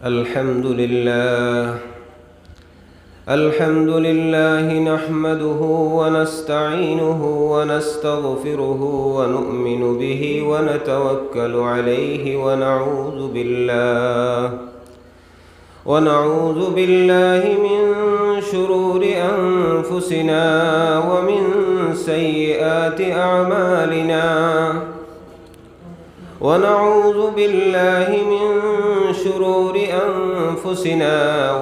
الحمد لله نحمده ونستعينه ونستغفره ونؤمن به ونتوكل عليه ونعوذ بالله من شرور أنفسنا ومن سيئات أعمالنا ونعوذ بالله من شرور أنفسنا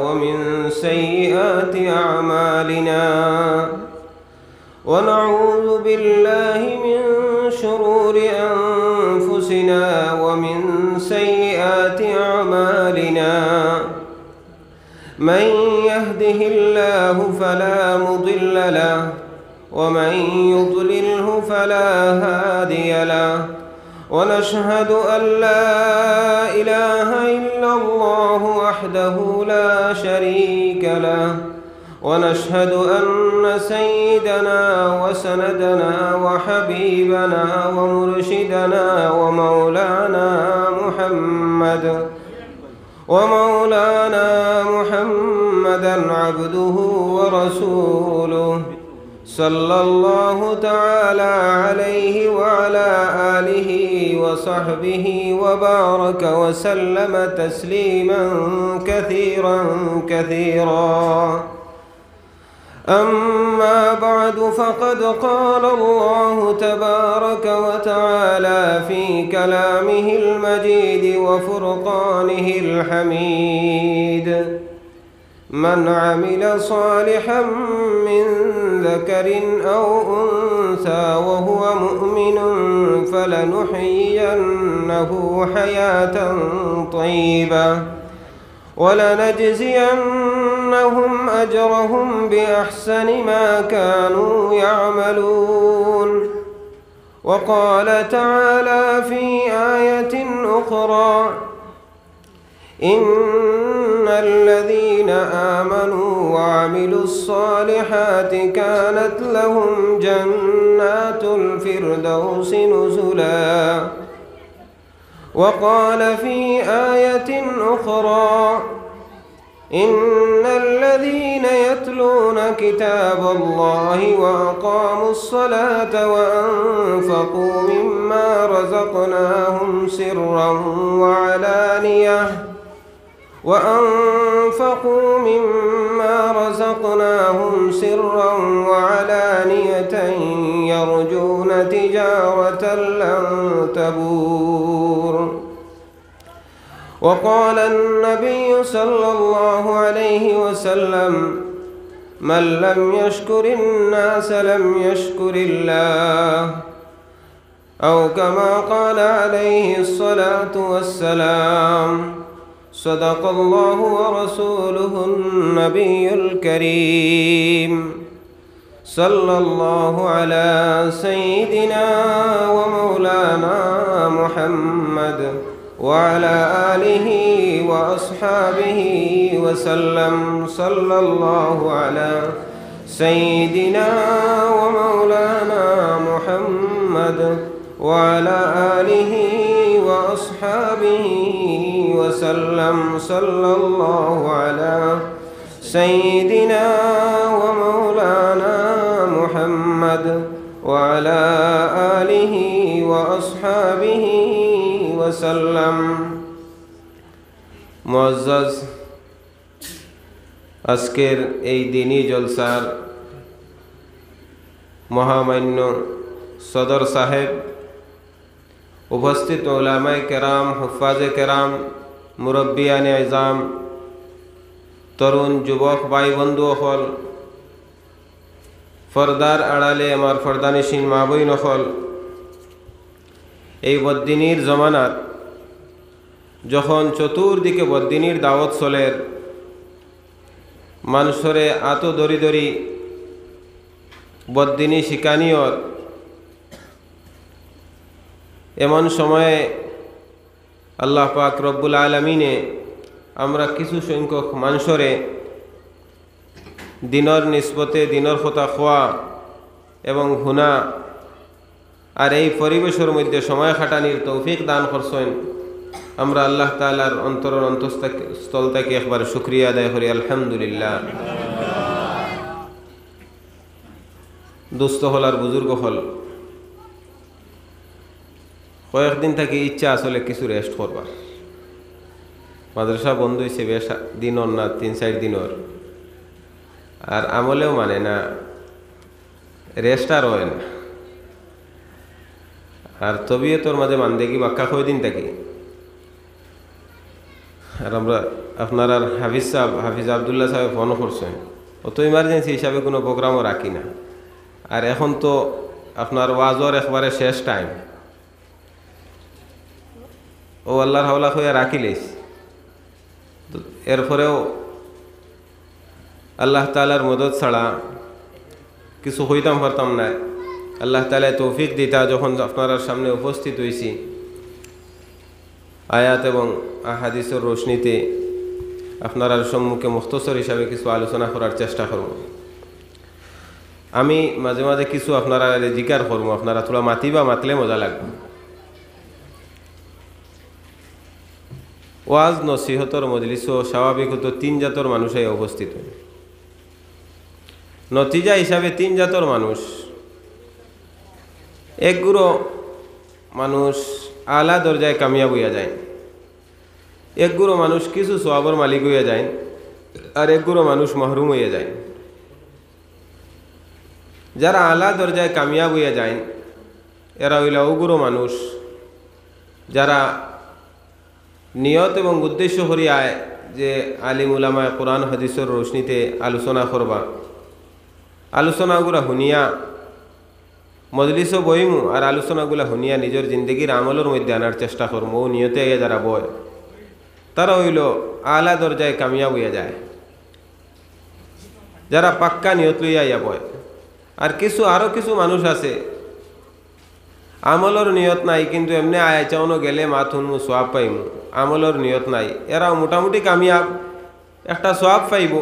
ومن سيئات أعمالنا ونعوذ بالله من شرور أنفسنا ومن سيئات أعمالنا من يهده الله فلا مضل له ومن يضلله فلا هادي له ونشهد أن لا إله إلا الله وحده لا شريك له ونشهد أن سيدنا وسندنا وحبيبنا ومرشدنا ومولانا محمدا عبده ورسوله صلى الله تعالى عليه وعلى آله وصحبه وبارك وسلم تسليما كثيرا أما بعد فقد قال الله تبارك وتعالى في كلامه المجيد وفرقانه الحميد من عمل صالحا من ذكر أو أنثى وهو مؤمن فلنحيينه حياة طيبة ولنجزينهم أجرهم بأحسن ما كانوا يعملون. وقال تعالى في آية أخرى إن الذين آمنوا وعملوا الصالحات كانت لهم جنات الفردوس نزلا. وقال في آية أخرى إن الذين يتلون كتاب الله وأقاموا الصلاة وأنفقوا مما رزقناهم سرا وعلانية يرجون تجارة لن تبور. وقال النبي صلى الله عليه وسلم من لم يشكر الناس لم يشكر الله، أو كما قال عليه الصلاة والسلام. صدق الله ورسوله النبي الكريم. صلى الله على سيدنا ومولانا محمد وعلى آله وأصحابه وسلم. صلى الله على سيدنا ومولانا محمد وعلى آله وأصحابه وسلم. صلى الله على سيدنا ومولانا محمد وعلى آله وأصحابه وسلم. মুআজ্জাজ, আজকের এই দিনই জলসার মহামান্য সদর সাহেব, উপস্থিত উলামায়ে কেরাম, হুফাজে কেরাম, মুরব্বিয়ানে ইজাম, তরুণ যুবক ভাই বন্ধুসকল, ফর্দার আড়ালে আমার ফর্দানিসীন মা বইনসকল, এই বদ্দিনীর জমানাত যখন চতুর্দিকে বদ্দিনীর দাওয়াত চলের, মানুষরে আতো দরি দরি বদ্দিনী শিকানিয়ত, এমন সময়ে আল্লাহ পাক রব্বুল আলামিনে আমরা কিছু সংখ্যক মানুষরে দিনর নিসবতে দিনর কথা খোয়া এবং হুনা আর এই পরিবেশের মধ্যে সময় খাটানির তৌফিক দান করছেন। আমরা আল্লাহ তাআলার অন্তরের অন্তঃস্থল থেকে একবার শুকরিয়া আদায় করি আলহামদুলিল্লাহ। দুস্থ হল আর বুজুর্গ হল, কয়েকদিন থেকে ইচ্ছা আসলে কিছু রেস্ট করবার। মাদ্রাসা বন্ধ হয়েছে বেশ দিনর না 3-4 দিনর, আর আমলেও মানে না, রেস্ট আর হয় না। আর তবিয়তর মাঝে মানদেগি বাক্কা কয়দিন থাকি। আর আমরা আপনার হাফিজ আবদুল্লাহ সাহেব ফোন করছেন, অত ইমার্জেন্সি হিসাবে কোনো প্রোগ্রামও রাখি না। আর এখন তো আপনার ওয়াজর একবারে শেষ টাইম, ও আল্লাহর হাওলা হইয়া রাখিলেস। এরপরেও আল্লাহ তাআলার মদত ছাড়া কিছু হইতাম পারতাম না। আল্লাহ তাআলা তৌফিক দিতা যখন আপনার সামনে উপস্থিত হয়েছি, আয়াত এবং আহাদিসের রোশনীতে আপনার সম্মুখে মুখতসর হিসাবে কিছু আলোচনা করার চেষ্টা করব। আমি মাঝে মাঝে কিছু আপনারা জিকার করবো, আপনারা থোড়া মাতলে মজা লাগবে। ওয়াজ নসিহতর মজলিসও স্বাভাবিকত 3 জাতর মানুষই উপস্থিত। নতিজা হিসাবে 3 জাতর মানুষ। একগুলো মানুষ আলা দরজায় কামিয়াব হইয়া যায়, একগুলো মানুষ কিছু সওয়াবের মালিক হইয়া যায়, আর একগুলো মানুষ মাহরুম হইয়া যায়। যারা আলা দরজায় কামিয়াব হইয়া যায় এরা হইলা ওগুলো মানুষ যারা নিয়ত এবং উদ্দেশ্য করিয়ায় যে আলিম উলামায়ে কোরআন হাদিসের রোশনীতে আলোচনা করবা, আলোচনাগুলা শুনিয়া মজলিসও বইমু, আর আলোচনাগুলা শুনিয়া নিজের জিন্দগির আমলের মধ্যে আনার চেষ্টা করবো। ও নিয়তে আইয়া যারা বয় তারা হইল আলা দরজায় কামিয়াব হইয়া যায়, যারা পাক্কা নিয়ত লইয়া আইয়া বয়। আর আরও কিছু মানুষ আছে আমলের নিয়ত নাই, কিন্তু এমনি আয়া চাউনো গেলে মা থুনমু সোয়াব পাইমু, আমলের নিয়ত নাই। এরাও মোটামুটি কামিয়াব, একটা সোয়াব পাইব,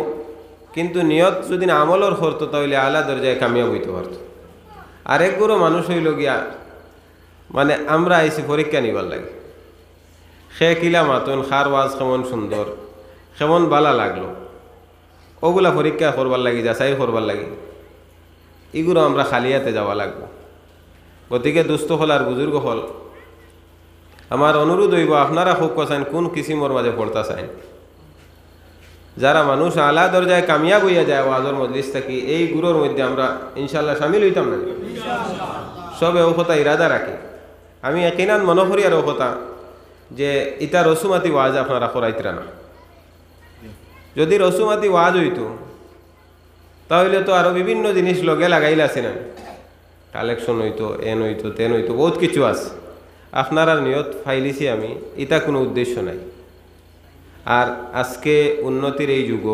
কিন্তু নিয়ত যদি আমলের করতো তাহলে আলা দরজায় কামিয়াব হইতে পারত। আরেকগুলো মানুষ হইল গিয়া মানে আমরা আইসি পরীক্ষা নিবার লাগে, সে কিলা মাতন খার ওয়াজ কেমন সুন্দর, কেমন বালা লাগলো, ওগুলা পরীক্ষা করবার লাগি, যাচাই করবার লাগি। এগুলো আমরা খালিয়াতে যাওয়া লাগবো। গতিকে দুস্থ হল আর বুজুর্গ হল, আমার অনুরোধ হইব আপনারা খুব কছেন কোন কিসিমর মাঝে পড়তা চাইন। যারা মানুষ আলা দরজায় কামিয়াব হইয়া যায় ওয়াজর মজলিস থাকি, এই গুরুর মধ্যে আমরা ইনশাল্লাহ সামিল হইতাম না। সবে ও কথা ইরাদা রাখি। আমি একিনান মনে করি আর ও কথা যে ইটা রসুমাতি ওয়াজ আপনারা করাইতরা না। যদি রসুমাতি ওয়াজ হইতো তাহলে তো আরো বিভিন্ন জিনিস লগে লাগাইলে আছে না, কালেকশন হইতো, এন হইতো, তেন হইতো, বহুত কিছু আছে। আপনার আর নিয়ত ফাইলিছি আমি, এটা কোনো উদ্দেশ্য নাই। আর আজকে উন্নতির এই যুগ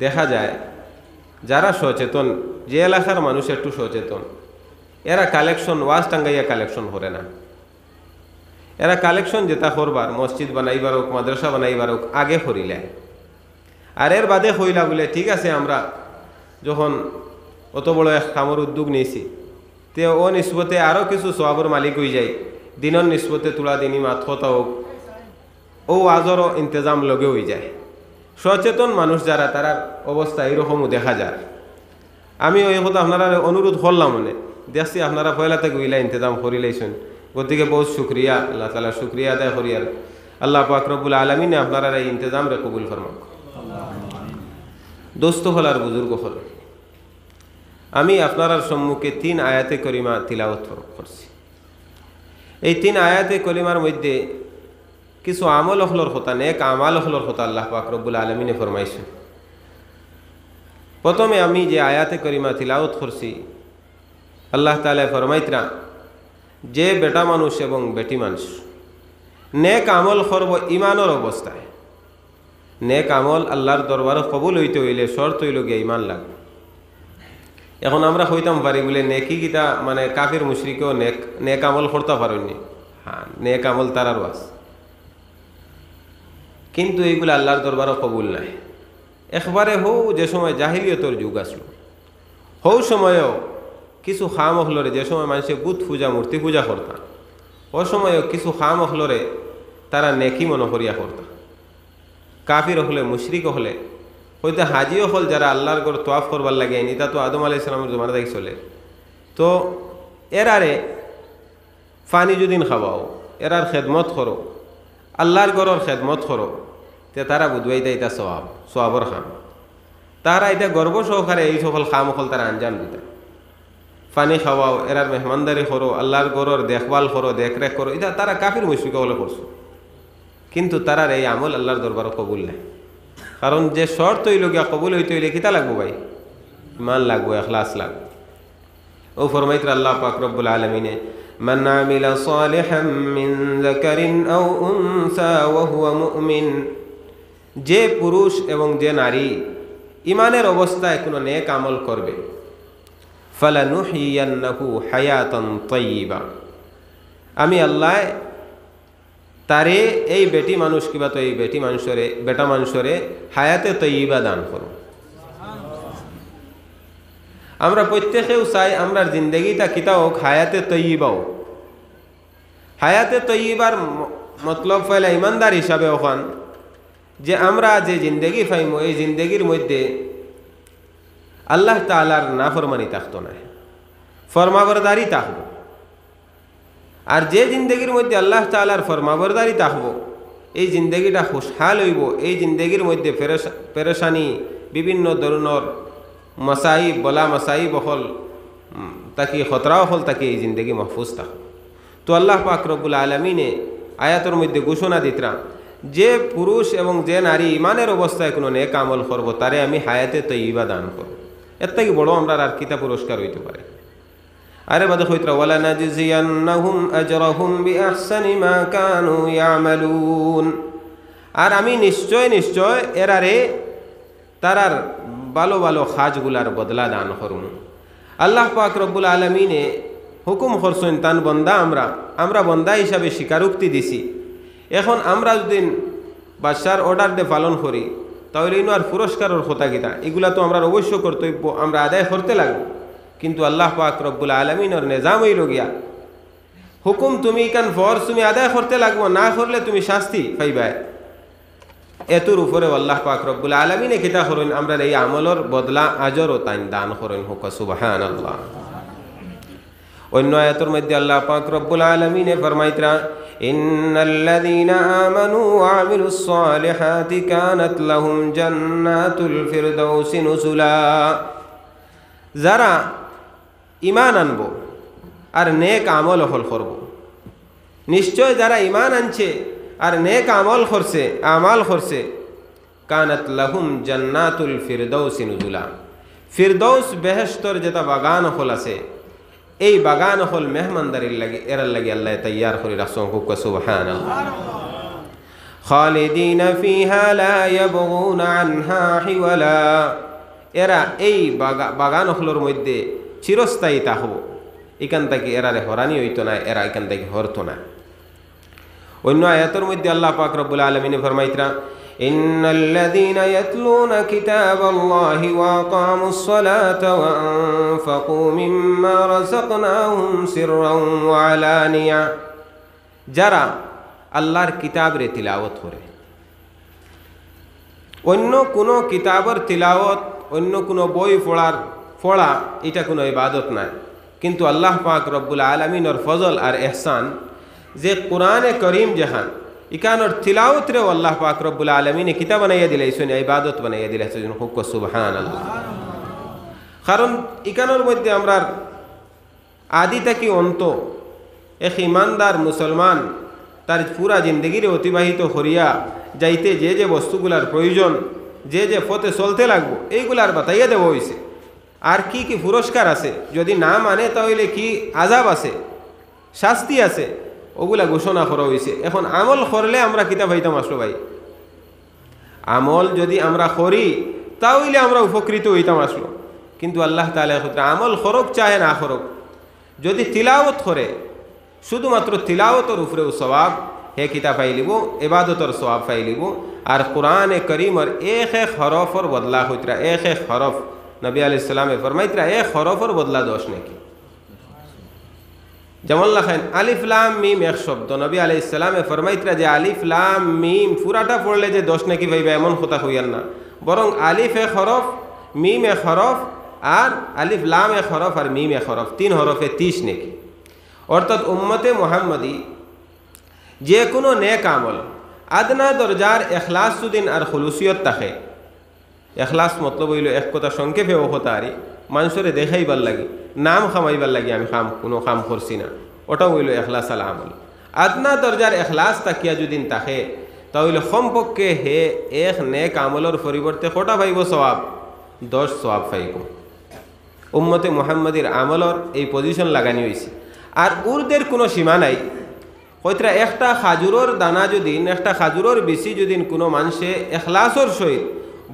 দেখা যায় যারা সচেতন, যে এলাকার মানুষ একটু সচেতন, এরা কালেকশন ওয়াজ টাঙ্গাইয়া কালেকশন করে না। এরা কালেকশন যেটা করবার, মসজিদ বানাইবার হোক, মাদ্রাসা বানাইবার হোক, আগে করিলে। আর এর বাদে হইলা বলে ঠিক আছে, আমরা যখন অত বড় এক কামর উদ্যোগ নিয়েছি, তে ও নিসবতে আরও কিছু সওয়াবের মালিক হয়ে যায়। দিনের নিসবতে তুলা দিনই মাথতা হোক, ও আজরও ইন্তজাম লগে হয়ে যায়। সচেতন মানুষ যারা, তারার অবস্থা এরকমও দেখা যায়। আমি ওই কথা আপনারা অনুরোধ করলাম, মনে দেখছি আপনারা পয়লাতে গইলা ইন্তজাম করিলেছেন। গতিকে বহুত শুক্রিয়া, আল্লাহ তাআলা শুক্রিয়া আদায় করি। আর আল্লাহ পাক রব্বুল আলামিন আপনারা এই ইন্তজাম রে কবুল ফরমাক। দোস্ত হল আর বুজুর্গ হল, আমি আপনার সম্মুখে 3 আয়াতে করিমা তিলাওয়াত করছি। এই 3 আয়াতে করিমার মধ্যে কিছু আমল হলর কথা, নেক আমাল হলর কথা আল্লাহ পাক রব্বুল আলামিনে ফরমাইছেন। প্রথমে আমি যে আয়াতে করিমা তিলাওয়াত করছি, আল্লাহ তাআলা ফরমাইতরা যে বেটা মানুষ এবং বেটি মানুষ নেক আমল করব ইমানের অবস্থায়। নেক আমল আল্লাহর দরবারে কবুল হইতে হইলে শর্ত হইল গিয়ে ইমান লাগবে। এখন আমরা হইতাম পারি বলে নেকি গীতা মানে কাফির মুশরিকেও নেক আমল করতে পারেননি। হ্যাঁ, নেক আমল তারারও আছে, কিন্তু এইগুলো আল্লাহর দরবারে কবুল নাই। একবারে যে সময় জাহিলিয়তর যুগ আসলো, সময়ও কিছু খাম হলরে, যে সময় মানুষে বুত পূজা, মূর্তি পূজা করতাম, ও সময়ও কিছু খাম হলরে তারা নেকি মনে করিয়া করতা। কাফির হলে মুশরিক হলে হয়তো হাজিও হল যারা আল্লাহর ঘর তোয়াফ করবার লাগে নিতা তো আদম আলাইহিস সালামের জমানা থেকে চলে। তো এরারে ফানি যদিন খাওয়াও, এরার খেদমত করো, আল্লাহর ঘরের খেদমত করো, তে তারা বুধবাইতা এটা সোয়াবর খাম। তারা এটা গর্ব সহকারে এই সকল খাম হল তারা আঞ্জাম দিতা। ফানি খাওয়াও, এরার মেহমানদারি করো, আল্লাহর ঘরের দেখভাল করো, দেখরেখ করো, এটা তারা কাফির মুশরিক হলে করছো। কিন্তু তারার এই আমল আল্লাহর দরবারও কবুল নাই। কারণ যে শর্ত হইল গিয়া কবুল হইতে হইলে কিতা লাগবো ভাই? ইমান লাগবো, এখলাস লাগবো। ও ফরমাইতরা আল্লাহ পাক রব্বুল আলামিনে, মান আমিলা সালিহাম মিন যাকারিন আও উনসা ওয়া হুয়া মুমিন, যে পুরুষ এবং যে নারী ইমানের অবস্থায় কোনো নেক আমল করবে, ফালানুহিয়ান্নাহু হায়াতান তাইয়্যিবা, আমি আল্লাহ তারে এই বেটি মানুষ কিবা তো এই বেটা মানুষরে হায়াতে তৈয়বা দান করো। আমরা প্রত্যেকেও চাই আমরার জিন্দগিটা কিতা হোক হায়াতে তৈয়বা হোক। হায়াতে তৈয়বার মতলব ফেলা ইমানদার হিসাবে ওখান যে আমরা যে জিন্দগি পাইমো এই জিন্দগির মধ্যে আল্লাহ তাআলার নাফরমানি থাকতো না, ফরমাবরদারি থাকবো। আর যে জিন্দগির মধ্যে আল্লাহ তাআলার ফরমাবরদারি থাকবো এই জিন্দগিটা খুশহাল হইব। এই জিন্দগির মধ্যে পেরেশানি বিভিন্ন ধরনের মসাইব বলা মসাইব হল তাকে খতরাও হল তাকে এই জিন্দগি মহফুজ থাক। তো আল্লাহ পাক রব্বুল আলামিনে আয়াতের মধ্যে ঘোষণা দিতরা যে পুরুষ এবং যে নারী ইমানের অবস্থায় কোনো নেক আমল করব তারে আমি হায়াতে তৈয়বা দান করব। এর থেকে বড় আমরা আর কিতা পুরস্কার হইতে পারে? আরে বাদে কইতরা ওয়ালা নাজিয়ান্নাহুম আজরাহুম বিআহসানি মা কানু ইয়ামালুন, আর আমি নিশ্চয় এরারে তারার ভালো ভালো কাজগুলার বদলা দান করুন। আল্লাহ পাক রব্বুল আলামিনে হুকুম করছেন তান বন্দা আমরা বন্দা হিসাবে স্বীকারোক্তি দিছি। এখন আমরা যদি বাদশার অর্ডার দিয়ে পালন করি তাহলে ইনো আর পুরস্কারের কথা কিতা, এগুলা তো আমরা অবশ্য কর্তব্য আমরা আদায় করতে লাগবে। কিন্তু আল্লাহ পাক রব্বুল আলামিনের নিজাম হইল গিয়া হুকুম তুমি কান ফরজ তুমি আদায় করতে লাগবো, না করলে তুমি শাস্তি পাইবা। এতুর উপরে আল্লাহ পাক রব্বুল আলামিনে কিতা করেন আমরা এই আমলের বদলা আজর ও তাইন দান করেন। হুক সুবহানাল্লাহ। অন্য আয়াতের মধ্যে আল্লাহ পাক রব্বুল আলামিনে ফরমাইতরা ইন্নাল্লাযীনা আমানু ওয়া আমিলুস সালিহাতি কানাত লাহুম জান্নাতুল ফিরদাউসি নুজুলা, যারা ইমান আনবো আর নেক আমল হল করব, নিশ্চয় যারা ইমান আনছে আর নেক আমল করছে কানাত লাহুম জান্নাতুল ফিরদাউসি নুজুলা, ফিরদাউস বেহেশতর যেটা বাগান হল আছে এই বাগান হল মেহমানদারির লাগে এরার লাগে আল্লাহ তৈয়ার করে রাখছেন। হুক সুবহানাল্লাহ। খালিদিনা ফিহা লা ইয়াবগুনা আনহা হিওয়ালা, এরা এই বাগান হলর মধ্যে চিরস্থায়ী থাকব, এখান থেকে এরারে হরানি হইতো না, এরা এখান থেকে হরতো না। অন্য আয়াতের মধ্যে আল্লাহ পাক রব্বুল আলামিন ফরমাইতরা ইন্নাল্লাযীনা ইয়াতলুনা কিতাবাল্লাহি ওয়া আকামুস সালাতা ওয়া আনফাকু মিম্মা রাযাকনাহুম সিররান ওয়া আলানিয়া, যারা আল্লাহর কিতাবের তিলাওয়াত করে, অন্য কোনো কিতাবের তিলাওয়াত অন্য কোনো বই পড়া এটা কোনো ইবাদত নাই। কিন্তু আল্লাহ পাক রব্বুল আলামিনের ফজল আর এহসান যে কোরআনে করিম জাহান ইকানোর তিলাওয়াত রে আল্লাহ পাক রব্বুল আলামিনে কিতাব বানাইয়া দিলাইছেন, ইবাদত বানাইয়া দিলাইছেন। হুক সুবহানাল্লাহ। কারণ ইকানোর মধ্যে আমরা আদি থেকে অন্ত এক ইমানদার মুসলমান তার পুরা জিন্দগিরে অতিবাহিত করিয়া যাইতে যে যে বস্তুগুলার প্রয়োজন, যে যে পথে চলতে লাগবো এইগুলার বাতাইয়া দেওয়া হয়েছে। আর কি কি পুরস্কার আছে, যদি না মানে তাহলে কি আযাব আছে, শাস্তি আছে, ওগুলা ঘোষণা করা হয়েছে। এখন আমল করলে আমরা কিতা পাইতাম আসলো ভাই? আমল যদি আমরা করি তাহলে আমরা উপকৃত হইতাম আসলো। কিন্তু আল্লাহ তাআলা আমল করক চাহে না করক, যদি তিলাওয়াত করে শুধুমাত্র তিলাওয়াতের উপরেও সওয়াব হে কিতা পাইলিব, ইবাদতের সওয়াব পাইলিব। আর কোরআনে করিমর এক এক হরফর বদলা হইতরা, এক এক হরফ নবী আলাইহিস সালামে ফরমাইতরা এক হরফর বদলা 10 নাকি। যেমন লেখেন আলিফ লাম মিম এক শব্দ, নবী আলাইহিস সালামে ফরমাইতরা যে আলিফ লাম মিম পুরাটা পড়লে যে 10 নেকি পাইবে এমন কথা হইয়ার না, বরং আলিফ এক হরফ, মিম এক হরফ, আর আলিফ লাম এক হরফ আর মিম এক হরফ, 3 হরফে 30 নেকি। অর্থাৎ উম্মতে মুহাম্মদী যে কোনো নেক আমল আদনা দরজার এখলাস যদিন আর খুলুসিয়ত থাকে, এখলাস মতলব হইল এক কথা সংক্ষেপে ও কথা আরি মানুষরে দেখাইবার লাগি, নাম খামাইবার লাগি আমি কোনো কাম করছি না, ওটাও হইল এখলাস আল আমল। আদনা দরজার এখলাস তাকিয়া যদিন থাকে তাহলে সম্পর্কে হে এক নেক আমলের পরিবর্তে কটা পাইব সওয়াব? 10 সওয়াব পাইব। উম্মতে মুহাম্মদীর আমলর এই পজিশন লাগানি হয়েছে। আর উর্দের কোনো সীমা নাই। কইতরা একটা খাজুরর দানা যদিন, একটা খাজুরর বেশি যদিন কোনো মানুষে এখলাসর সহিত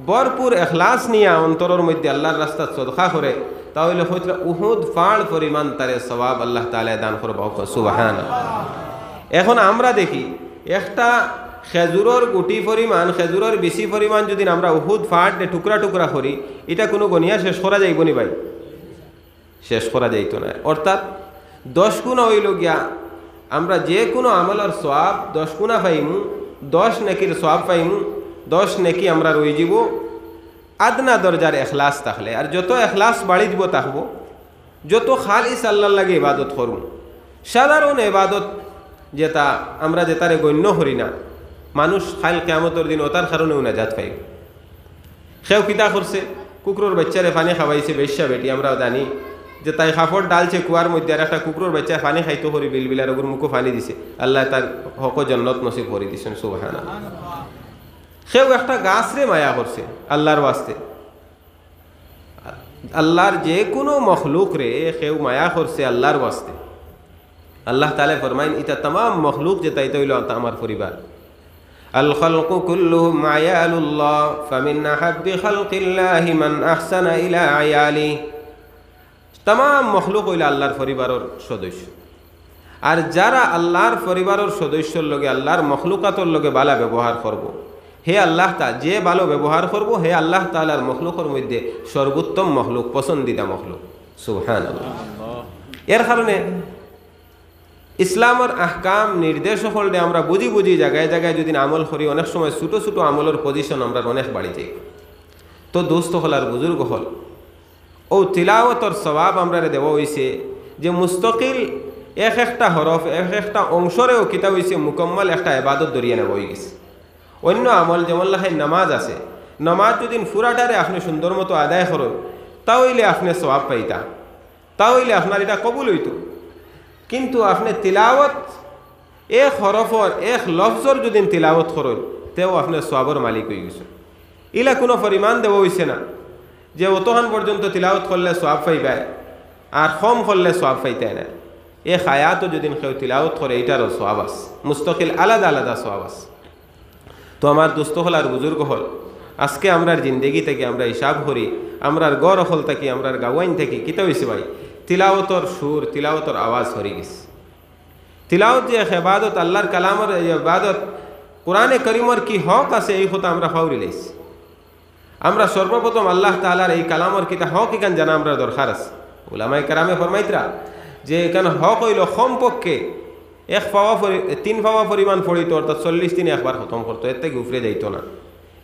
ভরপুর এখলাস নিয়ে অন্তরের মধ্যে আল্লাহর রাস্তাত সদকা করে, তাহলে হয়তো উহুদ ফাড় পরিমাণ তারে সওয়াব আল্লাহ তাআলা দান করব। সুবহানাল্লাহ। এখন আমরা দেখি একটা খেজুরর গুটি পরিমাণ, খেজুরর বেশি পরিমাণ যদি আমরা উহুদ ফাড় টুকরা টুকরা করি, এটা কোনো গনিয়া শেষ করা যাইব নি ভাই? শেষ করা যাইত না। অর্থাৎ 10 গুণা হইল গিয়া আমরা যে কোনো আমলের সওয়াব 10 গুণা পাইমু, 10 নেকির সওয়াব পাইমু, 10 নেকি আমরা রই যাব আদনা দরজার এখলাস থাকলে। আর যত এখলাস বাড়ি দিব থাকবো, যত খালিস আল্লাহর লাগে ইবাদত করুন, সাধারণ ইবাদত যেটা আমরা যেটারে গণ্য করি না, মানুষ খাল কিয়ামতের দিন ওটার কারণেও নাজাত পাইব। সেও কিতা করছে, কুকুরের বাচ্চারে পানি খাওয়াইছে বেশ্যা বেটি, আমরা জানি যে তাই কাপড় ডালছে কুয়ার মধ্যে, আর একটা কুকুরের বাচ্চা পানি খাইতে করি বিলবিলার ওগুর মুখও পানি দিছে, আল্লাহ তার হক জান্নাত নসিব করে দিছেন। সুবহানাল্লাহ। সেও একটা গাছরে মায়া করছে আল্লাহর ওয়াস্তে। আল্লাহর যে কোনো মখলুক রে সেও মায়া করছে আল্লাহর ওয়াস্তে। আল্লাহ তাআলা ফরমাইন ইতা तमाम মখলুক যে তাইতে হইল আমার পরিবার। আল খালকু কুল্লুহুম আয়ালুল্লাহ ফামিন আহাব্বি খালকিল্লাহি মান আহসানা ইলা আয়ালি। तमाम মখলুক হইল আল্লাহর পরিবারের সদস্য। আর যারা আল্লাহর পরিবারের সদস্যর লগে আল্লাহর মখলুকাতর লগে ভালো ব্যবহার করব, হে আল্লাহ তা যে ভালো ব্যবহার করব, হে আল্লাহ তাআলার মখলুকের মধ্যে সর্বোত্তম মখলুক, পছন্দিদা মখলুক। সুবহানাল্লাহ। এর কারণে ইসলামের আহকাম নির্দেশ হলে আমরা বুঝি বুঝি জায়গায় জায়গায় যদি আমল করি, অনেক সময় ছোটো ছোটো আমলের পজিশন আমরা অনেক বাড়ি যাই। তো দোস্ত হল আর বুজুর্গ হল ও তিলাওয়াতর সওয়াব আমরা দেওয়া হয়েছে যে মুস্তকিল এক একটা হরফ এক একটা অংশরেও কিতা হয়েছে মুকম্মল একটা ইবাদত দরিয়ে নেওয়া হয়ে গেছে। অন্য আমল যেমন লেখায় নামাজ আছে, নামাজ যদি ফুরাটারে আপনি সুন্দর মতো আদায় করেন তাহলে আপনি সওয়াব পাইতা, তাহলে আপনার এটা কবুল হইত। কিন্তু আপনি তিলাওয়াত এক হরফর এক লফজর যদি তিলাওয়াত করেন তেও আপনি সওয়াবর মালিক হয়ে গেছে। ইলা কোনো পরিমাণ দেওয়া হয়েছে না যে অতখান পর্যন্ত তিলাওয়াত করলে সওয়াব পাইবায় আর কম করলে সওয়াব পাইতে না। এক আয়াতও যদি কেউ তিলাওয়াত করে এটারও সওয়াব আছে, মুস্তকিল আলাদা আলাদা সওয়াব আছে। তো আমার দোস্ত হল আর বুজুর্গ হল, আজকে আমরার জিন্দেগি থেকে আমরা হিসাব করি, আমরার গড় হল থাকি, আমরার গাওয়াইন থাকি কিতা হয়েছে ভাই? তিলাওয়াতর সুর, তিলাওয়াতর আওয়াজ হরি গেছে। তিলাওয়াত যে এক ইবাদত, আল্লাহর কালামর ইবাদত, কোরআনে করিমর কি হক আছে এই কথা আমরা ফাউরি লাইছি। আমরা সর্বপ্রথম আল্লাহ তাআলার এই কালামর কিতা হক এখান জানা আমরা দরকার আছে। উলামায়ে কেরামে ফরমাইতরা যে এখানে হক হইল কমপক্ষে 3 পাওয়া পরিমাণ পড়িত, অর্থাৎ 40 দিনে একবার খতম করতো, এর থেকে উফরে যাইত না।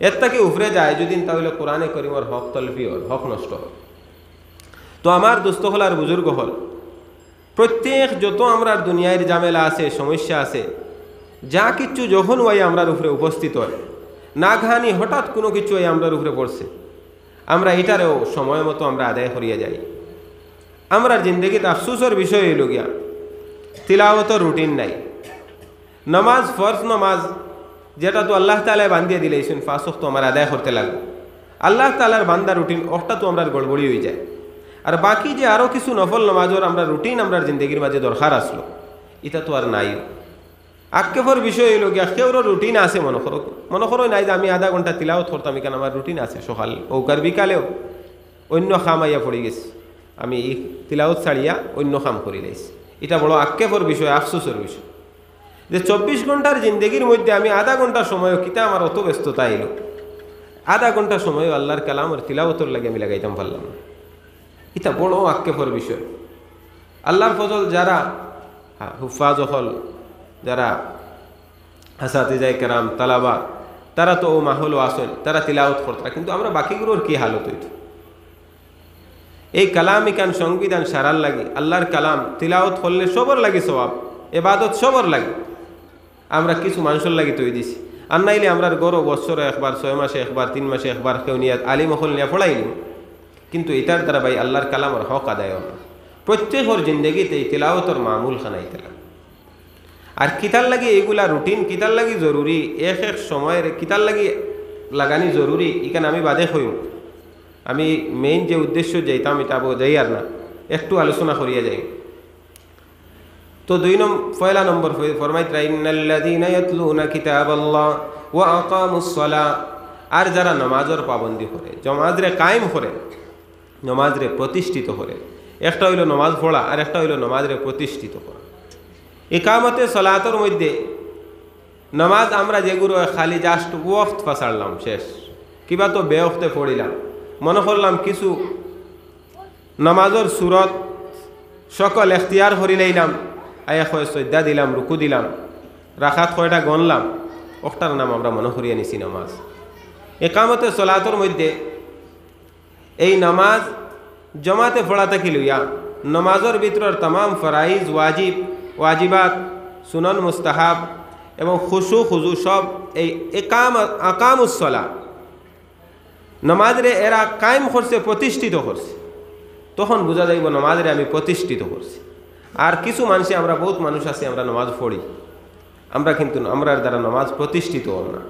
এর থেকে উফরে যায় যদি তাহলে কোরআনে করিমর হক তলফি হল, হক নষ্ট হল। তো আমার দোস্ত হল আর বুজুর্গ হল, প্রত্যেক যত আমরা দুনিয়ার জামেলা আছে, সমস্যা আছে, যা কিছু যখন ওই আমরার উপরে উপস্থিত হয়, না ঘানি হঠাৎ কোনো কিছু ওই আমরার উপরে পড়ছে, আমরা এটারেও সময় মতো আমরা আদায় করিয়া যাই। আমরা জিন্দগিতে আফসোসের বিষয় হইল গিয়া তিলাওয়াতের রুটিন নাই। নামাজ, ফরজ নামাজ যেটা তো আল্লাহ তাআলা বান্ধিয়ে দিলেছেন 5 ওয়াক্ত আমার আদায় করতে লাগবে, আল্লাহ তাআলার বান্দা রুটিন ওটা তো আমরা গড়বড়ি হয়ে যায়। আর বাকি যে আরও কিছু নফল নামাজের আমরা রুটিন আমরা জিন্দগির মাঝে দরকার আসলো, এটা তো আর নাই। আক্ষেপের বিষয় হইল গিয়া কেউর রুটিন আছে, মনে করো নাই যে আমি আধা ঘন্টা তিলাওয়াত করতাম, এখানে আমার রুটিন আছে সকাল ওকার বিকালেও অন্য খাম আইয়া পড়ে গেছে, আমি এই তিলাওয়াত ছাড়িয়া অন্য খাম করি লাইছি। এটা বড় আক্ষেপের বিষয়, আফসোসের বিষয় যে 24 ঘন্টার জিন্দগির মধ্যে আমি আধা ঘন্টা সময় কিতা আমার অত ব্যস্ততা এলো, আধা ঘন্টা সময় আল্লাহর কালামের তিলাওয়াতের লাগে আমি লাগাইতাম পারলাম না। এটা বড় আক্ষেপের বিষয়। আল্লাহর ফজল যারা হুফাজ হল যারা হাসাতিজাই কেরাম তালাবা তারা তো ও মাহল আসেন, তারা তিলাওয়াত করতা, কিন্তু আমরা বাকিগুলোর কি হালত হইত? এই কালাম ইকান সংবিধান সারার লাগে, আল্লাহর কালাম তিলাওয়াত করলে সবর লাগে সওয়াব, এবাদত সবর লাগে। আমরা কিছু মানুষের লাগি তৈরি দিছি, আর নাইলে আমরা গরো বছরে একবার, 6 মাসে একবার, 3 মাসে একবার কেউ নিয়ে আলিম হল নিয়ে পড়াইনি, কিন্তু এটার দ্বারা ভাই আল্লাহর কালামের হক আদায় না। প্রত্যেকের জিন্দগিতে এই তিলাওয়াতের মামুল খানাই তেলাম। আর কিতার লাগি এইগুলা রুটিন, কিতার লাগি জরুরি, এক এক সময়ের কিতার লাগি লাগানি জরুরি, এখানে আমি বাদে হইম। আমি মেইন যে উদ্দেশ্য যাইতাম এটা যাই আর না, একটু আলোচনা করিয়া যাই। তো পয়লা নম্বর ফরমাইতরা ইন্নাল্লাযীনা ইয়াতলুনা কিতাবাল্লাহ ওয়া আকামুস-সালাহ, আর যারা নামাজের পাবন্দি করে, নামাজরে কায়েম করে, নামাজরে প্রতিষ্ঠিত করে। একটা হইল নামাজ পড়া, আর একটা হইল নামাজরে প্রতিষ্ঠিত করা। ইকামতে সালাতের মধ্যে নামাজ আমরা যেগুলো খালি জাস্ট ওয়াক্ত ফাসারলাম শেষ, কিবা তো বেওক্তে পড়িলাম, মনে করলাম কিছু নামাজের সুরত সকল এখতিয়ার করি লইলাম, আয়া কয় সজ্জা দিলাম, রুকু দিলাম, রাখাত কয়টা গণলাম, ওটার নাম আমরা মনে করিয়া নিছি নামাজ। ইকামতে সালাতের মধ্যে এই নামাজ জমাতে পড়া থাকি লইয়া নামাজের ভিতরের তামাম ফরাইজ, ওয়াজিবাত, সুনন, মুস্তাহাব এবং খুশু খুজু সব এই আকামুস-সালাহ নামাজরে এরা কায়েম করছে, প্রতিষ্ঠিত করছে। তখন বোঝা যাইব নামাজরে আমি প্রতিষ্ঠিত করছি। আর কিছু মানুষে আমরা বহুত মানুষ আছে আমরা নামাজ পড়ি, আমরা কিন্তু আমরার দ্বারা নামাজ প্রতিষ্ঠিত হল না।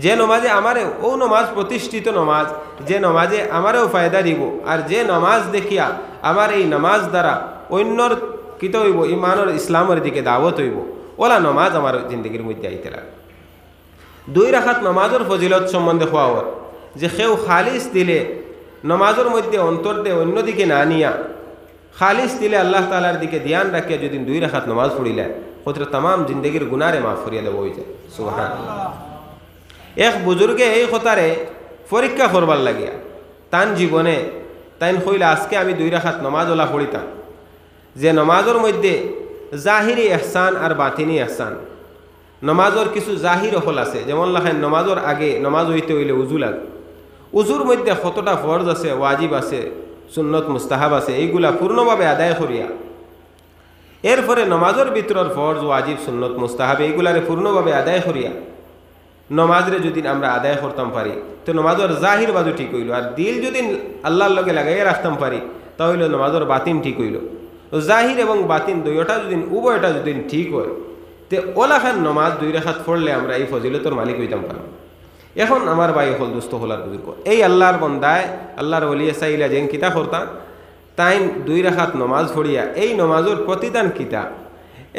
যে নমাজে আমারে ও নমাজ প্রতিষ্ঠিত নমাজ, যে নমাজে আমারেও ফায়দা দিব, আর যে নমাজ দেখিয়া আমার এই নামাজ দ্বারা অন্যর কিত হইব, ইমানের ইসলামের দিকে দাওয়াত হইব, ওলা নমাজ আমার জিন্দগির মধ্যে আইতে লাগে। 2 রাকাত নমাজের ফজিলত সম্বন্ধে হওয়া, যে কেউ খালিস দিলে নমাজের মধ্যে অন্তর দিয়ে অন্যদিকে না নিয়া খালিস দিলে আল্লাহ তাআলার দিকে ধ্যান রাখিয়া যদি 2 রাকাত নমাজ পড়িলে হয়তো তাম জিন্দগির গুনারে মাফ করিয়া দেব হয়ে যায়। সুবহানাল্লাহ। এক বুজুর্গে এই কথারে পরীক্ষা করবার লাগিয়া তান জীবনে তাইন কইলা আজকে আমি 2 রাকাত নমাজ ওলা পড়িতাম, যে নমাজের মধ্যে জাহিরি ইহসান আর বাতিনি ইহসান। নমাজের কিছু জাহির হল আছে, যেমন লেখেন নমাজের আগে নমাজ হইতে হইলে উজু লাগে, উজুর মধ্যে কতটা ফরজ আছে, ওয়াজিব আছে, সুন্নত, মুস্তাহাব আছে, এইগুলা পূর্ণভাবে আদায় করিয়া এরপরে নমাজের ভিতরের ফরজ, ওয়াজিব, সুন্নত, মুস্তাহাব এইগুলারে পূর্ণভাবে আদায় করিয়া নমাজরে যদি আমরা আদায় করতাম পারি তো নমাজের জাহির বাজু ঠিক হইল। আর দিল যদি আল্লাহর লগে লাগাইয়া রাখতাম পারি তাহলে নমাজের বাতিন ঠিক হইল। তো জাহির এবং বাতিন দুইটা যদি উভয়টা যদি ঠিক হয় তে ওলাখান নমাজ 2 রাকাত পড়লে আমরা এই ফজিলতর মালিক হইতাম পারি। এখন আমার ভাই হল দুস্থ হলার বুজুর্গ, এই আল্লাহর বন্দায় আল্লাহর ওলিয়ে চাইলা যেন কিতা করতা, তাই 2 রাকাত নমাজ পড়িয়া এই নমাজের প্রতিদান কিতা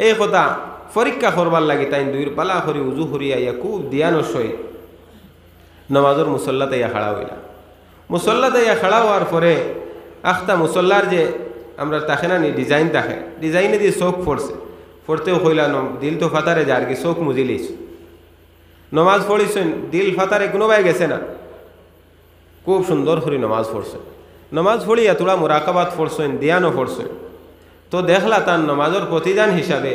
এই কথা পরীক্ষা করবার লাগে তাই 2 পালা করি উজু করিয়া ইয়া খুব দিয়ানোর সহিত নমাজের মুসল্লাতে ইয়া খাড়া হইলা। মুসল্লাতে ইয়া খাড়া হওয়ার পরে আখতা মুসল্লার যে আমরা তাকে না নি ডিজাইন থাকে, ডিজাইনে দিয়ে চোখ পড়তেও হইলা দিল তো ফাতারে যার কি চোখ মুজিলিস, নমাজ পড়িছেন দিল ফাতারে কোনোবাই গেছে না, খুব সুন্দর করে নমাজ পড়ছেন। নমাজ পড়িয়া তোরা মুরাকাবাত পড়ছেন, দিয়ানো পড়ছেন, তো দেখলা তার নমাজের প্রতিদান হিসাবে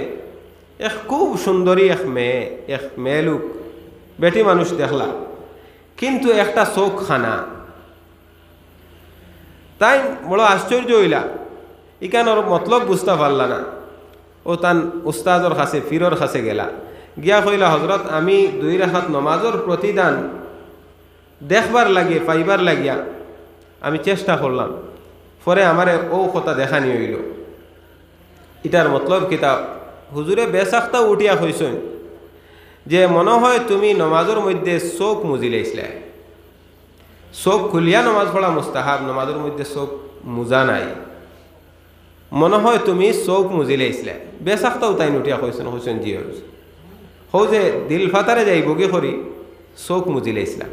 এক খুব সুন্দরী এক মেয়ে লোক বেটি মানুষ দেখলা, কিন্তু একটা চোখ খানা। তাই বড় আশ্চর্য হইলা, ইকানোর মতলব বুঝতে পারলা না। ও তান উস্তাদর কাছে ফিরর কাছে গেলা, গিয়া কইলা হজরত আমি 2 রাকাত নমাজের প্রতিদান দেখবার লাগিয়ে পাইবার লাগিয়া আমি চেষ্টা করলাম, পরে আমারে ও কথা দেখানি হইল। এটার মতলব কিতা হুজুরে বেসাখতা উঠিয়া হইছেন যে মনে হয় তুমি নমাজের মধ্যে চোখ মুজিলাইছিলে, চোখ খুলিয়া নমাজ পড়া মুস্তাহাব, নমাজের মধ্যে চোখ মুজা নাই, মনে হয় তুমি চোখ মুজিলাইছিলে। বেসাখতাও তাই উঠিয়া হইছেন জি হয়েছে হৌ যে দিল ফাতারে যাই বগি করি চোখ মুজিলাইছিলাম।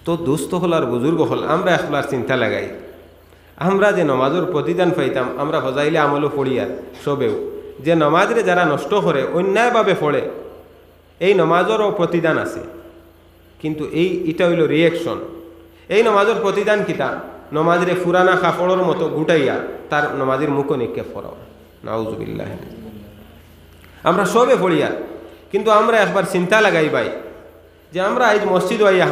তো দুস্থ হল আর বুজুর্গ হল, আমরা একলার চিন্তা লাগাই, আমরা যে নমাজের প্রতিদান পাইতাম আমরা বজাইলে আমলও পড়ি আর সবেও, যে নমাজরে যারা নষ্ট করে অন্যায়ভাবে পড়ে এই নমাজেরও প্রতিদান আছে, কিন্তু এটা হইল রিয়েকশন। এই নমাজের প্রতিদান কিতা, নমাজরে ফুরানা কাপড়ের মতো গুটাইয়া তার নমাজের মুখ নিক্ষেপ করা, নাউজুবিল্লাহ। আমরা সবে পড়িয়া, কিন্তু আমরা একবার চিন্তা লাগাই ভাই যে আমরা আজ মসজিদ আইয়া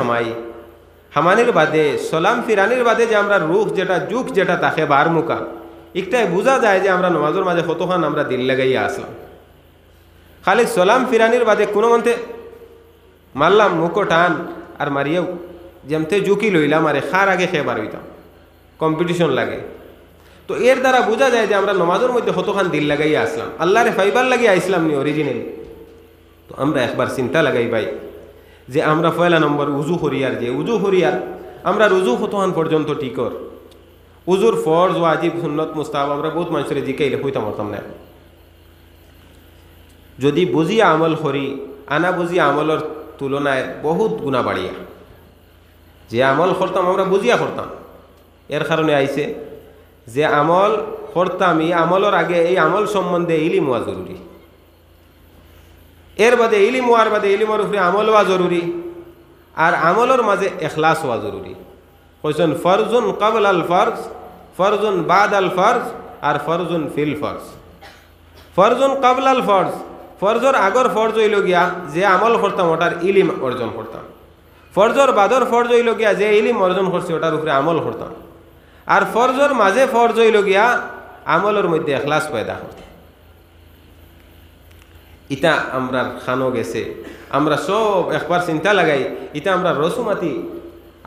হামানির বাদে সলাম ফিরানির বাদে যে আমরা রুখ যেটা যুগ যেটা তাকে বার মুকা একটাই বোঝা যায় যে আমরা নমাজের মাঝে কতক্ষণ আমরা দিল লাগাইয়া আসলাম। খালি সলাম ফিরানির বাদে কোনো মন্তে মারলাম মুখো টান আর মারিয়াও যেমতে জুকি লইলাম আরে খার আগে খেয়ে বার হইতাম, কম্পিটিশন লাগে। তো এর দ্বারা বোঝা যায় যে আমরা নমাজের মধ্যে কতক্ষণ দিল লাগাইয়া আসলাম, আল্লাহরে ফাইবার লাগিয়ে আসলাম নি অরিজিনালি। তো আমরা একবার চিন্তা লাগাই ভাই যে আমরা পয়লা নম্বর উজু হরিয়ার, যে উজু হরিয়ার আমরা রুজু কতক্ষণ পর্যন্ত টিকর, উজুর ফরজ ওয়াজিব সুন্নত মুস্তাহাব আমরা বহুত মানুষের জিকাইলে হইতাম হতাম না। যদি বুঝিয়া আমল করি আনা বুঝিয়া আমলের তুলনায় বহুত গুণা বাড়িয়া, যে আমল করতাম আমরা বুঝিয়া করতাম। এর কারণে আইছে যে আমল করতাম, এই আমলের আগে এই আমল সম্বন্ধে ইলিম হওয়া জরুরি, এর বাদে ইলিম হওয়ার বাদে ইলিমের উপরে আমল হওয়া জরুরি, আর আমলের মাঝে এখলাস হওয়া জরুরি। কইছেন ফরজুন কাবল আল ফরজ, ফরজুন বাদ আল ফরজ, আর ফরজুন ফিল ফরজ। ফরজুন কাবল আল ফরজ, ফরজর আগর ফরজ হইল গিয়া যে আমল করতাম ওটার ইলিম অর্জন করতাম, ফরজর বাদর ফরজ হইল গিয়া যে ইলিম অর্জন করছি ওটার উপরে আমল করতাম, আর ফরজর মাঝে ফরজ হইল গিয়া আমলের মধ্যে এখলাস পয়দা করতাম। ইটা আমরা খানো গেছে, আমরা সব একবার চিন্তা লাগাই ইটা আমরা রসুমাতি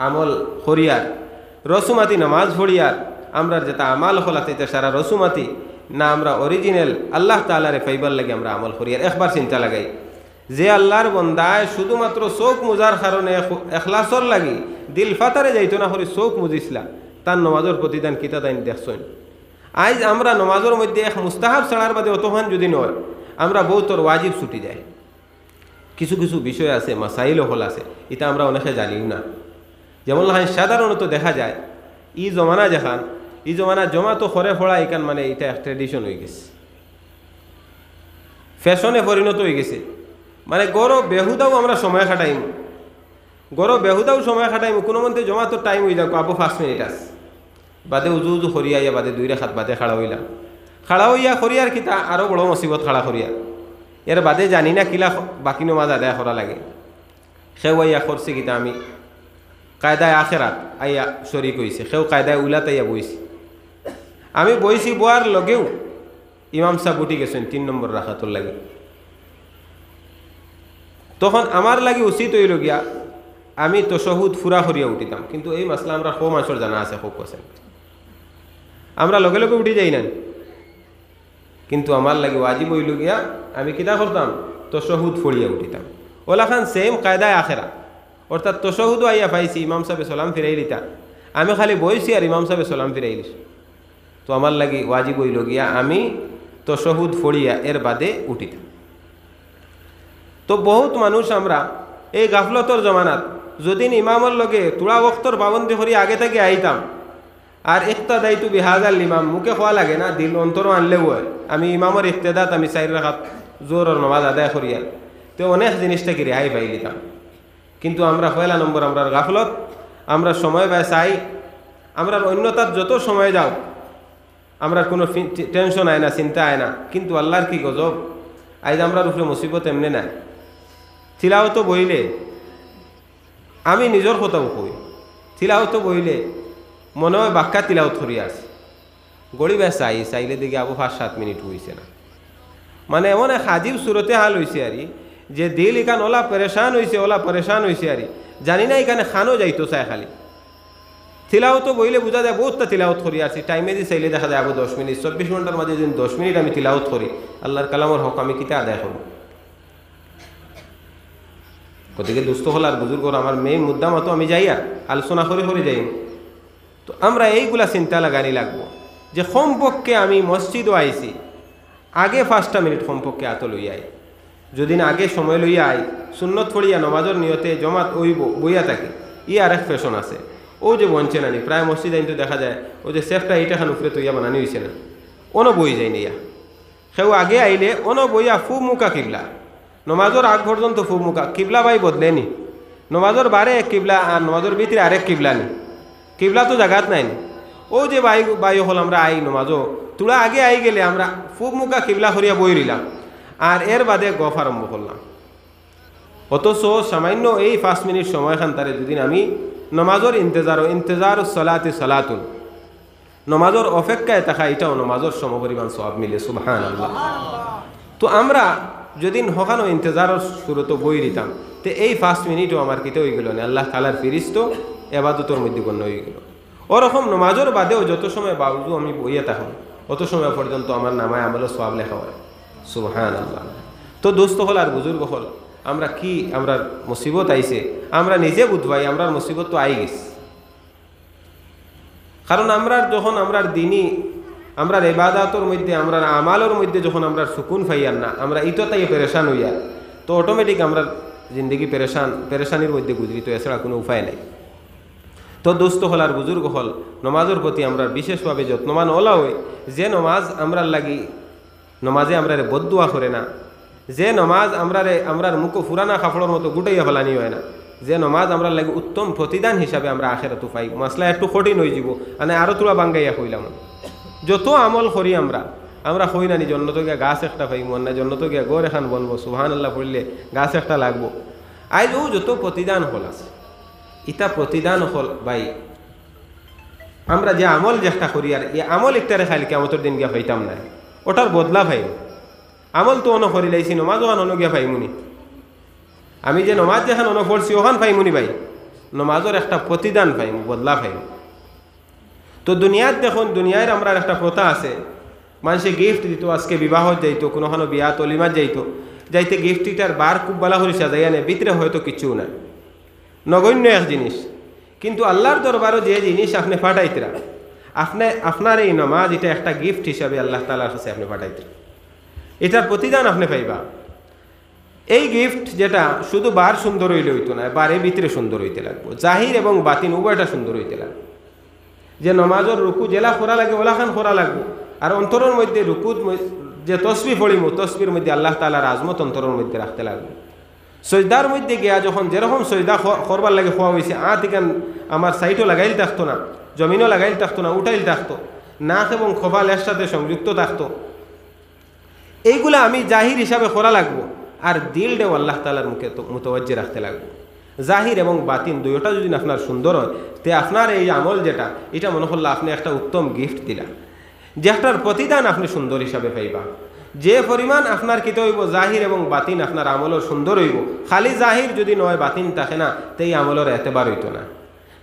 আমল করিয়ার, রসুমাতি নামাজ পড়িয়ার আমরা যেটা আমাল হলাতে এটা সারা রসুমাতি না আমরা অরিজিনাল আল্লাহ তাআলারে ফাইবার লাগে আমরা আমল করিয়ার। একবার চিন্তা লাগাই যে আল্লাহর বন্দায় শুধুমাত্র চোখ মুজার কারণে এখলাসর লাগি দিল ফাতারে যাইতো না করে চোখ মুজিসলা, তার নমাজের প্রতিদান কিতা দাইন দেখছেন। আজ আমরা নমাজের মধ্যে এক মুস্তাহাব ছাড়ার বাদে অতখান যদি নয় আমরা বহুতর ওয়াজিব ছুটি যায়। কিছু কিছু বিষয় আছে মাসাইল হল আছে এটা আমরা অনেকে জানিও না। যেমন সাধারণত দেখা যায় ই জমানা যেখান এই জমানা জমা তো খরে ফোড়া এখান মানে এটা ট্রেডিশন হয়ে গেছে, ফ্যাশনে পরিণত হয়ে গেছে। মানে গরো বেহুদাও আমরা সময় খাটাইম, গরো বেহুদাও সময় খাটাইম, কোনো মধ্যে জমা তো টাইম হয়ে যাক আবু 5 মিনিট আস বাদে উজু উজু খরিয়া বাদে 2 রেখাত বাদে খাড়া হইলাম, খাড়া হইয়া খরিয়ার কিতা আরও বড় মুসিবত খাড়া খরিয়া। এর বাদে জানি না কিলা বাকি নমাজ আদায় করা লাগে। সেও আইয়া করছে কিতা আমি কায়দায় আখেরাত আইয়া শরিক হয়েছে, সেও কায়দায় উলাত আইয়া বইছি, আমি বইছি বোয়ার লগেও ইমাম সাহেব উঠি গেছেন 3 নম্বর রাখাতর লাগে। তখন আমার লাগে উচিত হইল গিয়া আমি তশহুদ ফুরা করিয়া উঠিতাম, কিন্তু এই মাসলা আমরা কম আসর জানা আছে খুব পছন্দ, আমরা লগে লগে উঠি যাই না। কিন্তু আমার লাগে ওয়াজিব হইল গিয়া আমি কিতা করতাম তশহুদ ফড়িয়া উঠিতাম। ওলাখান সেম কায়দায় আখেরা, অর্থাৎ তশহুদও আইয়া পাইছি ইমাম সাহেব সালাম ফিরাই দিতা, আমি খালি বইছি আর ইমাম সাহেব সালাম ফিরাই দিছি। তো আমার লাগে ওয়াজিব হইল গিয়া আমি তশহুদ ফড়িয়া এর বাদে উঠিতাম। তো বহুত মানুষ আমরা এই গাফলতর জমানাত যদিন ইমামর লগে তুড়া বক্তর পাবন্দি করি আগে থেকে আইতাম আর ইক্তাদাইতু বিহাজাল ইমাম মুখে খোয়া লাগে না, দিল অন্তরও আনলেও হয় আমি ইমামর ইক্তেদাত আমি 4 রাকাত জোহরের নামাজ আদায় করিয়া তো অনেক জিনিসটাকে রেহাই পাই নিতাম। কিন্তু আমরা পয়লা নম্বর আমরা গাফলত, আমরা সময় ব্যয় চাই, আমরা অন্যতার যত সময় যাও আমরা কোনো টেনশন আয় না, চিন্তা আয় না। কিন্তু আল্লাহর কি গজব, আজ আমরার উপরে মুসিবত এমনি নাই। তিলাওয়াত বইলে আমি নিজের কথাও কই, তিলাওয়াত বইলে মনে হয় বাক্কা তিলাওয়াত করি আছে গড়িবে চাইলে দেখি আবু 5-7 মিনিট হয়েছে না। মানে এমন এক আজীব সুরতে হাল হয়েছে আর যে দিল এখান ওলা পরেশান হয়েছে আর জানি না এখানে খানো যাইতো চাই খালি তিলাওয়াত বইলে বোঝা যায় বহুতটা তিলাওয়াত করি আছি। টাইমে দিয়ে চাইলে দেখা যায় আবু 10 মিনিট, 24 ঘন্টার মাঝে যদি 10 মিনিট আমি তিলাওয়াত করি আল্লাহর কালামর হক আমি কিতা আদায় করব। গতিকে দুস্থ হল আর বুজুর্গর আমার মেয়ে মুদ্দা মতো আমি যাই আর আলোচনা করে যাই। তো আমরা এইগুলা চিন্তা লাগানি লাগবো যে কমপক্ষে আমি মসজিদও আইছি আগে 5টা মিনিট কমপক্ষে আত লইয়া আই, যদি না আগে সময় লইয়া আই সুন্নত পড়িয়া নমাজর নিয়তে জমাত ওইব বইয়া থাকে। ই আর এক ফ্যাশন আছে ও যে বঞ্চে নানি প্রায় মসজিদ আইন তো দেখা যায় ও যে সেফটা এইটা খান উপরে তৈয়া বানানি হয়েছে না, অনো বই যায় নিয়া সেও আগে আইলে অনো বইয়া ফু মুখা কিবলা নমাজর আগ পর্যন্ত ফু মুখা কিবলা ভাই বদলেনি, নমাজর বারে এক কিবলা আর নমাজর ভিতরে আরেক কিবলা নি, কিবলা তো জাগাত নাই। ও যে বাই হল আমরা আই নমাজও তোরা আগে আই গেলে আমরা ফুক মুখা কিবলা করিয়া বই রইলাম আর এর বাদে গফ আরম্ভ করলাম। অথচ সামান্য এই 5 মিনিট সময়খান তারে দুদিন আমি নমাজর ইন্তজার সলাতে সলাতুন, নমাজর অপেক্ষায় থাকা, এটাও নমাজর সমপরিমাণ সওয়াব মিলে। সুবহানাল্লাহ। তো আমরা যদি হকানো ইন্তজারের শুরুতে বই দিতাম, তো এই 5 মিনিটও আমার কিতে হয়ে গেল না, আল্লাহ তাআলার ফিরিস্তো এবাদতর মধ্যে গণ্য হয়ে গেল। ওরকম নমাজর বাদেও যত সময় বাউজু আমি বইয়ে থাকুন, অত সময় পর্যন্ত আমার নামায় আমলের সওয়াব লেখা হয়। সুবহানাল্লাহ। তো দোস্ত হল আর বুজুর্গ হল, আমরা কি আমরা মুসিবত আইছে আমরা নিজে বুঝবাই, আমরা মুসিবত তো আই গেছে। কারণ আমরা যখন আমরা দিনই আমরা ইবাদতের মধ্যে আমরা আমালের মধ্যে যখন আমরা সুকুন পাইয়ার না, আমরা ইততাই পেরেশান হইয়া, তো অটোমেটিক আমরা জিন্দগি পেরেশানির মধ্যে গুজরিত, এছাড়া কোনো উপায় নাই। তো দোস্ত হল আর বুজুর্গ হল, নমাজের প্রতি আমরা বিশেষভাবে যত্নবান ওলা হই। যে নমাজ আমরার লাগি নমাজে আমরা বদদুয়া করে না, যে নমাজ আমরার মুখ ফুরানা কাপড়ের মতো গুটাইয়া ফেলানি হয় না, যে নমাজ আমরা লাগে উত্তম প্রতিদান হিসাবে আমরা আখেরাত পাই। মাসলা একটু কঠিন হয়ে যাব, মানে আরও তোলা বাঙ্গাইয়া কইলাম। যত আমল করি আমরা হই না নি জন্নত গিয়া গাছ একটা পাইব না, জন্নত গিয়া গড় এখান বনবো, সুবহানাল্লাহ পড়লে গাছ একটা লাগবো। আজ ও যত প্রতিদান হল আছে, ইটা প্রতিদান হল ভাই আমরা যে আমল চেষ্টা করি, আর এই আমল একটারে খাইলে কিয়ামতের দিন গিয়া পাইতাম না, ওটার বদলা ভাই। আমল তো অন করি লাইছি, নমাজ ওখান অন গিয়া পাইমুনি। আমি যে নমাজ যেখান অন পড়ছি ওখান পাইমুনি ভাই, নমাজের একটা প্রতিদান পাইম, বদলা পাইম। তো দুনিয়ার দেখুন, দুনিয়ার আমরা একটা প্রথা আছে, মানুষে গিফট দিত, আজকে বিবাহ যাইতো, কোনোখানো বিয়া তলিমাত যাইতে গিফটটার বার খুব বালা করে সাজাইয়া নেয়, ভিতরে হয়তো কিছু না, নগণ্য এক জিনিস। কিন্তু আল্লাহর দরবারও যে জিনিস আপনি পাঠাইতরা, আপনার এই নমাজ এটা একটা গিফট হিসাবে আল্লাহ তাআলার কাছে আপনি পাঠাইতরা, এটার প্রতিদান আপনি পাইবা। এই গিফট যেটা শুধু বার সুন্দর হইলে হইতো না, বারে ভিতরে সুন্দর হইতে লাগবো, জাহির এবং বাতিন উভয়টা সুন্দর হইতে লাগবে। যে নমাজের রুকু জেলা খোরা লাগে ওলাখান খোরা লাগবো, আর অন্তরের মধ্যে রুকুত যে তসবি পড়িব, তসবির মধ্যে আল্লাহ তাআলার আজমত অন্তরের মধ্যে রাখতে লাগবে। সজদার মধ্যে গিয়া যখন যেরকম সজদা করবার লাগে খোয়া হয়েছে, ইকান আমার সাইটও লাগাইল থাকতো না, জমিনও লাগাইল থাকতো না, উঠাইল থাকতো, নাক এবং খোফাল এর সাথে সংযুক্ত থাকতো। এইগুলা আমি জাহির হিসাবে করা লাগবো, আর দিলটাও আল্লাহ তাআলার মুখে মুতওয়াজ্জি রাখতে লাগবো। জাহির এবং বাতিন দুইটা যদি আপনার সুন্দর হয়, তে আপনার এই আমল যেটা, এটা মনে করলে আপনি একটা উত্তম গিফট দিলা, যেটার প্রতিদান আপনি সুন্দর হিসাবে পাইবা। যে পরিমাণ আপনার কিতে হইব জাহির এবং বাতিন আপনার আমলের সুন্দর হইব, খালি জাহির যদি নয় বাতিন থাকে না, তো এই আমলের এতেবার হইতো না।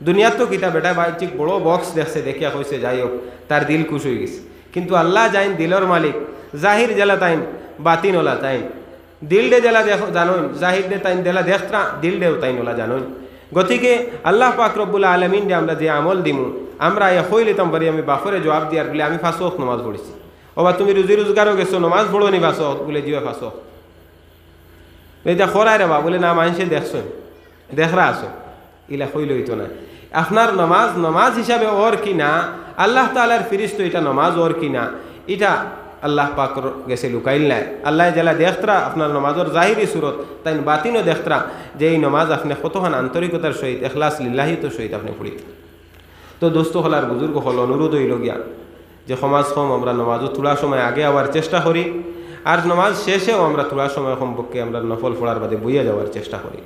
দুনিয়ার তো কিতা বেটা বাইচিক বড় বক্স দেখছে, দেখিয়া কইছে যাই হোক তার দিল খুশ হয়ে গেছে, কিন্তু আল্লাহ যাইন দিলর মালিক, জাহির জেলা তাইন বাতিন ওলা তাইন, দিল ডে জেলা দেখো জানোন, জাহির ডে তাইন দেলা দেখরা, দিল ডেও তাইন ওলা জানোন। গতিকে আল্লাহ পাক রব্বুল আলামিন ডে আমরা যে আমল দিমু, আমরা এ হইলিতাম পারি আমি বাফরে জবাব দিয়ার বলে আমি 5 ওয়াক্ত নামাজ পড়েছি, ওবা তুমি রুজি রোজগারও গেছো নমাজ পড়ো নি 5 ওয়াক্ত বলে জিও 5 ওয়াক্ত এটা খরাই রে বা বলে না মানুষে দেখছো দেখরা আসো, ইলা হইল হইতো না। আপনার নমাজ হিসাবে ওর কি না, আল্লাহ তাআলার ফিরিস্তো এটা নমাজ ওর কি না, এটা আল্লাহ পাক গেছে লুকাইল নাই। আল্লাহ জেলা দেখতরা আপনার নমাজের জাহিরি সুরত, তাই বাতিনও দেখতরা যে এই নমাজ আপনি কতখান আন্তরিকতার সহিত এখলাস লিল্লাহিত সহিত আপনি পড়িত। তো দোস্ত হলার বুজুর্গ হল অনুরোধ হইল গিয়া যে সমাজ কম আমরা নমাজও তোলা সময় আগে আবার চেষ্টা করি, আর নমাজ শেষেও আমরা তোলা সময় কমপক্ষে আমরা নফল পড়ার বাদে বইয়া যাওয়ার চেষ্টা করি।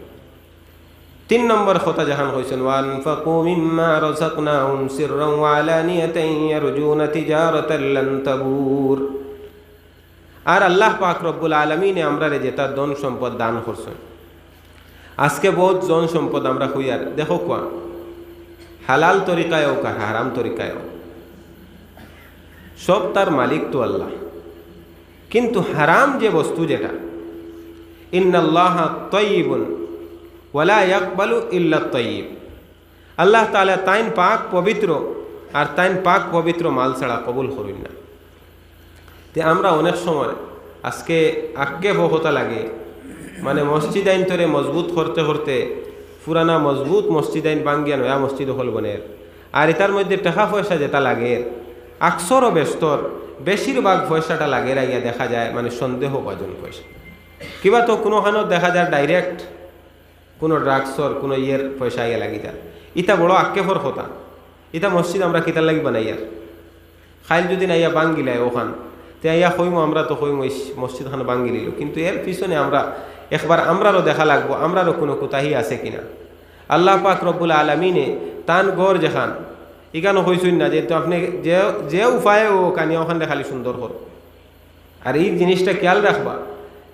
3 নম্বর কথা জাহান হয়েছেন, ওয়ানফাকু মিম্মা রাযাকনাহুম সিররান ওয়া আলানিয়াতান ইয়ারজুনা তিজারাতান লান তাবুর। আর আল্লাহ পাক রব্বুল আলামিন আমরা যেটা ধন সম্পদ দান করছেন, আজকে বহুত জন সম্পদ আমরা হইয়ার দেখো কোয়া হালাল তরিকায় হোক আর হারাম তরিকায় হোক, সব তার মালিক তো আল্লাহ। কিন্তু হারাম যে বস্তু যেটা, ইন্নাল্লাহা তাইয়িবুন ওয়ালা ইয়াকবালু ইল্লা তাইয়িব, আল্লাহ তাআলা তাইন পাক পবিত্র, আর তাইন পাক পবিত্র মাল ছাড়া কবুল করেন না। তে আমরা অনেক সময় আজকে আজ্ঞে হতা লাগে, মানে মসজিদ আইন তরে মজবুত করতে করতে পুরানা মজবুত মসজিদ আইন বাঙ্গিয়া নয়া মসজিদ হল বনের, আর এটার মধ্যে টাকা পয়সা যেটা লাগে আকসর ও ব্যস্তর বেশিরভাগ পয়সাটা লাগে রাইয়া দেখা যায় মানে সন্দেহভাজন পয়সা, কিবা তো কোনোখানো দেখা যায় ডাইরেক্ট কোনো ড্রাগসর কোনো ইয়ের পয়সা আইয়া লাগি যায়। ইটা বড় আক্ষেপর কথা, ইটা মসজিদ আমরা কিতার লাগি বানাইয়ার, খাইল যদি নাইয়া বাঙ্গিলায় ওখান, তে ইয়া কইমো আমরা তো কইমো মসজিদখান ভাঙ্গি দিল, কিন্তু এর পিছনে আমরা একবার আমরারও দেখা লাগবো আমরারও কোনো কোতাহি আছে কিনা। আল্লাহ পাক রব্বুল আলমিনে তান গড় যেখান এখানে হইসই না যে তো আপনি যে উপায়ে ও কানিয়া ওখানে খালি সুন্দর কর। আর এই জিনিসটা খেয়াল রাখবা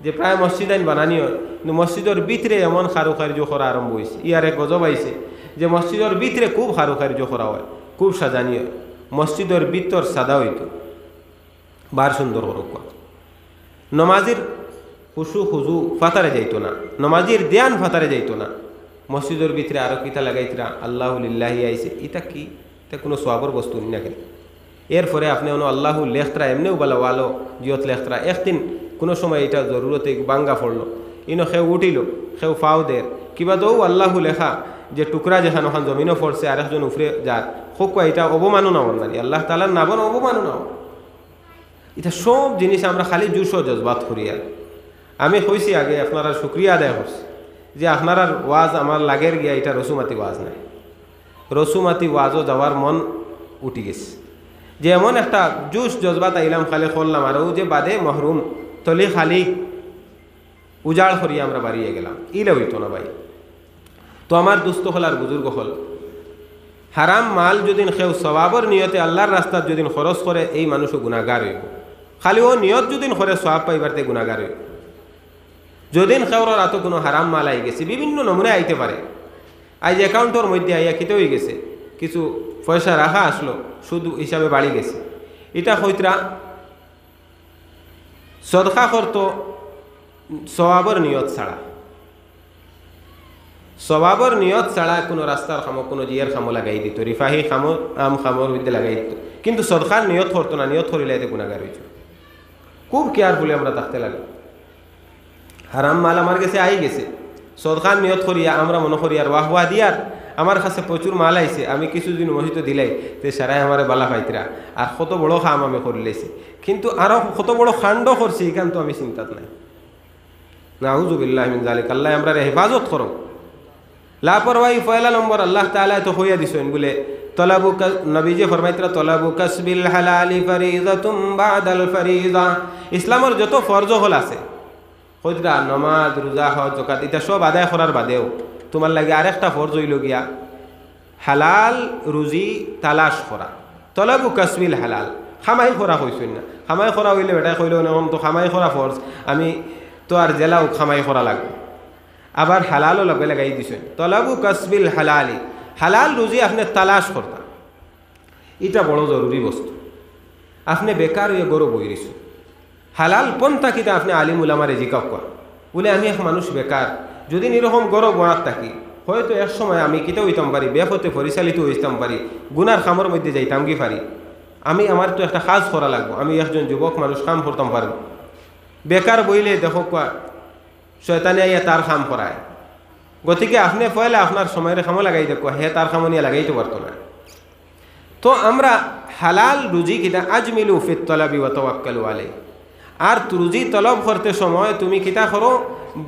যে প্রায় মসজিদ আইন বানানি হয়, কিন্তু মসজিদের ভিতরে এমন কারুকার্য করা আরম্ভ হয়েছে। ইয়ার এক গজব আইছে যে মসজিদের ভিতরে খুব কারুকার্য করা হয়, খুব সাজানি হয়। মসজিদের ভিতর সাদা হইতো বার সুন্দর করুক। নমাজির খুজু ফাতারে যাইতো না, নমাজির ধ্যান ফাতারে যাইতো না। মসজিদের ভিতরে আরো কিতা লাগাইতরা আল্লাহুলিল্লাহি আইছে, এটা কি? এটা কোনো সোয়াবর বস্তু না কেন? এরপরে আপনি আল্লাহু লেখতরা এমনিও বলা ওয়ালো জিয়ত লেখতরা। একদিন কোনো সময় এটা জরুরতে বাঙ্গা পড়লো, ইনো সেও উঠিল, সেও ফাও দের কিবা দৌ আল্লাহু লেখা যে টুকরা যেখান ওখান জমিনও পড়ছে আরেকজন উফরে যার হোকা, এটা অবমানও না নারী আল্লাহ তালার নাবন অবমানও না। এটা সব জিনিস আমরা খালি জুস জজবাত করি। আর আমি কইছি আগে আপনারা শুক্রিয়া আদায় করছি যে আপনার ওয়াজ আমার লাগের গিয়া এটা রসুমাতি ওয়াজ নাই। রসুমাতি ওয়াজও যাওয়ার মন উঠি গেছে, যে এমন একটা জুস জজবাত আইলাম খালি করলাম আর ও যে বাদে মহরুম তলি খালি উজাড় করিয়া আমরা বাড়িয়ে গেলাম, ইলে হইতো না ভাই। তো আমার দুস্থ হল আর বুজুর্গ হল, হারাম মাল যদি কেউ সবাবর নিয়তে আল্লাহর রাস্তার যদি খরচ করে এই মানুষও গুণাগার হইব। খালি ও নিয়ত যদি করে সবাব পাইবারতে গুণাগার হইব। যদিন খেওয়ার এত কোনো হারাম মাল আই গেছে, বিভিন্ন নমুনে আইতে পারে। আজ অ্যাকাউন্টের মধ্যে আইয়া খেতে হয়ে গেছে, কিছু পয়সা রাখা আসলো শুধু হিসাবে বাড়ি গেছে, এটা হইতরা সদকা করতো সবাবর নিয়ত ছাড়া। সবাবর নিয়ত ছাড়া কোনো রাস্তার খামো কোনো জিয়ার খামো লাগাই দিত, রিফাহি খামো আম খামোর মধ্যে লাগাই দিত, কিন্তু সদকার নিয়ত করতো না। নিয়ত করিলে এতে গুণাগার হয়েছে। খুব কেয়ারফুলি আমরা থাকতে লাগে। হারাম মাল আমার কাছে আই গেছে, সদকার নিয়ত করিয়া আমরা মনে করি আর ওয়াহ ওয়াহ দিয়ার আমার কাছে প্রচুর মাল আইছে, আমি কিছুদিন মহিত দিলাই তে সারাই আমার বালা পাইতরা আর কত বড় খাম আমি করিলেছি, কিন্তু আরো কত বড় খান্ড করছি এখান তো আমি চিন্তাত নাই। নাউযুবিল্লাহ মিন যালিক। আল্লাহ আমরা হেফাজত করো। লাপরওয়াহি পয়লা নম্বর আল্লাহ তাআলা তো হইয়া দিছেন বলে তলাবু নবীজি ফরমাইতরা তলাবু কাসবিল হালালি ফরিযাতুম বাদাল ফরিযা। ইসলামের যত ফরজ হল আছে হজরা নমাজ রোজা হজ যাকাত এটা সব আদায় করার বাদেও তোমার লাগে আরেকটা ফরজ হইল গিয়া হালাল রুজি তালাশ করা। তলাবু কাসবিল হালাল, খামাই করা হইছেন না। খামাই করা হইলে বেটা কইল এখন তো খামাই করা ফরজ, আমি তো আর জেলাও খামাই করা লাগবে। আবার হালালও লগে লাগাই দিছেন। তলাবু কাসবিল হালালি, হালাল রুজি আপনি তালাশ করতা, এটা বড় জরুরি বস্তু। আপনি বেকার হয়ে গরু বই দিছ, হালাল পন্থা কিতা আপনি আলিম উলামারে জিজ্ঞাসা কর বলে আমি এক মানুষ বেকার, যদি এরকম গরু বনাত থাকি হয়তো এক সময় আমি কিতা হইতাম পারি, বেফতে পরিচালিত হইতাম পারি, গুনার খামর মধ্যে যাইতাম কি পারি। আমি আমার তো একটা কাজ করা লাগবো, আমি একজন যুবক মানুষ কাম করতাম পারব। বেকার বইলে দেখো শয়তানে আইয়া তার খাম করায়। গতিকে আপনি পয়লা আপনার সময়ের খামো লাগাই দেখো, হে তার খামো নিয়ে লাগাইতে পারতো না। তো আমরা হালাল রুজি কিতা আজমিলু ফিত তলাবি ওয়া তাওয়াক্কালু আলাইহি। আর রুজি তলব করতে সময় তুমি কিতা করো,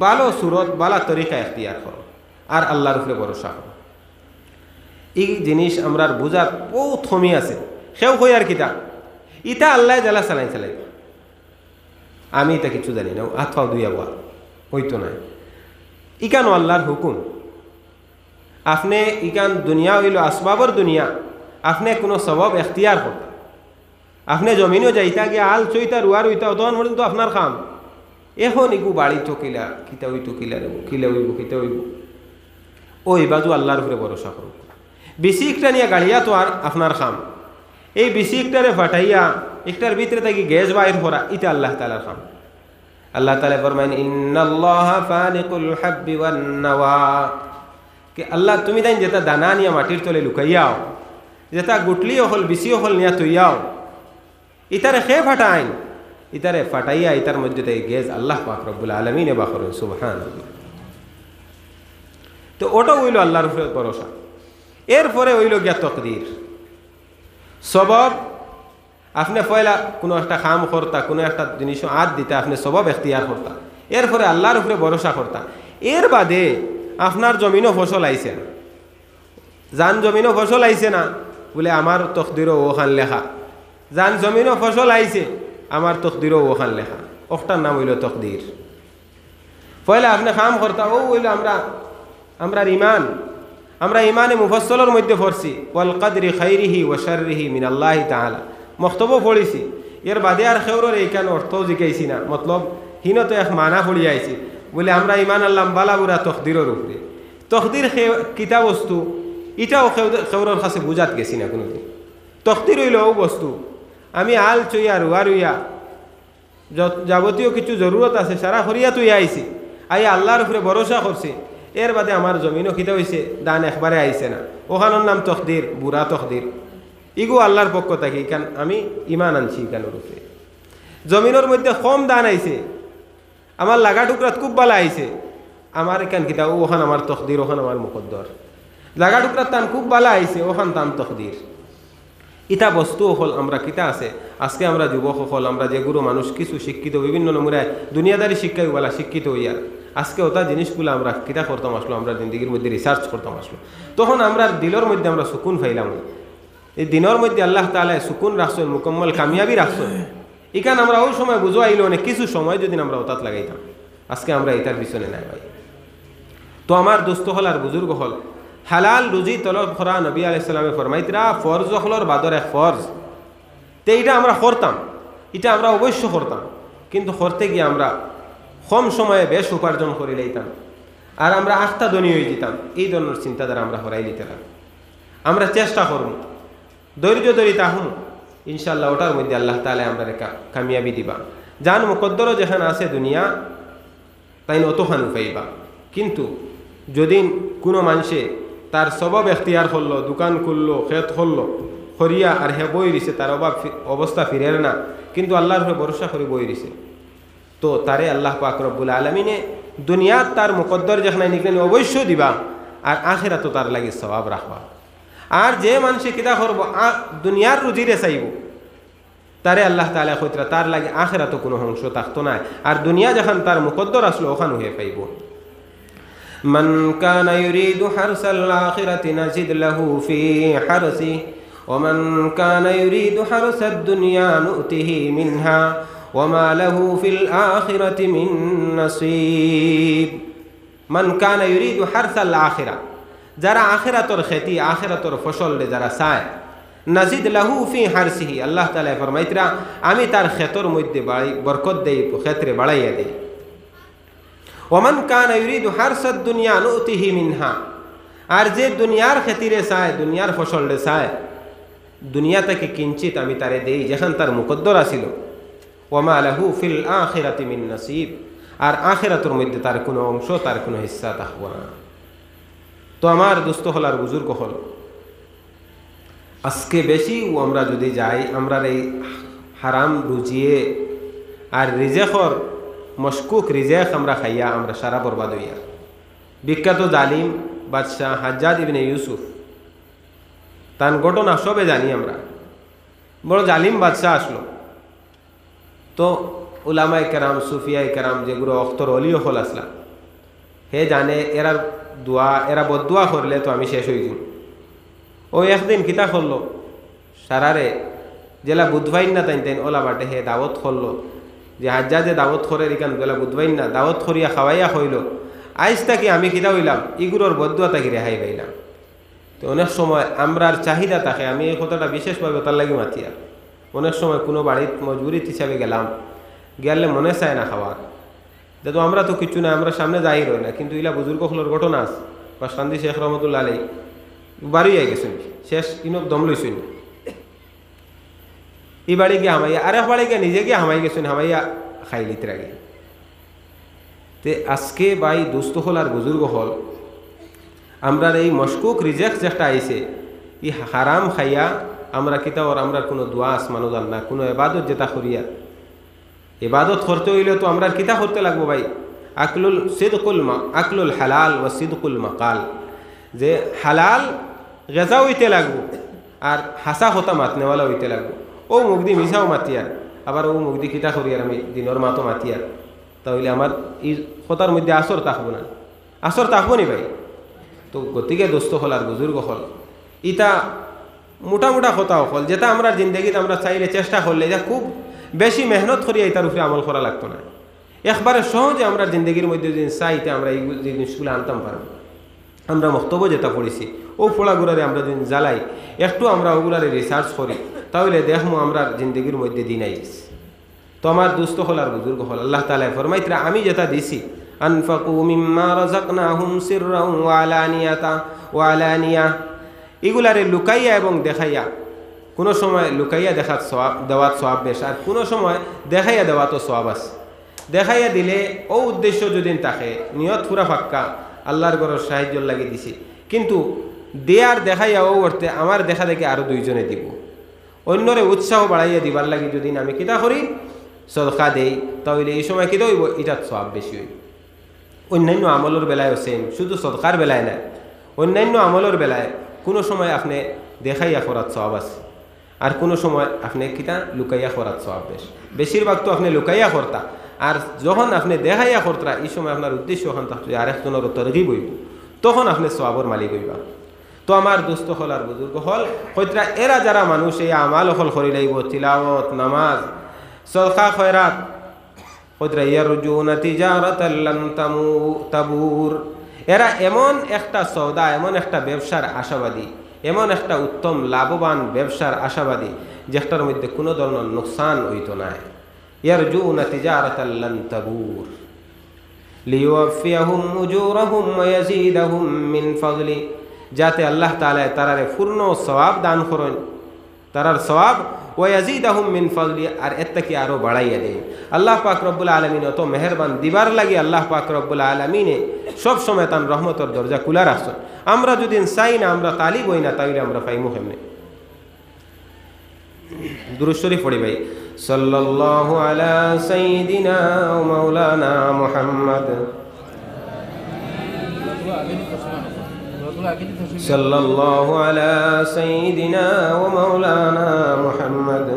ভালো সুরত ভালো তরিকা এখতিয়ার করো আর আল্লাহর উপরে ভরসা করো। এই জিনিস আমরা বুঝার বহুত কমি আছে। সেও কই আর কিতা ইটা আল্লাহ জ্বালা চালাই চালাই, আমি এটা কিছু জানি না, হাত পাও দুইয়া বয়া হইতো না। ইকানো আল্লাহর হুকুম। আপনি ইকান দুনিয়া হইল আসবাবর দুনিয়া, আপনি কোনো সবব এখতিয়ার করতা। আপনি জমিনও যাইতা গিয়া আল চইতা রুয়ার হইতা তখন পর্যন্ত আপনার কাম। এখন ইগু বাড়ি চকিলা কিতা হইতো কিলা রেব কিলা হইব কিতা হইব, ওই বাজু আল্লাহর উপরে ভরসা করুন। বেশি একটা নিয়ে গাড়িয়া তো আর আপনার কাম। এই বেশি একটারে ফাটাইয়া একটার ভিতরে থাকি গ্যাস বাইর করা, এটা আল্লাহ তাআলার কাম। আল্লাহ তাআলা ফরমায়েন ইন্নাল্লাহা ফালিকুল হাব্বি ওয়ান নাওয়া, কে আল্লাহ তুমি তাই যেটা দানা নিয়ে মাটির তলে লুকাইয়াও, যেটা গুটলিও হল বেশিও হল নিয়া তৈয়াও, ইতারে খে ফাটাইন, ইতারে ফাটাইয়া ইতার মধ্যে তাই গ্যাস আল্লাহ পাক রব্বুল আলামিন বা করেন সুবহানাল্লাহ। তো ওটা হইল আল্লাহর উপরে ভরসা। এরপরে হইল গিয়া তকদির সবব। আপনি পয়লা কোনো একটা কাম করতা, কোনো একটা জিনিস আদ দিতে আপনি সবব এখতিয়ার করতা, এরপরে আল্লাহর উপরে ভরসা করতা। এর বাদে আপনার জমিনও ফসল আইছে না, যান জমিনও ফসল আইছে না বলে আমার তকদিরও ওখান লেখা, যান জমিনও ফসল আইছে আমার তকদিরও ওখান লেখা, ওটার নাম হইল তকদির। পয়লা আপনি কাম করতা ও হইল আমরা ইমান, আমরা ইমানে মুফাসসলের মধ্যে পড়ছি ওয়াল কদরি খাইরিহি ওয়া শাররিহি মিনাল্লাহি তাআলা, মক্তব্য পড়িছি। এর বাদে আর খেউরের এইখানে অর্থ জিকাইছি না, মতলব হিনত এক মানা পড়ি আইছি বলে আমরা ইমান আল্লাহ বালাবুরা তকদিরের উপরে। তকদির কিতা বস্তু এটাও খেউরের কাছে বুঝাত গেছি না কোনোদিন। তকদির হইল ও বস্তু আমি আল চইয়া রুয়া রুইয়া যাবতীয় কিছু জরুরত আছে সারা হরিয়া তুই আইছি, আই আল্লাহর উপরে ভরসা করছি। এর বাদে আমার জমিনও খিতা হয়েছে, দান একবারে আইছে না, ওখানোর নাম তকদির, বুড়া তকদির। ইগু আল্লাহর পক্ষ থাকি কারণ আমি ইমান আনছি ইকানোর উপরে। জমিনের মধ্যে কম দান আইছে, আমার লাগা টুকরাত খুব ভালো আইছে, আমার এখান কিতা ওখান আমার তকদির, ওখান আমার মুকদ্দর। লাগা টুকরাত তান খুব ভালো আইছে, ওখান তান তকদির। ইটা বস্তু হল আমরা কিতা আছে আজকে আমরা যুবক হল আমরা যেগুলো মানুষ কিছু শিক্ষিত বিভিন্ন নমুনায় দুনিয়াদারি শিক্ষায় বলা শিক্ষিত হইয়া আজকে ওটা জিনিসগুলো আমরা কিতা করতাম আসলো, আমরা জিন্দগির মধ্যে রিসার্চ করতাম আসলো, তখন আমরা দিলের মধ্যে আমরা সুকুন পাইলাম। এই দিনের মধ্যে আল্লাহ তাআলা সুকুন রাখছেন, মুকম্মল কামিয়াবি রাখছেন। এখান আমরা ওই সময় বুঝো আইলো অনেক কিছু সময় যদি আমরা ওতাত লাগাইতাম, আজকে আমরা এটার পিছনে নাই ভাই। তো আমার দোস্ত হল আর বুজুর্গ হল হালাল রুজি তলব করা নবী আলাইহিস সালামে ফরমাইতরা ফরজ হলর বাদর এক ফরজ। তো এইটা আমরা করতাম, এটা আমরা অবশ্য করতাম, কিন্তু করতে গিয়ে আমরা কম সময়ে বেশ উপার্জন করে লইতাম আর আমরা আস্থা ধনী হয়ে যেতাম। এই ধরনের চিন্তাধারা আমরা হরাই নিতে না। আমরা চেষ্টা করব, ধৈর্য ধরি তাহম, ইনশাআল্লাহ ওটার মধ্যে আল্লাহ তাআলা আমরা কামিয়াবি দিবা। জান মুকদ্দরও যেখানে আছে দুনিয়া তাই অতখান পাইবা। কিন্তু যদি কোনো মানুষে তার সবব এখতিয়ার করলো, দোকান খুললো, খেত করলো, হরিয়া আর হে বই দিছে, তার অবস্থা ফিরের না, কিন্তু আল্লাহর উপরে ভরসা করে বই দিছে, তো তারে আল্লাহ পাক রব্বুল আলামিনে দুনিয়ার তার মুকদ্দর যেখানে নিকলেন অবশ্য দিবা আর আখিরাত তো তার লাগি সওয়াব রাখবা। আর যে মানুষে কিতা করবো দুনিয়ার রুজিরে চাইব তারে আল্লাহ তাআলা কইতরা তার লাগে আখিরাত কোনো অংশ থাকতো না, আর দুনিয়া যখন তার মুকদ্দর আসলো ওখানে হয়ে পাইব। মান কানা ইউরিদু হারসাল আখিরাতি নাজিদ লাহু ফি হারসি ওয়া মান কানা ইউরিদু হারসাদ দুনিয়া নুতিহি মিনহা ওয়া মা লাহু ফিল আখিরাতি মিন নাসিব। মান কানা ইউরিদু হারসাল আখিরা, যারা আখিরাতর খেতি আখিরাতর ফসল যারা চায়, নাজিদ লাহু ফি হারসিহি, আল্লাহ তাআলা ফরমাইতরা আমি তার ক্ষেতর মধ্যে বরকত দেই, ক্ষেত্রে বাড়াইয়া দেই। ওমান কানা ইউরিদু হারসাদ দুনিয়া নুতিহি মিনহা, আর যে দুনিয়ার খেতিরে চায়, দুনিয়ার ফসলরে চায়, দুনিয়া থেকে কিঞ্চিত আমি তারে দেই যেখান তার মুকদ্দর আসিল। ওমা লাহু ফিল আখিরাতি মিন নাসিব, আর আখিরাতের মধ্যে তার কোনো অংশ, তার কোনো হিস্সা থাকবো না। তো আমার দোস্ত হল আর বুজুর্গ হল, আজকে বেশি আমরা যদি যাই আমরা এই হারাম রুজিয়ে আর রিজেকর মশকুক রিজেক আমরা খাইয়া আমরা সারা বরবাদ হইয়া। বিখ্যাত জালিম বাদশাহ হাজ্জাজ ইবনে ইউসুফ, তার ঘটনা সবে জানি আমরা, বড় জালিম বাদশাহ আসলো। তো উলামায়ে কেরাম সুফিয়ায়ে কেরাম যেগুলো অখতর অলিও হল আসলা, হে জানে এরা দোয়া এরা বদুয়া করলে তো আমি শেষ হয়ে যাই। ও একদিন কিতা করলো, সারারে জেলা বুধবাইন না তাই তাইন ওলা বাটে হে দাওয়াত করলো যে হাজ্জাজে দাওয়াত করে ইকান জেলা বুধবাইন না দাওয়াত করিয়া খাওয়াইয়া হইল, আইস তাকি আমি কিতা হইলাম ইগুলোর বদুয়া তাকি রেহাই পাইলাম। তো অনেক সময় আমরার চাহিদা থাকে, আমি এই কথাটা বিশেষভাবে তার লাগি মাতিয়া, অনেক সময় কোনো বাড়ির মজবুরি হিসাবে গেলাম, গেলে মনে চায় না খাওয়ার, যেহেতু আমরা তো কিছু না, আমরা সামনে যাই রই না, কিন্তু ইলা বুজুর্গ হলোর ঘটনা আছে। বা শান্তি শেখ রহমতুল্লাহ আলাই বাড়ি গেছেন, শেষ ইনক দম লইছেন, এই বাড়ি গিয়ে হামাইয়া আরেক বাড়ি গিয়ে নিজে গিয়ে হামাই গেছেন, হামাইয়া খাই লিতে আগে। তে আজকে বাই দুস্থ হল আর বুজুর্গ হল, আমরা এই মশকুক রিজেক্ট যেটা আইছে, ই হারাম খাইয়া আমরা কিতা ওর আমরা কোনো দোয়া আসমানো জান না, কোনো এবাদত যেটা করিয়া ইবাদত করতে হইলে তো আমরা কিতা করতে লাগবো ভাই, আকলুল হালাল ও সিদকুল মাকাল, যে হালাল গেজা হইতে লাগবো আর হাসা হতা মাতনেওয়ালা হইতে লাগবো। ও মুগদি মিশাও মাতিয়ার, আবার ও মুগদি কিতা করিয়ার আমি দিনের মাতো মাতিয়ার, তাহলে আমার এই কথার মধ্যে আসর থাকবো না, আসর থাকবো নি ভাই। তো গতিকে দোস্ত হল আর বুজুর্গ হল, ইটা মোটা মোটা কথা হল যেটা আমরা জিন্দগিতে আমরা চাইলে চেষ্টা করলে, এটা খুব বেশি মেহনত করিয়া এটার উপরে আমল করা লাগতো না। একবারে সহজে আমরা জিন্দগির মধ্যে যদি চাইতে আমরা এই জিনিসগুলো আনতাম পারব। আমরা মক্তব্য যেটা পড়েছি ও ফোড়াগুড়ারে আমরা যদি জ্বালাই একটু আমরা ওগুলারে রিসার্চ করি তাহলে দেখবো আমরা জিন্দগির মধ্যে দিন আইছি। তো আমার দুস্থ হল আর বুজুর্গ হল আল্লাহ তাআলা ফরমাইতরা আমি যেটা দিছি আনফাকু মিম্মা রাযাকনাহুম সিররাও ওয়া আলানিয়া এগুলারে লুকাইয়া এবং দেখাইয়া, কোনো সময় লুকাইয়া দেখার সওয়াব দেওয়ার সওয়াব বেশ, আর কোনো সময় দেখাইয়া দেওয়া তো সওয়াব আছে। দেখাইয়া দিলে ও উদ্দেশ্য যদি থাকে নিয়ত পুরা ফাক্কা আল্লাহর ঘরের সাহায্য লাগিয়ে দিছি, কিন্তু দেয়ার দেখাইয়া ও করতে আমার দেখা দেখে আরও দুইজনে দিব, অন্যরে উৎসাহ বাড়াইয়া দিবার লাগি যদি আমি কিতা করি সদকা দেই তাহলে এই সময় কিতা হইব এটার সওয়াব বেশি হইব। অন্যান্য আমলের বেলায় সেম, শুধু সদকার বেলায় না, অন্যান্য আমলের বেলায় কোনো সময় আপনি দেখাইয়া করার সওয়াব আছে আর কোনো সময় আপনি কিতা লুকাইয়া করার সওয়াব বেশিরভাগ তো আপনি লুকাইয়া করতা, আর যখন আপনি দেখাইয়া করতা এই সময় আপনার উদ্দেশ্য ওখান থাকতে আরেকজনের তরগিব হইব, তখন আপনি সওয়াবর মালিক হইবা। তো আমার দুস্থ হল আর বুজুর্গ হল কইতরা এরা যারা মানুষ এই আমাল হল করি লাইব তিলাওয়াত নামাজ সদকা খয়রাত কইতরা ইয়ারজুনা তিজারাতাল লাম তাবুর, এরা এমন একটা সওদা এমন একটা ব্যবসার আশাবাদী, এমন একটা উত্তম লাভবান ব্যবসার আশাবাদী যেটার মধ্যে কোনো ধরনের নোকসান হইতো না। ইয়ারজুনা তিজারাতাল লাম তাবুর লিওয়াফিয়াহুম উজুরাহুম ওয়া ইয়াজিদাহুম মিন ফাদলি, যাতে আল্লাহ তাআলা তারারে পূর্ণ সওয়াব দান করেন, তারার সওয়াব ওয়া ইয়াজিদাহুম মিন ফাদলি, আর এর থেকে আরও বাড়াইয়া দেন। আল্লাহ পাক রব্বুল আলামিন অত মেহেরবান দিবার লাগি আল্লাহ পাক রব্বুল আলামিনে সব সময় তার রহমতের দরজা খোলা রাখছেন। আমরা যদি চাই না আমরা তালিব হই না তাইলে আমরা পাইমু কেমনে? দুরূদ শরীফ পড়ি ভাই। সাল্লাল্লাহু আলা সাইয়্যিদিনা ওয়া মাওলানা মুহাম্মদ সাল্লাল্লাহু আলা সাইয়্যিদিনা ওয়া মাওলানা মুহাম্মদ।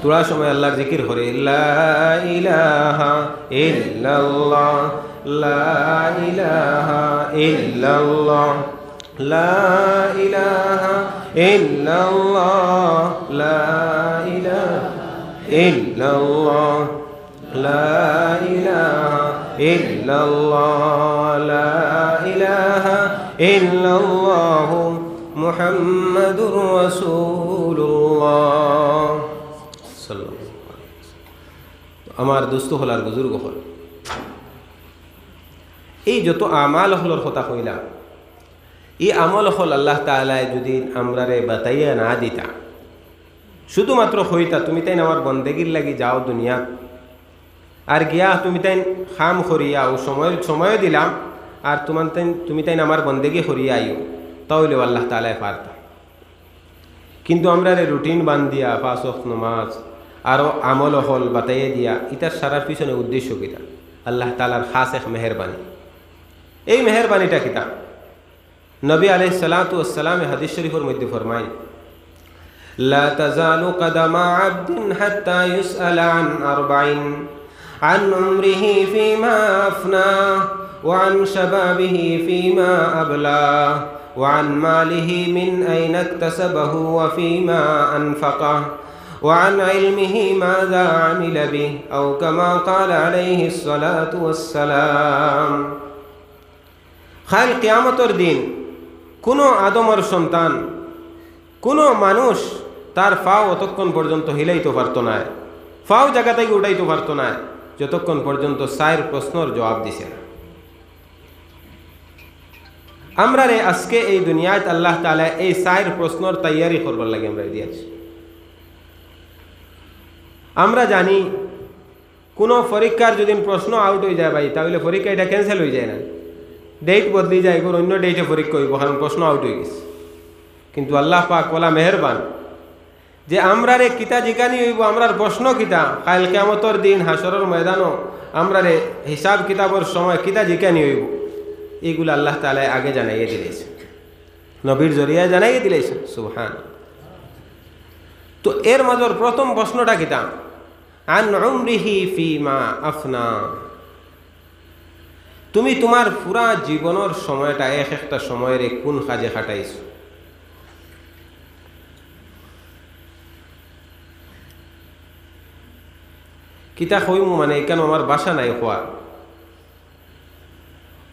তোরা সময় আল্লাহর জিকির করে লা ইলাহা ইল্লাল্লাহ লা ইলাহা ইল্লাল্লাহ লা ইলাহা ইল্লাল্লাহ লা ইলাহা ইল্লাল্লাহ লা ইলাহা ইল্লাল্লাহ লা ইলাহা ইল্লাল্লাহ মুহাম্মাদুর রাসূলুল্লাহ। আমার দোস্ত হল আর বুজুর্গ হল এই যত আমাল হলর কথা কইলা এই আমল হল আল্লাহ তাআলা যদি আমরারে বাতাইয়া না দিতা, শুধুমাত্র হইতা তুমি তাই আমার বন্দেগীর লাগি যাও দুনিয়া আর গিয়া তুমি তাই খাম করিয়া ও সময় দিলাম আর তুমি তাই আমার বন্দেগী করিয়া আইও, তাহলে আল্লাহ তাআলা পারতা। কিন্তু আমরা রুটিন বান্ধিয়া 5 ওয়াক্ত নামাজ আরও আমল হল বাতাইয়ে দিয়া ইটার সারার পিছনে উদ্দেশ্য কিতা? আল্লাহ তাআলার খাস এক মেহরবানি। এই মেহরবানিটা কিতা? নবী আলাইহিস সালাতু ওয়াস সালাম হাদিস শরীফের মধ্যে ফরমায় লা তাজালু কদমা আবদিন হাত্তা ইউসআলা আন আরবাইন আন উমরিহি ফীমা আফনা ওয়া আন শাবাবিহি ফীমা আবলা ওয়া আন মালিহি মিন আইনা ইকতাসাবাহু ওয়া ফীমা আনফাকা وعن علمه ماذا عمل به أو كما قال عليه الصلاة والسلام। খাল কিয়ামতের দিন কোনো আদমের সন্তান কোনো মানুষ তার ফাও অতক্ষণ পর্যন্ত হিলাইতে পারত না, ফাও জায়গা থেকে উঠাইতে পারত না যতক্ষণ পর্যন্ত 4 প্রশ্নের জবাব দিছে না। আমরা রে আজকে এই দুনিয়ায় আল্লাহ তাআলা এই 4 প্রশ্নের তৈয়ারি করবার লাগে আমরা দিয়েছি। আমরা জানি কোনো পরীক্ষার যদি প্রশ্ন আউট হয়ে যায় ভাই তাহলে পরীক্ষা এটা ক্যান্সেল হয়ে যায় না, ডেট বদলি যায়, এগুলো অন্য ডেটে পরীক্ষা হইব কারণ প্রশ্ন আউট হয়ে গেছে। কিন্তু আল্লাহ পাক ওয়ালা মেহেরবান যে আমরা রে কিতা জিকানি হইব, আমরার প্রশ্ন কিতা কাল কিয়ামতের দিন হাসরের ময়দানও আমরা রে হিসাব কিতাবের সময় কিতা জিকানি হইব এগুলো আল্লাহ তাআলা আগে জানাইয়ে দিলেছে, নবীর জরিয়া জানাইয়ে দিলেছে। সুবহান। তো এর মাঝর প্রথম প্রশ্নটা কিতা? আন উমরিহি ফীমা আফনা, তুমি তোমার পুরা জীবনের সময়টা এক একটা সময়ের কোন কাজে খাটাইছো? কিতা কইমু মানে এখানে আমার বাসা নাই হওয়া।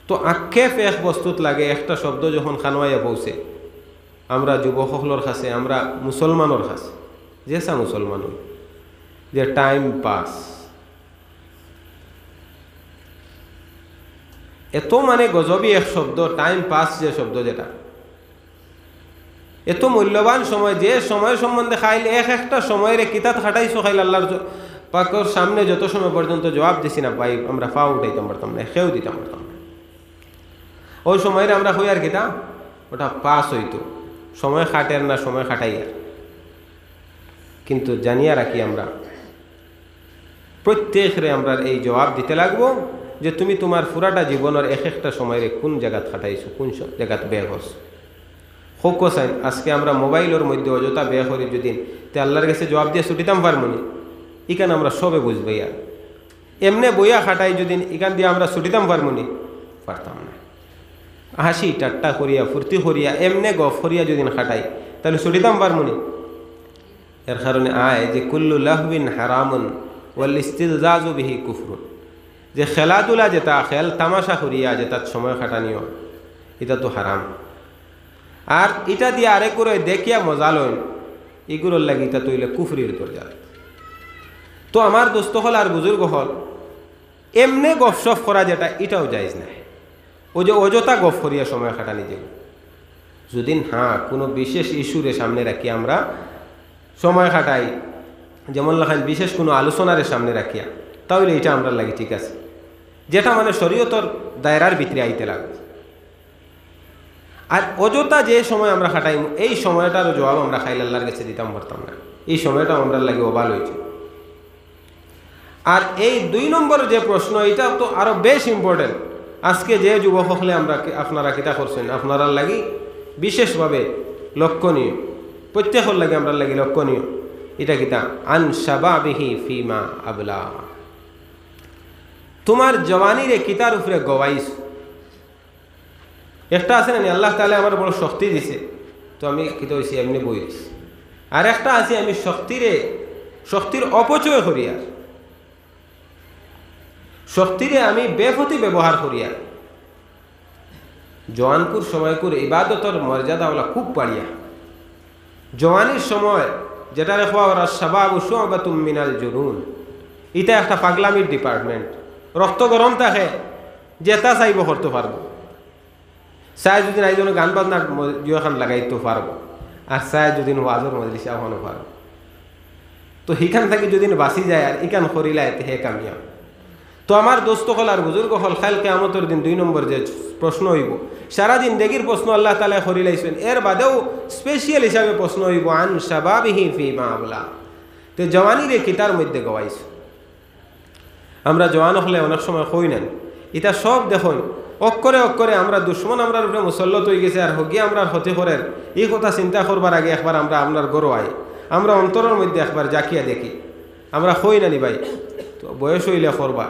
তো আক্ষেপ এক বস্তুত লাগে একটা শব্দ যখন খানোয়াইয়া পৌঁছে আমরা যুবকসকলের কাছে, আমরা মুসলমানের কাছে, যেসা মুসলমান যে টাইম পাস, এত মানে গজবি এক শব্দ টাইম পাস, যে শব্দ যেটা এত মূল্যবান সময়, যে সময় সম্বন্ধে খাইলে এক একটা সময়ের কিতাব খাটাইছো খাইলে আল্লাহর পাকর সামনে যত সময় পর্যন্ত জবাব দিছি না ভাই, আমরা পা উঠাইতাম পারতাম না, খেয়েও দিতাম পারতাম না। ওই সময়ের আমরা হই আর কিতা ওটা পাস হইতো, সময় খাটের না সময় খাটাইয়া। কিন্তু জানিয়া রাখি আমরা প্রত্যেকরে আমরা এই জবাব দিতে লাগবো যে তুমি তোমার পুরাটা জীবনের এক একটা সময়ের কোন জায়গাত খাটাইছো, কোন জায়গাত ব্যয় করছো। হোক সাইন আজকে আমরা মোবাইলের মধ্যে অযথা ব্যয় করি যদি, তে আল্লাহর কাছে জবাব দিয়ে ছুটিতাম পারমনি? ইখান আমরা সবে বুঝবে আর এমনে বইয়া খাটাই যদি ইখান দিয়ে আমরা ছুটিতাম পারমনি? পারতাম না। হাসি ঠাট্টা করিয়া ফুর্তি করিয়া এমনে গফ করিয়া যদি খাটাই তাহলে ছুটিতাম পারমনি? এর কারণে আয় যে কুল্লু লাহবিন হারামুন ওয়াল ইস্তিলজাজু বিহি কুফরুন, যে খেলাধুলা যেটা খেল তামাশা করিয়া যেটা সময় খাটানিও এটা তো হারাম। আর এটা দিয়ে আরেক করে দেখিয়া মজা লইন, এগুলোর লাগে এটা তৈলে কুফরির দরজা। তো আমার দোস্ত হল আর বুজুর্গ হল এমনে গফসফ করা যেটা এটাও জায়েজ নাই। ও যে অযথা গফ করিয়া সময় খাটানি যাব, যদি হ্যাঁ কোনো বিশেষ ইস্যুরে সামনে রাখি আমরা সময় খাটাই, যেমন লেখান বিশেষ কোনো আলোচনারে সামনে রাখিয়া, তাহলে এটা আমরা লাগে ঠিক আছে, যেটা মানে শরীয়তর দায়রার ভিতরে আইতে লাগবে। আর অযথা যে সময় আমরা খাটাই এই সময়টারও জবাব আমরা খাইলে আল্লাহর কাছে দিতাম পারতাম না, এই সময়টা আমরা লাগে অবাল হয়েছে। আর এই 2 নম্বর যে প্রশ্ন এটা তো আরো বেশ ইম্পর্টেন্ট। আজকে যে যুবক হলে আমরা আপনারা কিতা করছেন আপনারা লাগি বিশেষভাবে লক্ষণীয়, প্রত্যেকের লাগে আমরা লাগি লক্ষণীয়। এটা কিতা আন শাবাবিহি ফিমা আবলা, তোমার জওয়ানিরে কিতার উপরে গওয়াইস। একটা আছে না আল্লাহ তাআলা আমার বড় শক্তি দিছে, তো আমি কিতা হইছি এমনি বই দিছি। আর একটা আছে আমি শক্তির অপচয় করিয়া, শক্তিরে আমি বেফতি ব্যবহার করিয়া জওয়ানকুর সময়কুর ইবাদতর মর্যাদাওয়ালা খুব পাড়িয়া। জওয়ানির সময় যেটা রেখা ওরা শাবাবু শুআবাতুম মিনাল জুনুন, এটা একটা পাগলামির ডিপার্টমেন্ট। রক্ত গরম থাকে, যেটা চাইব করতে পারবো, চাই যদি নাই জন্য গান বাজনা জিওখান লাগাইতে পারবো, আর চাই যদি ওয়াজর মজলিস আহ্বানও পারবো। তো সেখান থেকে যদি বাঁচি যায় আর ইখান করিলা এতে হে কামিয়া। তো আমার দোস্ত হল আর বুজুর্গ হল খাইল কিয়ামতের দিন 2 নম্বর যে প্রশ্ন হইব, সারাদিন দেগির প্রশ্ন আল্লাহ তাআলা করিলাইছেন, এর বাদেও স্পেশাল হিসাবে প্রশ্ন হইব আন শাবাবিহি ফিমা আবলা, তো জওয়ানিরে কিতার মধ্যে গওয়াইছ। আমরা জওয়ান হলে অনেক সময় কই নেন এটা সব দেখুন অক্ষরে অক্ষরে আমরা দুশ্মন আমরা উপরে মুসল্লত হয়ে গেছে, আর হগিয়ে আমরা ক্ষতি করেন এই কথা চিন্তা করবার আগে একবার আমরা আপনার গরো আই, আমরা অন্তরের মধ্যে একবার জাকিয়া দেখি আমরা কই নানি ভাই। তো বয়স হইলে করবা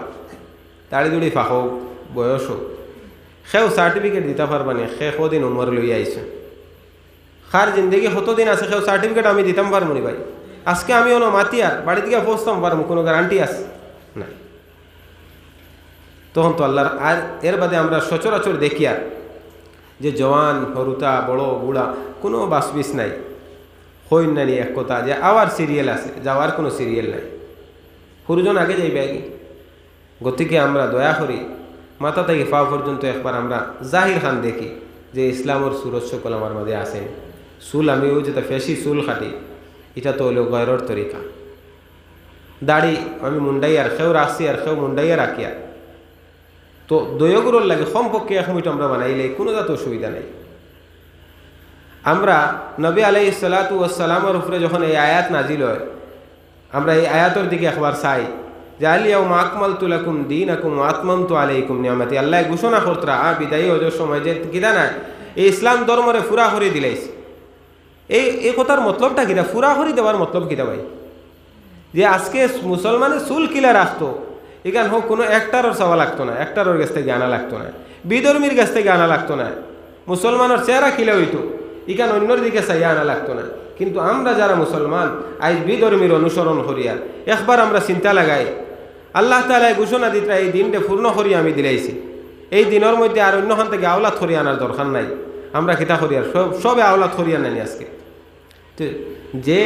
তাড়ি দুড়ি ফাঁক বয়স হোক, সেও সার্টিফিকেট দিতে পারবানি সে কদিন উমর লইয়া আইছে, খার জিন্দগি কতদিন আছে সেও সার্টিফিকেট আমি দিতাম পারবো নি ভাই। আজকে আমি অন্য মাতি আর বাড়ি থেকে পৌঁছতাম পারবো, কোনো গ্যারান্টি আছে না। তখন তো আল্লাহর আর এর বাদে আমরা সচরাচর দেখি আর যে জওয়ান হরুতা বড় বুড়া কোনো বাসবিস নাই, হইন নানি এক কথা যে আবার সিরিয়াল আছে, যাওয়ার কোনো সিরিয়াল নাই, হুরুজন আগে যাইবে আগে। গতিকে আমরা দয়া করি মাথা থেকে পা পর্যন্ত একবার আমরা জাহির খান দেখি যে ইসলামের সুরজ সকল আমার মাঝে আসেন। চুল আমি ওই যেটা ফেসি চুল খাটি এটা তো হলো গয়রর তরিকা। দাড়ি আমি মুন্ডাইয়ার সেও রাখছি আর সেও মুন্ডাইয়া রাখিয়া, তো দয়গুলোর লাগে কমপক্ষে 1 মিনিট আমরা বানাইলে কোনো যাতে অসুবিধা নেই। আমরা নবী আলাইহিস সালাতু ওয়াস সালামের উপরে যখন এই আয়াত নাজিল হয় আমরা এই আয়াতের দিকে একবার চাই যে আলিয়াউমা আকমালতু লাকুম দীনাকুম ওয়া আতমামতু আলাইকুম নিয়ামতি। আল্লাহ ঘোষণা করতরা বিদায়ী হজের সময় যে কিনা না এই ইসলাম ধর্মরে ফুরা করে দিলাইছে। এই কথার মতলবটা কিনা, ফুরা করে দেওয়ার মতলব কিনা ভাই? যে আজকে মুসলমানে চুল কিলা রাখতো এখান হোক কোনো একটারও চাওয়া লাগতো না, একটারোর কাছ থেকে আনা লাগতো না, বিধর্মীর কাছ থেকে আনা লাগতো না, মুসলমানের চেহারা খিলে হইতো, এখান অন্যর দিকে চাইয়া আনা লাগতো না। কিন্তু আমরা যারা মুসলমান আজ বিধর্মীর অনুসরণ করিয়া একবার আমরা চিন্তা লাগাই, আল্লাহ তাআলা ঘোষণা দিতরা এই দিনটা পূর্ণ করিয়া আমি দিলাইছি, এই দিনের মধ্যে আর অন্যখান থেকে আওলাদ করিয়া আনার দরকার নাই। আমরা কিতা করিয়ার সবে আওলাদ করিয়া নানি আজকে। তো যে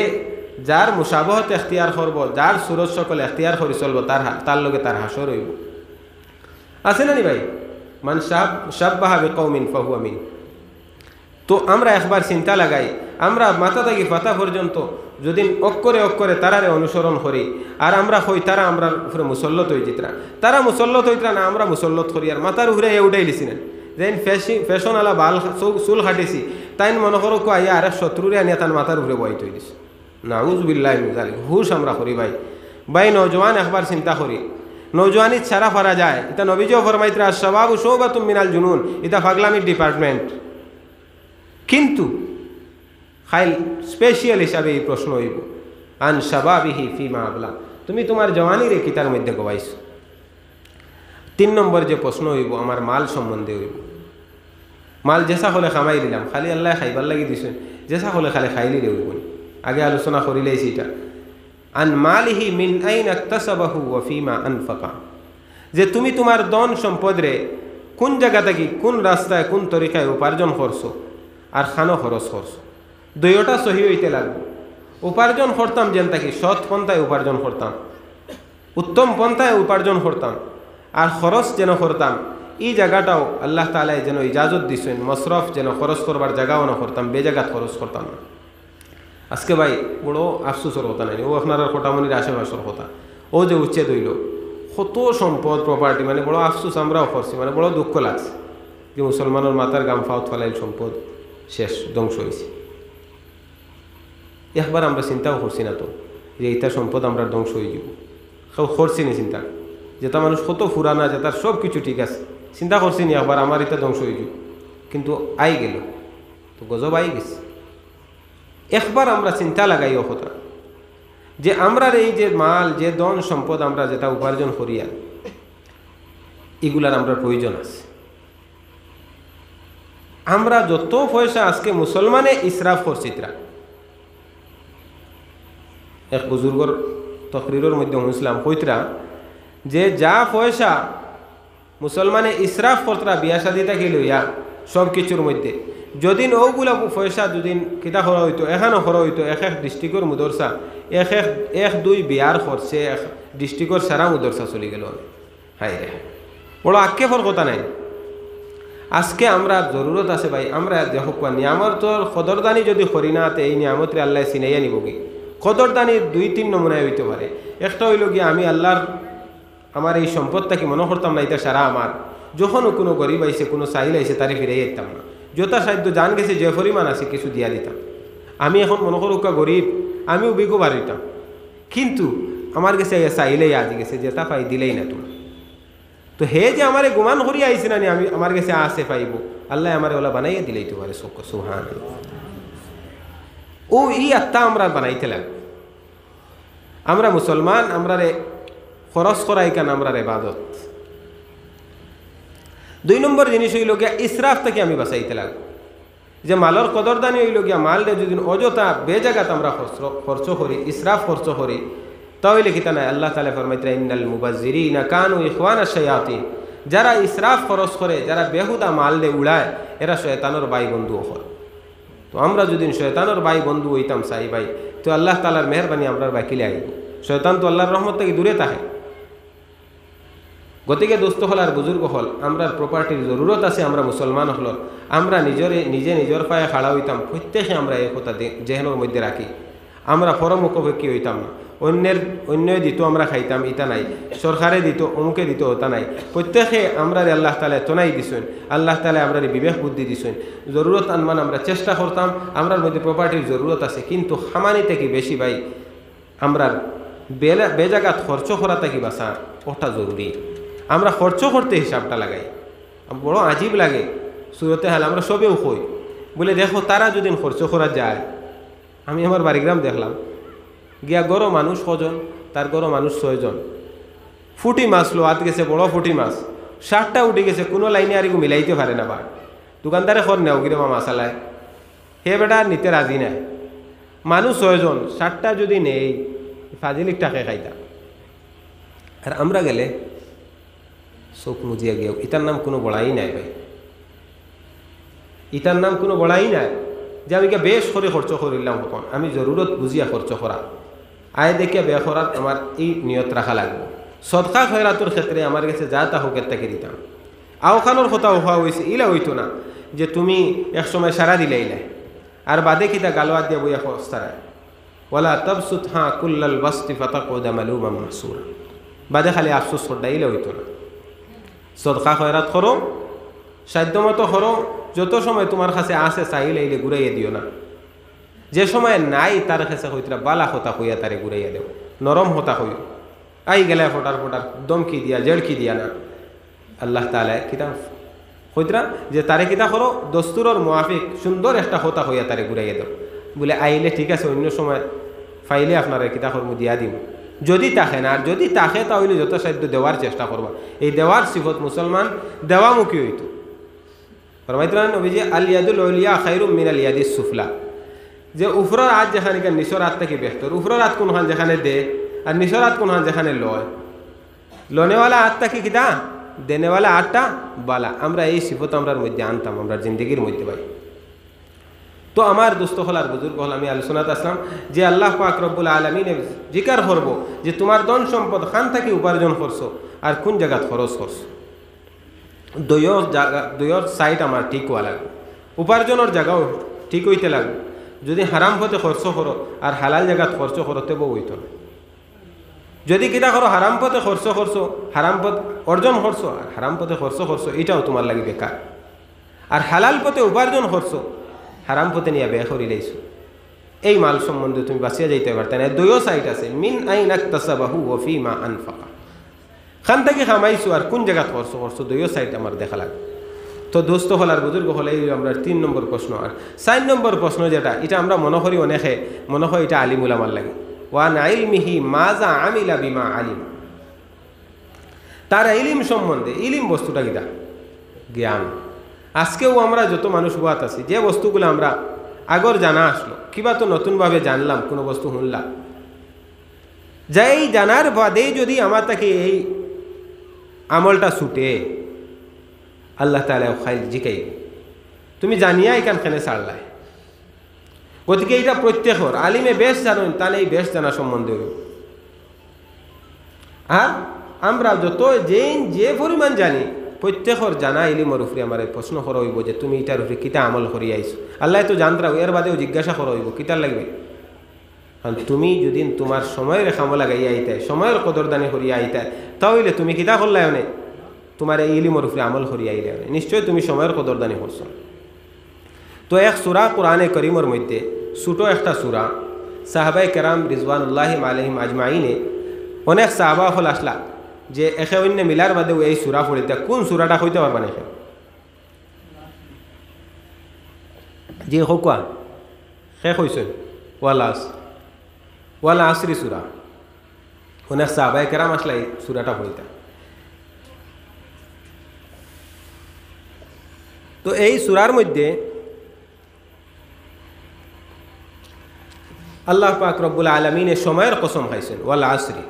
যার মুসাবহত এখতিয়ার করব, যার সুরজ সকল এখতিয়ার করে চলব, তার লগে তার হাসর হইব। আছে না নি ভাই? মান শাব্বাহা বিকওমিন ফাহুয়া মিন। তো আমরা একবার চিন্তা লাগাই, আমরা মাথা থেকে পাতা পর্যন্ত যদি অক্ষরে অক্ষরে তারারে অনুসরণ করি, আর আমরা হই তারা আমরা উপরে মুসল্লত হই জিতরা, তারা মুসল্লত হইতরা না আমরা মুসল্লত করি, আর মাথার উপরে উঠাই লিছিলেন যেন ফ্যাশন আলা বাল চুল খাটিছি, তাই মনে করো আইয়া আর শত্রুরে আনিয়া তার মাথার উপরে বই তৈরি দিছে। নাউযুবিল্লাহি মিন যালিক। হুশ আমরা করি ভাই। ভাই নওজওয়ান একবার চিন্তা করি, নওজওয়ানি ছাড়া পারা যায়। এটা নবীজিও ফরমাইতরা শাবাবু শুবাতুম মিনাল জুনুন, এটা পাগলামির ডিপার্টমেন্ট। কিন্তু খাইল স্পেশাল হিসাবে এই প্রশ্ন হইব, আন শাবাবিহি ফিমা আবলা, তুমি তোমার জওয়ানির কিতার মধ্যে গবাইছো। 3 নম্বর যে প্রশ্ন হইব আমার মাল সম্বন্ধে হইব। মাল যেসা হলে খামাই দিলাম, খালি আল্লাহ খাইবার লাগি দিছেন, যেসা হলে খালি খাইলি হইব। আগে আলোচনা করিলেছি এটা। আন মালিহি মিন আইন ইকতাসাবাহু ওয়া ফিমা আনফাকা, যে তুমি তোমার ধন সম্পদরে কোন জায়গা থেকে কোন রাস্তায় কোন তরিকায় উপার্জন করছো আর খানো খরচ করছো, দুইটা সহি হইতে লাগবে। উপার্জন করতাম যেন থাকি সৎ পন্থায় উপার্জন করতাম, উত্তম পন্থায় উপার্জন করতাম, আর খরচ যেন করতাম এই জায়গাটাও আল্লাহ তাআলা যেন ইজাজত দিছেন, মসরফ যেন খরচ করবার জায়গাও না করতাম, বেজাগাত খরচ করতাম না। আজকে ভাই বড় আফসোসের কথা নাই, ও আপনার কোটামনির আশেপাশের কথা, ও যে উচ্ছেদ হইল কত সম্পদ প্রপার্টি, মানে বড় আফসোস আমরাও করছি, মানে বড় দুঃখ লাগছে যে মুসলমানের মাথার গাম ফাউত ফেলাইল, সম্পদ শেষ, ধ্বংস হয়েছে। একবার আমরা চিন্তাও করছি না তো যে এইটা সম্পদ আমরা ধ্বংস হয়ে যাব, করছি না চিন্তা, যেটা মানুষ কত ফুরানা, যে তার সব কিছু ঠিক আছে, চিন্তা করছি নি একবার আমার এটা ধ্বংস হয়ে যাব, কিন্তু আই গেল তো গজব আই গেছে। একবার আমরা চিন্তা লাগাই ও কথা যে আমরা এই যে মাল, যে ধন সম্পদ আমরা যেটা উপার্জন করিয়া, এগুলার আমরা প্রয়োজন আছে। আমরা যত পয়সা আজকে মুসলমানে ইসরাফ করছি, এক বুজুর্গর তকরিরের মধ্যে শুনছিলাম কইতরা যে যা পয়সা মুসলমানে ইসরাফ করতরা বিয়া শাদি থেকে লইয়া সব কিছুর মধ্যে, যদিন ওগুলা পয়সা যদিন কিতা করা হইতো, এখানো করা হইতো এক এক ডিস্ট্রিক্টর মুদরসা, এক দুই বিয়ার খরচে এক ডিস্ট্রিক্টর সারা মুদরসা চলে গেল। হাই রে, বড় আক্ষেপর কথা নাই। আজকে আমরা জরুরত আছে ভাই, আমরা দেখো নিয়ামত তোর কদরদানি যদি করি না, তে এই নিয়ামতরে আল্লাহ চিনাইয়া নিব কি? কদরদানির 2-3 নমুনায় হইতে পারে। একটা হইল গিয়ে আমি আল্লাহর আমার এই সম্পদটাকে মনে করতাম না এটা সারা আমার, যখনও কোনো গরিব আইসে, কোনো চাইল আইসে, তারে ফিরে যেতাম না, যথাসাধ্য জান গেছে যে পরিমাণ আছে কিছু দিয়া দিতাম। আমি এখন মনে করো গরিব, আমিও বিগো বাড়িতাম, কিন্তু আমার কাছে চাইলেই আজ গেছে, যেটা পাই দিলেই না তুমি। তো হে যে আমার গুমান করিয়া আইসি না, আমি আমার কাছে আসে পাইব, আল্লাহ আমার ওলা বানাইয়া দিলেই তো পারে। সুবহান। ও ই আত্মা আমরা বানাইতে লাগবে। আমরা মুসলমান, আমরা রে খরচ করাই কেন, আমরা ইবাদত। 2 নম্বর জিনিস হইল গিয়া ইসরাফ থেকে আমি বাঁচাইতে লাগবো। যে মালর কদরদানি হইল গিয়া মালরে যদি অযথা বেজাগাত আমরা খরচ করি, ইসরাফ খরচ করি, তাহলে কিতা নাই আল্লাহ তাআলা ফরমাইতরা ইন্নাল মুবাজ্জিরিনা কানু ইখওয়ানাশ শায়াতিন, যারা ইসরাফ খরচ করে, যারা বেহুদা মালরে উড়ায়, এরা শয়তানের ভাই বন্ধু হয়। তো আমরা যদি শয়তানের ভাই বন্ধু হইতাম চাই ভাই, তো আল্লাহ তাআলার মেহরবানি আমরা বাকিলে আইব। শয়তান তো আল্লাহর রহমত থেকে দূরে থাকে। গতিকে দোস্ত হল আর বুজুর্গ হল, আমরা প্রপার্টির জরুরত আছে। আমরা মুসলমান হল, আমরা নিজে নিজের পায়ে খাড়া হইতাম। প্রত্যেকে আমরা এই কথা জেহেনের মধ্যে রাখি, আমরা পরমুখী হইতাম না। অন্য দিত আমরা খাইতাম, ইটা নাই। সরকারে দিত, অমুকে দিত, ওটা নাই। প্রত্যেকে আমরা আল্লাহ তাআলা তোনাই দিছেন, আল্লাহ তাআলা আমরা বিবেক বুদ্ধি দিছেন। জরুরত আনমান আমরা চেষ্টা করতাম, আমরার মধ্যে প্রপার্টির জরুরত আছে, কিন্তু খামানি থেকে বেশি ভাই আমরা বেজাগাত খরচ করা থাকি বাসা ওটা জরুরি। আমরা খরচ করতে হিসাবটা লাগাই, বড় আজীব লাগে। সুরতে হাল আমরা সবেও কই বলে দেখো তারা যদি খরচ করা যায়। আমি আমার বাড়িগ্রাম দেখলাম গিয়া গড় মানুষ কজন, তার গড় মানুষ 6 জন, ফুটি মাছ লোয়াত গেছে, বড় ফুটি মাছ 60টা উঠে গেছে, কোনো লাইনে আর মিলাইতে পারে না। বা দোকানদারে খর নেও কিরে মা মাসালায়, হে বেটা নিতে রাজি নাই। মানুষ 6 জন, 60টা যদি নেই ফাজিলিক টাকে খাইতা। আর আমরা গেলে চোখ মুজিয়া গিয়ে, ইটার নাম কোনো বড়াই নাই ভাই, ইটার নাম কোনো বড়াই নাই যে আমি বেশ করে খরচ করিলাম। তখন আমি জরুরত বুঝিয়া খরচ করা, আয় দেখিয়া বে করার আমার এই নিয়ত রাখা লাগবে। সদকা খয়রাতর ক্ষেত্রে আমার কাছে যা তা হোকের তাকে দিতাম। আওখানোর কথা হওয়া হয়েছে, ইলা হইতো না যে তুমি এক সময় সারা দিলে ইলাই আর বাদে কিতা গালোয়াত দিয়া বইয়া খস্তারায়, ওয়ালা তাবসুত হা কুল্লাল বাস্তি ফাতাকুদা মালুমান মাহসুরা, বাদে খালি আফসোস করডা, ইলা হইতো না। সদকা খয়রাত করো, সাধ্যমতো করো, যত সময় তোমার কাছে আসে চাইলে এলে ঘুরাইয়া দিও না। যে সময় নাই তার কাছে হইতরা বালা হতা হইয়া তারে ঘুরাইয়া দেও, নরম হতা হইও। আই গেলে ফোটার ফোটার দমকি দিয়া জেড়কি দিয়া না। আল্লাহ তাআলা কিতা হইতরা যে তারে কিতা করো, দস্তুরর মুআফিক সুন্দর একটা হতা হইয়া তারে ঘুরাইয়া দেও, বলে আইলে ঠিক আছে, অন্য সময় ফাইলে আপনারা কিতা করবো দিয়া দিব। যদি তাকে না, আর যদি তাকে তাহলে যথাসাধ্য দেওয়ার চেষ্টা করবা। এই দেওয়ার সিফত মুসলমান দেওয়ামুখী হইতো। ফরমাইতেন নবীজি, আল ইয়াদুল উলিয়া খায়রুম মিনাল ইয়াদিস সুফলা, যে উফরের হাত যেখানে নিচের হাত থেকে বেহতর। উফরের হাত কোনখান যেখানে দে, আর নিচের হাত কোনখান যেখানে লয়। লনেওয়ালা হাতটা কি কিতা, দেনেওয়ালা হাতটা বালা। আমরা এই সিফত আমরার মধ্যে আনতাম আমরা জিন্দগির মধ্যে ভাই। তো আমার দোস্ত হল আর বুজুর্গ হল, আমি আলোচনাতে আসলাম যে আল্লাহ পাক রব্বুল আলামিন জিকার করবো যে তোমার ধন সম্পদ খান থাকি উপার্জন করছো আর কোন জায়গাত খরচ করছো। দুইয়ের সাইড আমার ঠিক হওয়া লাগবে, উপার্জনের জায়গাও ঠিক হইতে লাগবে। যদি হারাম পথে খরচ করো আর হালাল জায়গাত খরচ করতে বউ হইতো না। যদি কিতা করো হারাম পথে খরচ করছো, হারাম পথ অর্জন করছো আর হারাম পথে খরচ করছো, এটাও তোমার লাগে বেকার। আর হালাল পথে উপার্জন করছো, হারাম পথে নিয়ে ব্যয় করি লাইছো, এই মাল সম্বন্ধে তুমি বাঁচিয়া যাইতে পারতে না। দুইও সাইড আছে, মিন আইনা ইকতাসাবাহু ওয়া ফিমা আনফাকা, খান থেকে খামাইছো আর কোন জায়গা খরচ করছো, দুইও সাইড আমার দেখা লাগে। তো দোস্ত হল আর বুজুর্গ হলে এই আমরা 3 নম্বর প্রশ্ন। আর 4 নম্বর প্রশ্ন যেটা, এটা আমরা মনে করি অনেকে মনে হয় এটা আলিমুল আমার লাগে, ওয়ান ইলমিহি মাজা আমিলা বিমা আলিম, তার ইলিম সম্বন্ধে, ইলিম বস্তুটা কিটা জ্ঞান। আজকেও আমরা যত মানুষ বাত আছি, যে বস্তুগুলো আমরা আগর জানা আসলো, কিবা তো নতুনভাবে জানলাম, কোনো বস্তু শুনলাম, যাই জানার বাদেই যদি আমার তাকে এই আমলটা ছুটে, আল্লাহ তাআলা খাইল জিকাই তুমি জানিয়া এখানখানে ছাড়লাই। গতিকে এটা প্রত্যেকর আলিমে বেশ জানেন, তাহলে এই বেশ জানা সম্বন্ধে হইব। আর আমরা যত যে পরিমাণ জানি, প্রত্যেকর জানা ইলিমর উপরে আমার প্রশ্ন করা হইব যে তুমি এটার উপরে কিতা আমল করি আইছো। আল্লাহ তো জানতাম, এর বাদেও জিজ্ঞাসা করা হইব কিতার লাগবে। কারণ তুমি যদি তোমার সময়ের খামো লাগাইয়া আইতায়, সময়ের কদরদানি করিয়া আইতায়, তাহলে তুমি কিতা করলাই অনেক তোমার এই ইলিমর উপরে আমল করিয়া আইলে নিশ্চয় তুমি সময়ের কদরদানি করছো। তো এক সূরা কোরআনে করিমর মধ্যে ছোট একটা সূরা, সাহাবায়ে কেরাম রিজওয়ানুল্লাহি আলাইহিম আজমাইনে অনেক সাহাবা হল আসলা যে একে অন্য মিলার বাদেও এই সূরা পড়িতে, কোন সূরাটা হইতে পারবা না? জি হোকা শেষ হয়েছেন ওয়ালা আসরি সূরা। অনেক সাহাবায়ে কেরাম আসলা এই সূরাটা পড়িতে। তো এই সূরার মধ্যে আল্লাহ পাক রব্বুল আলামিনের সময়ের কসম খাইছেন, ওয়াল আসরি।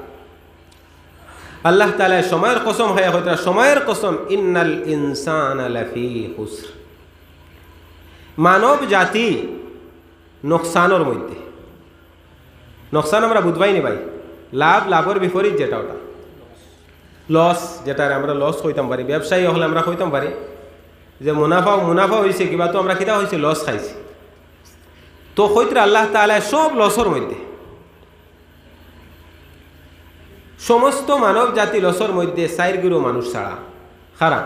আল্লাহ তাআলা সময়ের কসম খাইয়া হইতা, সময়ের কসম, ইন্নাল ইনসানা লাফি খুসর, মানব জাতি নোকসানের মধ্যে। নোকসান আমরা বুঝবাই নি ভাই, লাভের বিপরীত যেটা, ওটা লস, যেটা আমরা লস হইতাম পারি। ব্যবসায়ী হলে আমরা হইতাম পারি যে মুনাফা হয়েছে, কিবা তো আমরা কিতা হয়েছে লস খাইছি। তো হইতে আল্লাহ তাআলা সব লসর মধ্যে, সমস্ত মানব জাতি লসর মধ্যে 4 গুরু মানুষ ছাড়া খারাপ,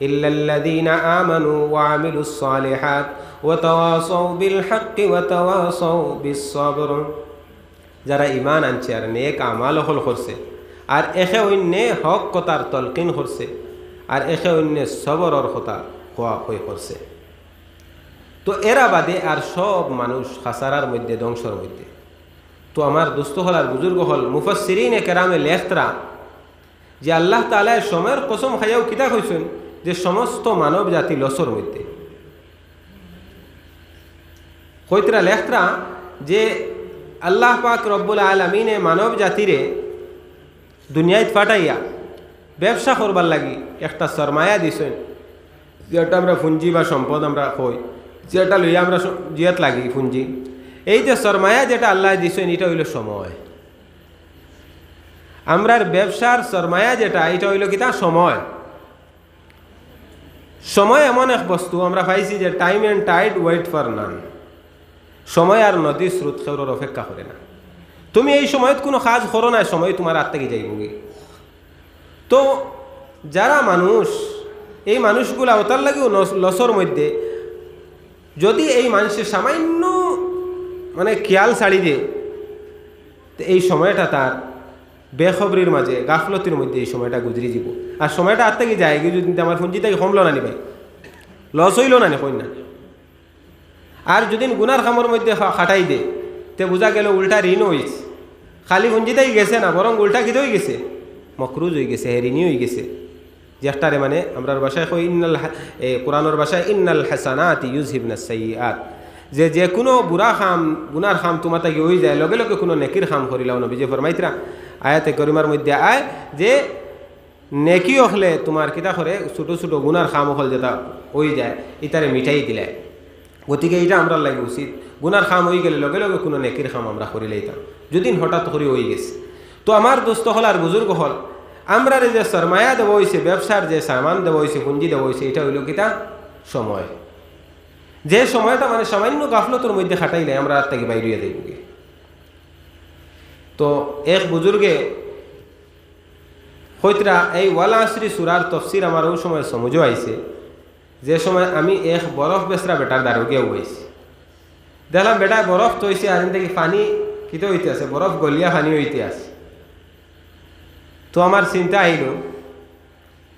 ইল্লাল্লাযীনা আমানু ওয়া আমিলুস সালিহাত ওয়া তাওয়াসাউ বিল হাক্কি ওয়া তাওয়াসাউ বিস সবর, যারা ঈমান আনছে আর নেক আমাল হল করছে আর একে অন্য হক কথার তলকিন করছে আর একে অন্য সবরের কথা কোয়া হয়ে করছে। তো এরা বাদে আর সব মানুষ খাসারার মধ্যে, ধ্বংসের মধ্যে। তো আমার দোস্ত হল আর বুজুর্গ হল মুফাসসিরিনে কেরামে লেখতরা যে আল্লাহ তাআলা সময়ের কসম খাইয়াও কিতা কইছেন যে সমস্ত মানব জাতি লসর মধ্যে কইতরা লেখরা যে আল্লাহ পাক রব্বুল আলামিনে মানব জাতিরে দুনিয়ায় ফাটাইয়া ব্যবসা করবার লাগি একটা সরমায়া দিছেন, যেটা আমরা পুঁজি বা সম্পদ আমরা কই, যেটা লইয়া আমরা জিয়াত লাগি পুঁজি। এই যে সরমায়া যেটা আল্লাহ দিছেন এটা হইল সময়। আমরার ব্যবসার সরমায়া যেটা এটা হইল কিতা সময়। সময় এমন এক বস্তু আমরা পাইছি যে time and tide wait for none. সময় আর নদী স্রোত খেউর অপেক্ষা করে না। তুমি এই সময়ত কোনো কাজ করো না, সময় তোমার হাত থেকে যাইবগে। তো যারা মানুষ এই মানুষগুলা ওতার লাগেও লসর মধ্যে যদি এই মানুষের সামান্য মানে খেয়াল ছাড়ি দিয়ে এই সময়টা তার বেখবরির মাঝে গাফলতির মধ্যে এই সময়টা গুজরি যাব। আর সময়টা হাত থেকে যায় যদি আমার পুঁজিটাকে কমলো না নি ভাই, লস হইল না নি কই না। আর যদি গুনার খামর মধ্যে খাটাই দে তে বোঝা গেল উল্টা ঋণ হয়েছে, খালি পুঁজিটাই গেছে না, বরং উল্টা কিতে হয়ে গেছে, মকরুজ হয়ে গেছে, ঋণী হয়ে গেছে। যে একটারে মানে আমরার ভাষায় কই ইন্নাল কোরআনের ভাষায় ইন্নাল হাসানাতি ইউযহিবনাস সাইয়্যাত, যে কোনো বুড়া খাম গুনার খাম তোমার তাকে হয়ে যায়, লগে লগে কোনো নেকির খাম করিলাও নবী যে ফরমাইতরা আয়াতে করিমার মধ্যে আয় যে নেকি হলে তোমার কিতা করে ছোটো ছোটো গুনার খাম হল যেটা হয়ে যায় ইতারে মিঠাই দিলে। গতিকে এইটা আমরা লাগে উচিত, গুনার খাম হয়ে গেলে লগে লগে কোনো নেকির খাম আমরা করি লইতাম যদি হঠাৎ করে হয়ে গেছে। তো আমার দোস্ত হল আর বুজুর্গ হল আমরা যে সরমায়া দেওয়া হয়েছে, ব্যবসার যে সামান দেওয়া হয়েছে, পুঁজি দেওয়া হয়েছে, এটা হইল কিতা সময়। যে সময়টা মানে সামান্য গাফলতর মধ্যে খাটাইলে আমরা আর থেকে বাইরিয়ে দেব। তো এক বুজুর্গে হইতরা এই ওয়াল আসরি সূরার তফসির আমার ওই সময় সমঝো আইছে, যে সময় আমি এক বরফ বেসরা বেটার দারোগিয়াও হয়েছি। দেখলাম বেটা বরফ তো হয়েছে আর থেকে পানি কিতে হইতে আছে, বরফ গলিয়া পানি হইতে আছে। তো আমার চিন্তা আইল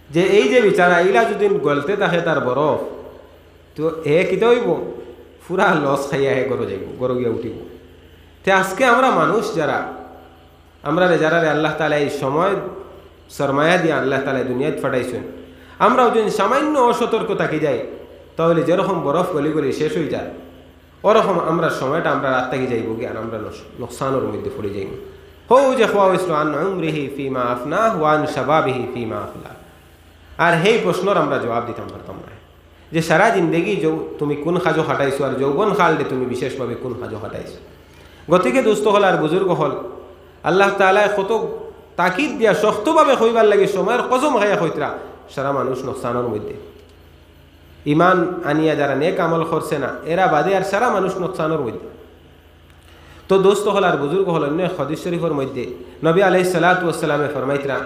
যে এই যে বিচারা ইলা যদি গলতে থাকে তার বরফ, তো এ কিতে হইব পুরা লস খাইয়া হে গরো যাইব, গরো গিয়া উঠিব। তে আজকে আমরা মানুষ যারা আমরা যারা আল্লাহ তাআলা এই সময় সরমায়া দিয়ে আল্লাহ তাআলা দুনিয়ায় ফাটাইছেন, আমরাও যদি সামান্য অসতর্ক থাকি যাই তাহলে যেরকম বরফ গলি গলি শেষ হয়ে যায় ওরকম আমরা সময়টা আমরা রাত থাকি যাইব কি আর আমরা লোকসানের মধ্যে পড়ে যাইব। হো যে খোয়া হয়েছিল আন উমরিহি ফিমা আফনা ওয়ান শাবাবিহি ফিমা আফলা। আর সেই প্রশ্নর আমরা জবাব দিতাম পারতাম না যে সারা জিন্দগি তুমি কোন কাজও খাটাইছো আর যৌবন কাললে তুমি বিশেষভাবে কোন কাজও খাটাইছো। গতিকে দুস্থ হল আর বুজুর্গ হল আল্লাহ তাআলা কত তাকিদ দিয়া শক্তভাবে কইবার লাগে সময়ের কসম খাইয়া কইতরা সারা মানুষ নোকসানের মধ্যে। ইমান আনিয়া যারা নেক আমল করছে না এরা বাদে আর সারা মানুষ নোকসানের মধ্যে। তো দোস্ত হল আর বুজুর্গ হল অন্য হাদিস শরীফের মধ্যে নবী আলাইহিস সালাতু ওয়াস সালামে ফরমাইতরা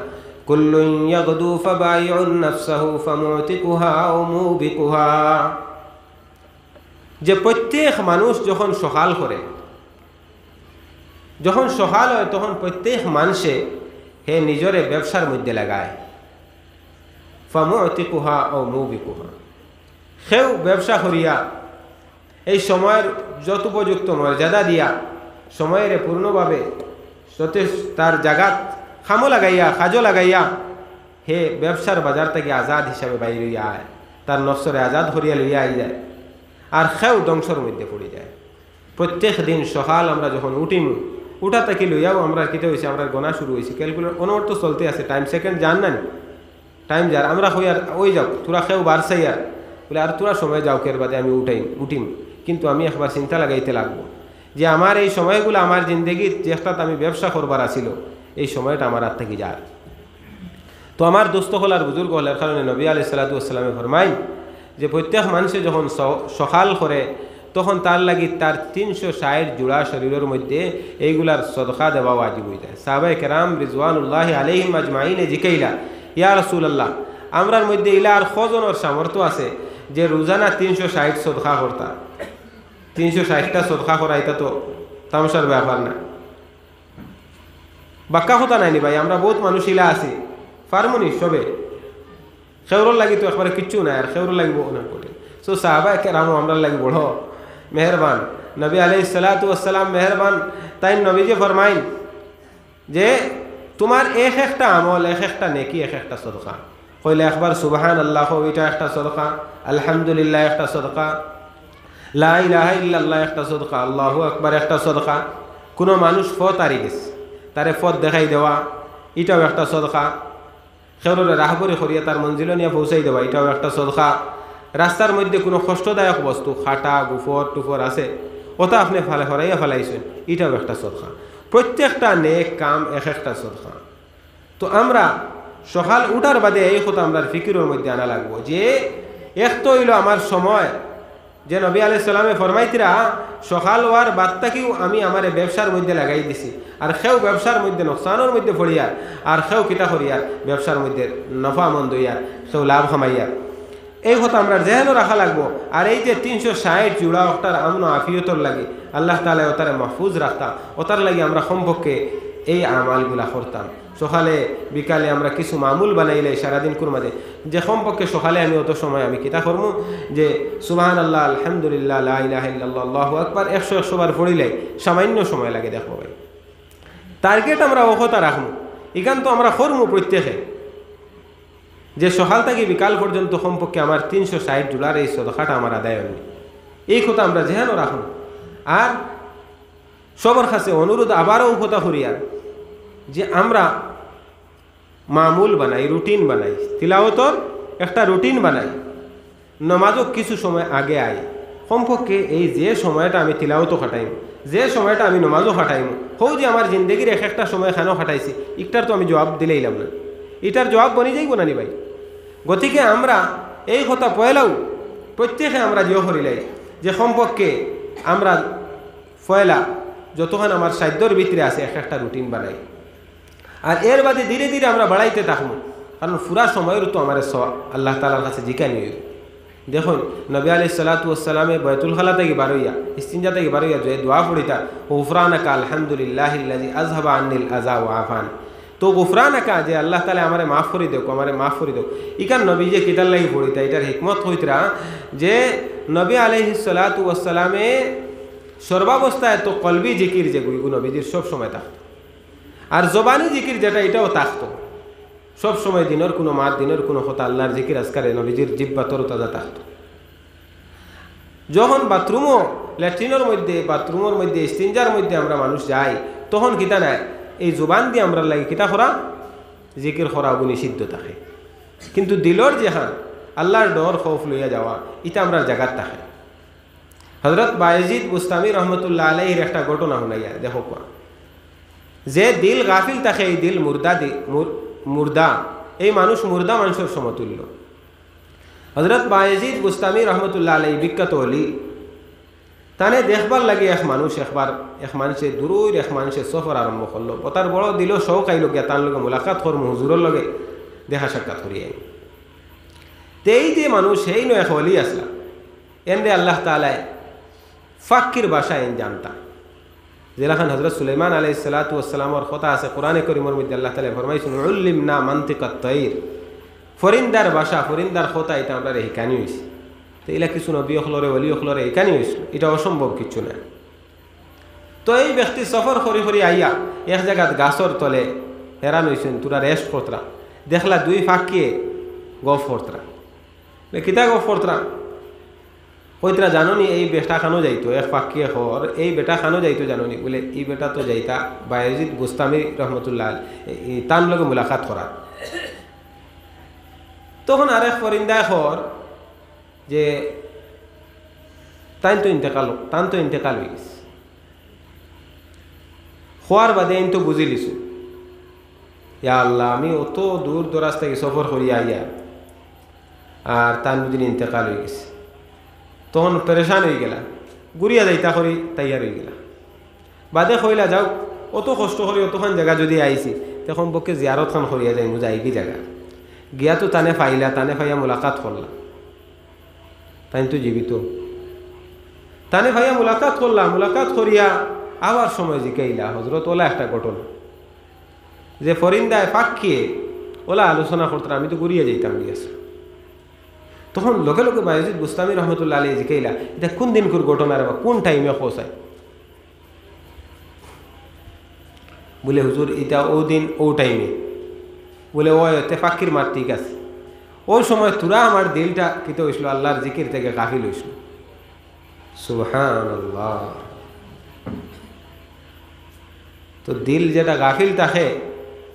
কুল্লুন ইয়াগদু ফাবাইউন নাফসাহু ফামুতিকুহা আও মুবিকুহা, যে প্রত্যেক মানুষ যখন সকাল করে, যখন সকাল হয় তখন প্রত্যেক মানুষে হে নিজরে ব্যবসার মধ্যে লাগায়। ফামুতিকুহা আও মুবিকুহা, সেও ব্যবসা করিয়া এই সময়ের যথোপযুক্ত মর্যাদা দিয়া সময়ের পূর্ণভাবে তার জাগাত খামো লাগাইয়া কাজও লাগাইয়া হে ব্যবসার বাজার থেকে আজাদ হিসাবে বাইরে লইয়া আয়, তার নফসরে আজাদ করিয়া লইয়া আই যায়। আর সেও ধ্বংসর মধ্যে পড়ে যায়। প্রত্যেক দিন সকাল আমরা যখন উঠিম উঠা থেকে লইয়াও আমরা কিতে হয়েছে আমরা গোনা শুরু হয়েছে, ক্যালকুলেট অনবরত চলতে আছে, টাইম সেকেন্ড যান না টাইম যার আমরা হই আর ওই যাও তোরা খেয়েও বাড়ছাই আর বলে আর তোরা সময় যাও কের বাদে আমি উঠিম। কিন্তু আমি একবার চিন্তা লাগাইতে লাগবো যে আমার এই সময়গুলো আমার জিন্দগির যেটা আমি ব্যবসা করবার আসিল এই সময়টা আমার হাত থেকে যায়। তো আমার দোস্ত হল আর বুজুর্গ হলার কারণে নবী আলাইহিস সালাতু ওয়াস সালামে ফরমাই যে প্রত্যেক মানুষে যখন সকাল করে তখন তার লাগি তার 360 জোড়া শরীরের মধ্যে এইগুলার সদকা দেওয়া ওয়াজিব হয়ে যায়। সাহাবায়ে কেরাম রিজওয়ানুল্লাহি আলাইহিম আজমাইনে জিকাইলা ইয়া রাসূলুল্লাহ আমরার মধ্যে ইলা আর খজনের সামর্থ্য আছে যে রোজানা 360 সদকা করতা, 360টা সদকা করা এটা তো তামসার ব্যাপার না, বাক্কা কথা নাইনি ভাই। আমরা বহুত মানুষ ইলা আছি ফার্মনি সবে খেউরর লাগি তো একবারে কিচ্ছু নাই আর খেউর লাগিব অনেক কঠিন। সো সাহাবায়ে কেরাম আমরা লাগি বড় মেহরবান, নবী আলাইহিস সালাতু ওয়াস সালাম মেহরবান। তাই নবীজি ফরমাইন যে তোমার এক একটা আমল, এক একটা নেকি, এক একটা সদকা। কইলে একবার সুবহানাল্লাহ কও, এটা একটা সদকা। আলহামদুলিল্লাহ একটা সদকা। লা ইলাহা ইল্লাল্লাহ একটা সদকা। আল্লাহু আকবার একটা সদকা। কোনো মানুষ ফত হারি গেছে, তারে ফত দেখাই দেওয়া, এটাও একটা সদকা। খেউরে রাহবরে করিয়া তার মঞ্জিল নিয়ে পৌঁছাই দেওয়া, এটাও একটা সদকা। রাস্তার মধ্যে কোনো কষ্টদায়ক বস্তু, খাটা গুফর টুফর আছে, ওটা আপনি ফালে হরাইয়া ফেলাইছেন, এটাও একটা সদকা। প্রত্যেকটা নেক কাম এক একটা সদকা। তো আমরা সকাল উঠার বাদে এই কথা আমরা ফিকিরের মধ্যে আনা লাগবো যে এক তো হইল আমার সময়, যে নবী আলাইহিস সালামে ফরমাইতিরা সকাল হওয়ার বাদটাকেও আমি আমার ব্যবসার মধ্যে লাগাই দিছি। আর সেও ব্যবসার মধ্যে নোকসানের মধ্যে পড়িয়ার, আর সেও কিতা করিয়ার ব্যবসার মধ্যে নফা মন্দ হইয়ার, সেও লাভ খামাইয়ার। এই কথা আমরা জেহেনও রাখা লাগবো। আর এই যে 360 জুড়া ওটার আমন আফিয়তর লাগে আল্লাহ তাআলা ওটারে মাহফুজ রাখতাম, ওটার লাগে আমরা সম্পর্কে এই আমালগুলা করতাম। সকালে বিকালে আমরা কিছু মামুল বানাইলে সারাদিন কুরমাদে, যে সম্পর্কে সকালে আমি অত সময় আমি কিতা করবো যে সুবহানাল্লাহ আলহামদুলিল্লাহ লা ইলাহা ইল্লাল্লাহ আল্লাহু আকবার 100 বার পড়িলে সামান্য সময় লাগে। দেখো ভাই, টার্গেট আমরা ও কথা রাখবো। এখান তো আমরা করবো প্রত্যেকে যে সকাল থেকে বিকাল পর্যন্ত সম্পর্কে আমার 360 ডলার এই সদকাটা আমার আদায় হয়নি। এই কথা আমরা যেহেন রাখুন। আর সবার কাছে অনুরোধ আবারও কথা করিয়ার যে আমরা মামুল বানাই, রুটিন বানাই, তিলাওয়াতর একটা রুটিন বানাই, নমাজও কিছু সময় আগে আই। সম্পর্কে এই যে সময়টা আমি তিলাওয়াতও খাটাইম, যে সময়টা আমি নমাজও খাটাইম, হও যে আমার জিন্দগির এক একটা সময় খানো খাটাইছি, একটার তো আমি জবাব দিলেইলাম না, এটার জবাব বনি যাইব না নি ভাই। গতিকে আমরা এই কথা পয়লাও প্রত্যেকে আমরা জিও করিলাই যে সম্পর্কে আমরা পয়লা যতক্ষণ আমার সাধ্যর ভিতরে আছে এক একটা রুটিন বানাই। আর এর বাদে ধীরে ধীরে আমরা বাড়াইতে থাকবো, কারণ পুরা সময়ের তো আমার আল্লাহ তাআলার কাছে জিকানি হইব। দেখুন নবী আলাইহিস সালাতু ওয়াস সালামে বাইতুল খালা থেকে বারইয়া, ইস্তিনজা থেকে বারইয়া যে দোয়া পড়িতা গুফরানাকা আলহামদুলিল্লাহিল্লাযী আযহাবা আন্নিল আযা ওয়া আফান। তো গুফরানাকা যে আল্লাহ তাআলা আমারে মাফ করে দেও, আমারে মাফ করে দেও, ইকান নবী যে কিতার লাগি পড়িতা, এটার হিকমত হইতরা যে নবী আলাইহিস সালাতু ওয়াস সালামে সর্বাবস্থায় তো কলবি জিকির যে নবীজির সব সময় থাকতো, আর জবানি জিকির যেটা এটাও থাকতো সব সময়। দিনের কোনো মাত, দিনের কোনো কথা আল্লাহর জিকির আজকারে নবীজির জিব্বা তরতাজা থাকতো। যখন বাথরুমও, ল্যাট্রিনের মধ্যে, বাথরুমের মধ্যে, ইস্তিনজার মধ্যে আমরা মানুষ যাই, তখন কিতা নাই এই জবান দিয়ে আমরা লাগে কিতা করা, জিকির করা নিষিদ্ধ থাকে। কিন্তু দিলর যেহান আল্লাহর ডর খৌফ লইয়া যাওয়া, এটা আমরা জায়গার থাকে। হযরত বায়েজিদ বুস্তামি রহমতুল্লাহ আলাইহির একটা ঘটনা শুনাইয়া দেখো কোয়া, যে দিল গাফিল থাকে এই দিল মুর্দা, এই মানুষ মুর্দা মানুষের সমতুল্য। হযরত বায়েজিদ বুস্তামি রহমতুল্লাহ আলাইহি বিখ্যাত হলি, তানে দেখবার লাগে এক মানুষ একবার এক মানুষে দূর এক মানুষের সফর আরম্ভ করলো। তার বড় দিল শৌক আইল গিয়া তার লগে মোলাকাত করবো, হুজুরের লগে দেখা সাক্ষাৎ করি আইন। তেই যে মানুষ সেই নয় এক অলি আসলা, এনে আল্লাহ তাআলায় ফাক্কির ভাষা এন জানতা। যেরকম হযরত সুলাইমান আলাইহিস সালাতু ওয়াস সালামের কথা আছে কোরআনে কারীমের মধ্যে, আল্লাহ তাআলা ফরমাইছেন উল্লিমনা মানতিকাত তাইর, ফরিন্দার ভাষা, ফরিন্দার কথা এটা আমরা শিখানি হইছে। তো এলা কিছু নবী হলরে ওলি হলরে শিখানি হইছিল, এটা অসম্ভব কিছু না। তো এই ব্যক্তি সফর করি করি আইয়া এক জায়গাত গাছর তলে হেরান হইছেন, তোরা রেস্ট করতরা, দেখলা দুই ফাঁকিয়ে গফ করতরা। কিতা গফ করতরা কইতরা জানোনি এই বেটা খানো যাইতো, এক ফাঁকিয়ে হর এই বেটা খানো যাইতো জানোনি, বলে এই বেটা তো যাইতা বায়েজিদ বুস্তামি রহমতুল্লাহ তার লগে মুলাকাত করা। তখন আরেক ফরিন্দা হর যে তান তো ইন্তেকাল হয়ে গেছে। হওয়ার বাদে আমি তো বুঝি লিছু, ইয়া আল্লাহ আমি অত দূর দরাজ থেকে সফর করি আইয়া আর তান বুঝিনি ইন্তেকাল হয়ে গেছে। তখন পেরেশান হয়ে গেলা, ঘুরিয়া যাইতা করি তাইয়ার হয়ে গেলা। বাদে কইলা যাও অত কষ্ট করি অতখান জায়গা যদি আইছি, তখন পক্ষে জিয়ারত খান করিয়া যাই যাই কি জায়গা গিয়া তো তানে ফাইলা, তানে ফাইয়া মোলাকাত করলা, তাই তো জীবিত। তানে ভাইয়া মুলাকাত করলাম, মুলাকাত করিয়া আবার সময় জিকাইলা হজরত ওলা একটা ঘটনা যে ফরিন্দায় ফাঁকিয়ে ওলা আলোচনা করতাম, আমি তো ঘুরিয়ে যাইতাম গিয়েছি। তখন লগে লগে বায়েজিদ বুস্তামি রহমতুল্লাহ আলাইহি জিকাইলা এটা কোন দিনকার ঘটনা রে, কোন টাইমে পৌঁছায়। বলে হুজুর এটা ও দিন ও টাইমে, বলে ও এতে ফাঁকির মার ঠিক আছে। ওই সময় তুরা আমার দিলটা কিতে হয়েছিল আল্লাহর জিকির থেকে গাফিল হয়েছিল। সুবহানাল্লাহ। তো দিল যেটা গাফিল থাকে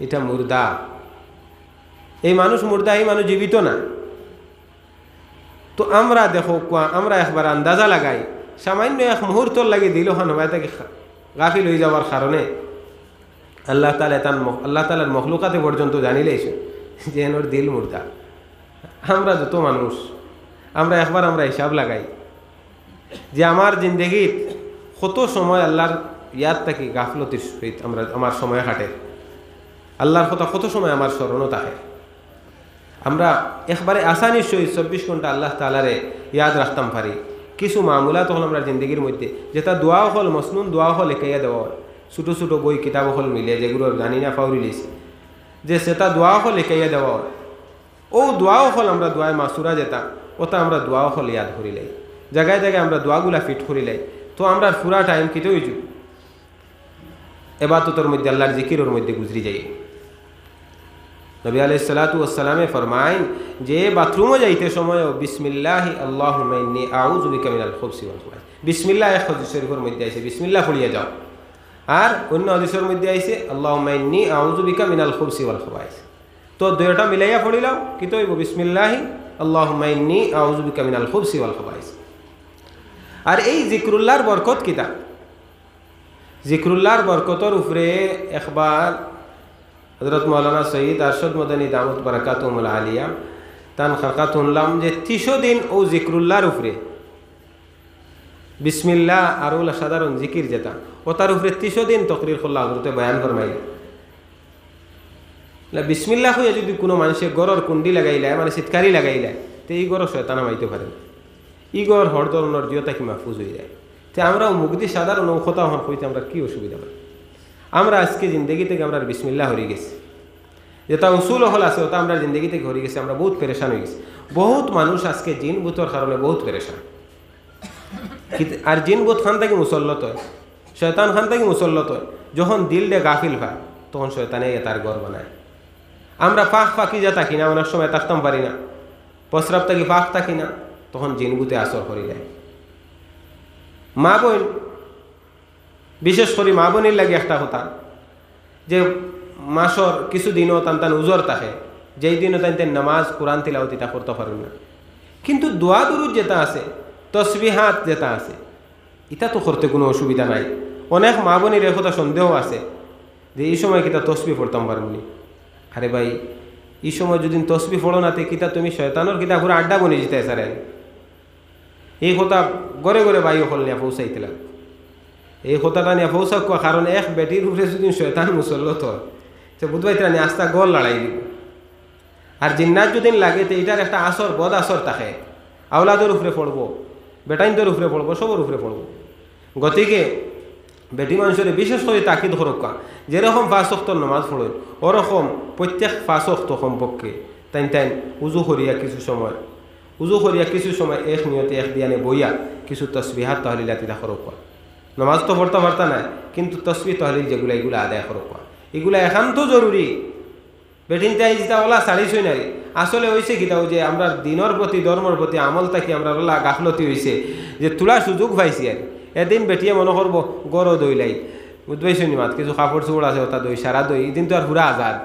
এটা মুর্দা। এই মানুষ মুর্দা, এই মানুষ জীবিত না। তো আমরা দেখো আমরা একবার আন্দাজা লাগাই, সামান্য এক মুহূর্তর লাগে দিল খান হবাই তাকে গাফিল হয়ে যাওয়ার কারণে আল্লাহ তাআলার মখলুকাতে পর্যন্ত জানিলেইছে যে এনোর দিল মুর্দা। আমরা যত মানুষ আমরা হিসাব লাগাই যে আমার জিন্দগির কত সময় আল্লাহর ইয়াদ থাকি গাফলতির সহিত আমার সময় কাটে, আল্লাহর কথা কত সময় আমার স্মরণও থাকে। আমরা একবারে আসানির সহিত 24 ঘন্টা আল্লাহ তাআলারে ইয়াদ রাখতাম পারি। কিছু মামুলা তখন আমরা জিন্দগির মধ্যে যেটা দোয়া হল মসনুন দোয়া হল লেখাইয়া দেওয়া হয়, ছোটো ছোটো বই কিতাব হল মিলে যেগুলো জানি না ফাউরি লিছে, যে সেটা দোয়া হল লেখাইয়া দেওয়া হয়। ও দোয়াও হল আমরা দোয়ায় মাসুরা যেতাম, ওটা আমরা দোয়াও হল ইয়াদ করিলাই, জায়গায় জায়গায় আমরা দোয়াগুলা ফিট করিলাই। তো আমরা পুরা টাইম কিতে হইছু এবাদতের মধ্যে আল্লাহর জিকিরের মধ্যে গুজরি যাই। নবী আলাইহিস সালাতু ওয়াস সালামে ফরমাইন যে বাথরুমে যাইতে সময় বিসমিল্লাহি আল্লাহুম্মা ইন্নী আউযু বিকা মিনাল খুবসি ওয়াল খুবাইস, বিসমিল্লাহ এক হাদিস শরীফের মধ্যে আইছে বিসমিল্লাহ পড়িয়া যাও। আর অন্য হাদিসের মধ্যে আইছে আল্লাহুম্মা ইন্নী আউযু বিকা মিনাল খুবসি ওয়াল খুবাইস। তো দুইটা মিলাইয়া পড়িলাম কি তো হইব বিসমিল্লাহি আল্লাহুম্মা ইন্নী আউযু বিকা মিনাল খুবসি ওয়াল খুবাইস। আর এই জিকরুল্লাহর বরকত কিতা, জিকরুল্লাহর বরকতর উপরে একবার হযরত মাওলানা সৈয়দ আরশদ মদনী দামত বারাকাতুহুল আলিয়া তান খাকাত শুনলাম যে 30 দিন ও জিকরুল্লাহর উপরে বিসমিল্লাহ আর ওলা সাধারণ জিকির যেটা ও তার উপরে 30 দিন তকরির করলা হযরতে বয়ান ফরমাইলেন। বিসমিল্লাহ হয়ে যদি কোনো মানুষের গরর কুন্ডি লাগাইলায় মানে চিৎকারি লাগাইলায় তো এই গরর শয়তান মাইতে পারে, ই গর হর ধরনের জিওতা কি মাহফুজ হয়ে যায়। তো আমরাও মুগ্ধি সাধারণ কথা হইতে আমরা কী অসুবিধা পাই। আমরা আজকে জিন্দগি থেকে আমরা বিসমিল্লাহ হয়ে গেছি, যেটা উসুল হল আছে ওটা আমরা জিন্দগি থেকে হয়ে গেছি, আমরা বহুত পেরেশান হয়ে গেছি। বহুত মানুষ আজকে জিন বুতর কারণে বহুত পেরেশান। আর জিন বুত খান থেকে মুসল্লত হয়, শয়তান খান থেকে মুসল্লত হয়। যখন দিল দিয়ে গাফিল হয় তখন শয়তানে তার ঘর বানায়। আমরা ফাঁকি যা থাকি না, অনেক সময় থাকতাম পারি না, প্রস্রাব থাকি ফাঁক থাকি না, তখন জিন বুতে আসর করে যায়। মা বোন বিশেষ করে মা বোনের লাগে একটা কথা যে মাসর কিছু দিনও টান উজর থাকে, যেই দিনও টান নামাজ কোরআন তিলাওয়াত এটা করতে পারেন না, কিন্তু দোয়া দুরুদ যেটা আছে তসবিহাত যেটা আছে এটা তো করতে কোনো অসুবিধা নাই। অনেক মা বোনের কথা সন্দেহ আছে যে এই সময় কিতা তসবি পড়তাম পারবনি। আরে ভাই এই সময় যদি তসবি পড়ো না তে কিতা তুমি শয়তানোর কিতা ঘুরে আড্ডা বনে যেতে সারেন। এই কথা গড়ে গড়ে বাই হল নিয়ে পৌঁছাইতে লাগ, এই কথাটা নিয়ে পৌঁছাক কারণ এক বেটির উপরে যদি শয়তান মুসল্লত হয় সে বুধবাইতরা নিয়ে আস্তা গল লড়াই দিব। আর জিন্নাত যদি লাগে তো এটার একটা আসর বদ আসর থাকে, আওলাদের উপরে পড়বো, বেটাইনদের উপরে পড়বো, সবর উপরে পড়বো। গতিকে বেটি মানুষের বিশেষ করে তাকিদ হরক্কা যেরকম 5 ওয়াক্ত নামাজ পড়েন ওরকম প্রত্যেক 5 ওয়াক্ত কমপক্ষে তাই উজু করিয়া কিছু সময় এক নিয়তে এক দিয়ানে বইয়া কিছু তসবিহাত তহলিলাত এটা হরক্কা। নামাজ তো পড়তে পারতা না, কিন্তু তসবিহ তহলিল যেগুলো এগুলো আদায় হরক্কা, এগুলো একান্ত জরুরি। বেটিনটাই যেটা ওলা ছাড়িছই নারী আসলে হয়েছে কিতাও যে আমরা দিনের প্রতি ধর্মের প্রতি আমল থাকি আমরা ওলা গাফলতি হয়েছে যে তোলা সুযোগ পাইছি। আর এদিন বেটিয়ে মনে করবো গড় দইলাই বুঝবাইছি নি মাত কিছু কাপড় চোপড় আছে ওটা দই সারা দই, এদিন তো আর পুরা আজাদ।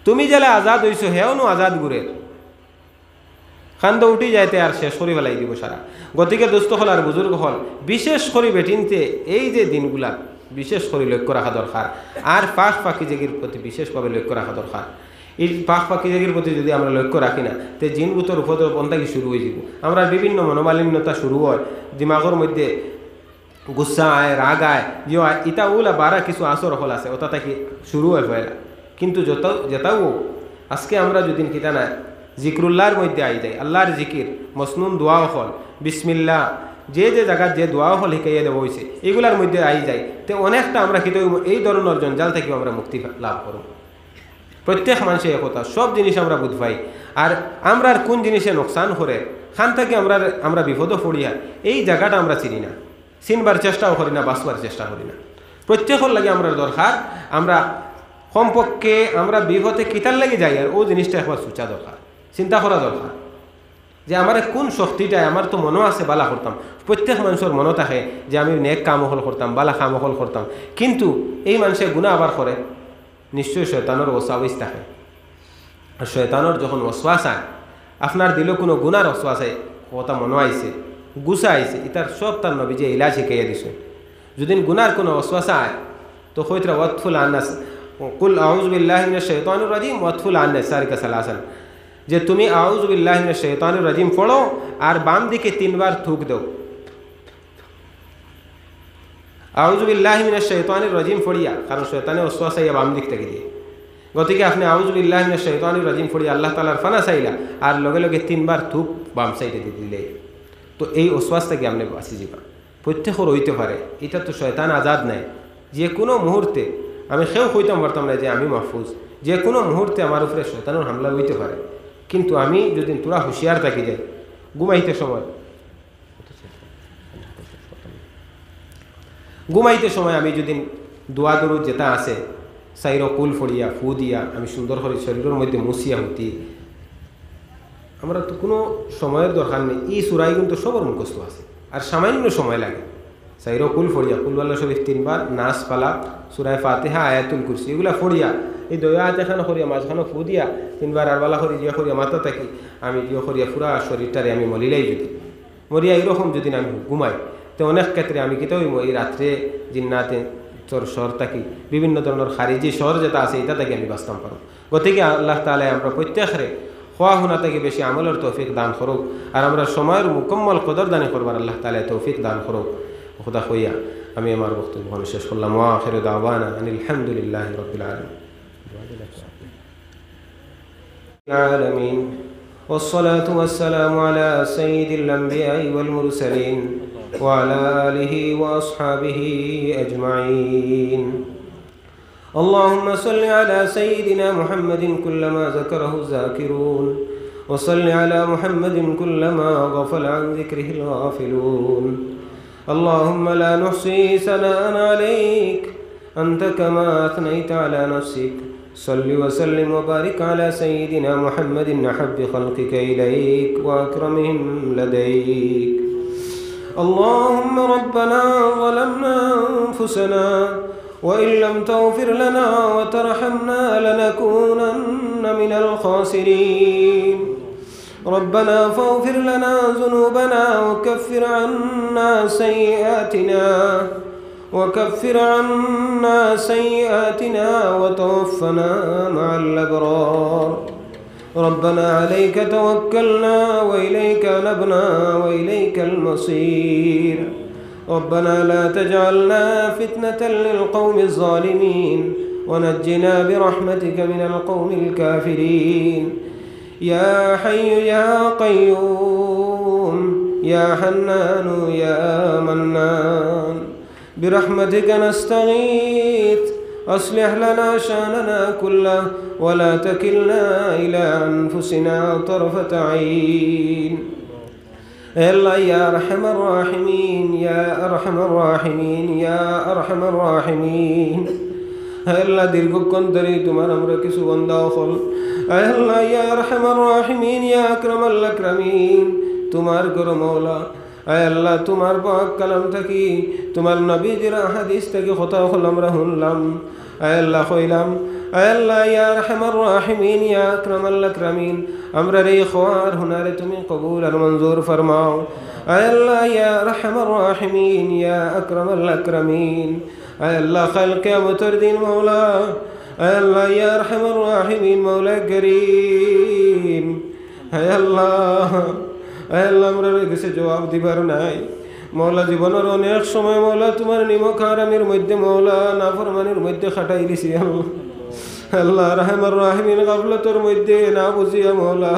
তুমি জেলে আজাদ হইছো হেও নো আজাদ গুড়ের খান্দ উঠি যাইতে আর শেষ করে ফেলাই দিব সারা। গতিকে দোস্ত হল আর বুজুর্গ হল বিশেষ করে বেটিনতে এই যে দিনগুলা বিশেষ করে লক্ষ্য রাখা দরকার। আর পাখি জেগির প্রতি বিশেষভাবে লক্ষ্য রাখা দরকার। এই পাখি জেগির প্রতি যদি আমরা লক্ষ্য রাখি না তো জিনগুতর উপদ্রব পন্থাকি শুরু হয়ে যাব। আমরা বিভিন্ন মনোমালিন্যতা শুরু হয়, দিমাগের মধ্যে গুসা আয় রাগ আয় জিও আয় ইটা ওলা বারা কিছু আসর হল আছে ওটা থাকি শুরু হয়ে ফেলা। কিন্তু যেটাও আজকে আমরা যদি কিতা না জিকরুল্লাহর মধ্যে আই যায়, আল্লাহর জিকির মসনুন দোয়া হল বিসমিল্লাহ যে জায়গায় যে দোয়া হল শিখাইয়া দেওয়া হয়েছে এগুলার মধ্যে আই যায় তো অনেকটা আমরা কিন্তু এই ধরনের জঞ্জাল থেকেও আমরা মুক্তি লাভ করব। প্রত্যেক মানুষের একতা সব জিনিস আমরা বুঝ পাই। আর আমরা কোন জিনিসে নোকসান করে খান থেকে আমরা বিপদও পড়িয়া এই জায়গাটা আমরা চিনি না, চিনবার চেষ্টাও করি না, বাঁচবার চেষ্টা করি না। প্রত্যেকের লাগে আমরা দরকার আমরা কমপক্ষে আমরা বিপদে কিতার লাগে যাই আর ও জিনিসটা একবার সোচা দরকার, চিন্তা করা দরকার যে আমার কোন শক্তিটাই আমার তো মনও আছে বালা করতাম। প্রত্যেক মানুষের মনও থাকে যে আমি নেক কামহল করতাম, বালা কামহল করতাম, কিন্তু এই মানুষে গুনাহ আবার করে, নিশ্চয়ই শয়তানের ওয়াসওয়াস থাকে। আর শয়তানের যখন ওয়াসওয়াস আয়, আপনার দিলেও কোনো গুনার ওয়াসওয়াস আয়, কথা মনে আইছে, গুসা আইছে, ইতার সব তার নবী যে ইলাজ শিখাইয়া দিছে। যদি গুনার কোনো ওয়াসওয়াস আয় তো হইতরা ওয়াতফুল আন্নাস, কুল আউযু বিল্লাহি মিনাশ শাইতানির রাজিম ওয়াতফুল আন্নাস সারিকা সালাসান, যে তুমি আউযু বিল্লাহি মিনাশ শাইতানির রাজিম পড়ো আর বাম দিকে 3 বার থুক দাও। আউযু বিল্লাহি মিনাশ শাইতানির রাজিম পড়িয়া, কারণ শয়তানে ওয়াসওয়াস আইয়া বাম দিক থেকে দিয়ে, গতিকে আপনি আউযু বিল্লাহি মিনাশ শাইতানির রাজিম পড়িয়া আল্লাহ তাআলার ফানা চাইলা আর লগে লগে 3 বার থুক বাম সাইডে দিয়ে দিলে, তো এই ওয়াসওয়াস থেকে আপনি বাঁচি যাবা। প্রত্যেকের হইতে পারে, এটা তো শয়তান আজাদ নাই। যে কোনো মুহূর্তে আমি সেও হইতাম পারতাম না যে আমি মাহফুজ, যে কোনো মুহূর্তে আমার উপরে শয়তানের হামলা হইতে পারে, কিন্তু আমি যদি তোরা হুঁশিয়ার থাকি যাই ঘুমাইতে সময় আমি যদি দোয়া দরুদ যেটা আছে সাইর কুল ফড়িয়া ফু দিয়া আমি সুন্দর করে শরীরের মধ্যে মুছিয়া হতি, আমরা তো কোনো সময়ের দরকার নেই। এই সুরাই কিন্তু সবর মুখস্থ আছে আর সামান্য সময় লাগে। সাইর কুল ফড়িয়া, কুলওয়াল্লা শরীফ 3 বার, নাস পালা, সুরায় ফাতিহা, আয়াতুল কুরসি, এগুলা ফড়িয়া এই দয়া এখানে করিয়া মাঝখানে ফু দিয়া 3 বার আরবালা করি দিয়া করিয়া মাথা থাকি আমি দিয়ে করিয়া পুরা শরীরটারে আমি মলিলাই যদি মরিয়া এইরকম যদি আমি ঘুমাই, তো অনেক ক্ষেত্রে আমি কিন্তু এই রাত্রে জিন্নাতে চোর স্বর থাকি, বিভিন্ন ধরনের খারিজি স্বর যেটা আছে এটা থেকে আমি বাঁচতাম পারো। গতিকে আল্লাহ তাআলা আমরা প্রত্যেকরে খোয়া হুনা থেকে বেশি আমলের তৌফিক দান করুক, আর আমরা সময়ের মুকম্মল কদরদানি করবার আল্লাহ তাআলা তৌফিক দান করুক। খুদা হইয়া আমি আমার বক্তব্য শেষ করলাম। ওয়া আখিরু দাওয়ানা আনিল হামদুলিল্লাহি রাব্বিল আলামিন। والصلاة والسلام على سيد الأنبياء والمرسلين وعلى آله وأصحابه أجمعين. اللهم صل على سيدنا محمد كلما ذكره الذاكرون، وصل على محمد كلما غفل عن ذكره الغافلون. اللهم لا نحصي ثناء عليك أنت كما أثنيت على نفسك. صل وسلم وبارك على سيدنا محمد أحب خلقك إليك وأكرمهم لديك. اللهم ربنا ظلمنا أنفسنا وإن لم تغفر لنا وترحمنا لنكونن من الخاسرين. ربنا فاغفر لنا ذنوبنا وكفر عنا سيئاتنا وتوفنا مع الأبرار. ربنا عليك توكلنا وإليك نبنا وإليك المصير. ربنا لا تجعلنا فتنة للقوم الظالمين ونجنا برحمتك من القوم الكافرين. يا حي يا قيوم يا حنان يا منان برحمتك نستغيث أصلح لنا شأننا كله ولا تكلنا إلى أنفسنا طرفة عين. الله يا أرحم الراحمين يا أرحم الراحمين يا أرحم الراحمين. الله দীর্ঘক্ষণ ধরে তোমার আমরা কিছু বান্দা হল, আল্লাহ ইয়া আরহামার রাহিমিন ইয়া আকরামাল আকরামিন, তোমার গরো মওলা আল্লাহ তোমার পাক কালাম থাকি তোমার নবীজির হাদিস থেকে কথা হল আমরা শুনলাম, আল্লাহ কইলাম আল্লাহ ইয়া আরহামার রাহিমিন ইয়া আকরামাল আকরামিন, আমরা রে খোয়ার হুনারে তুমি কবুল আর মঞ্জুর ফরমাও। আল্লাহ ইয়া আরহামার রাহিমিন ইয়া আকরামাল আকরামিন, আল্লাহ কাল কিয়ামতের দিন মওলা আল্লাহ ইয়া আরহামার রাহিমিন মওলা করিম, আল্লাহ আল্লাহ আমরা কাছে জবাব দিবার নাই মওলা। জীবনের অনেক সময় মওলা তোমার নিমক হারামের মধ্যে মওলা নাফরমানির মধ্যে খাটাই দিছি আল্লাহ রহমান রাহিমিন গাফলতর মধ্যে না বুঝিয়া মওলা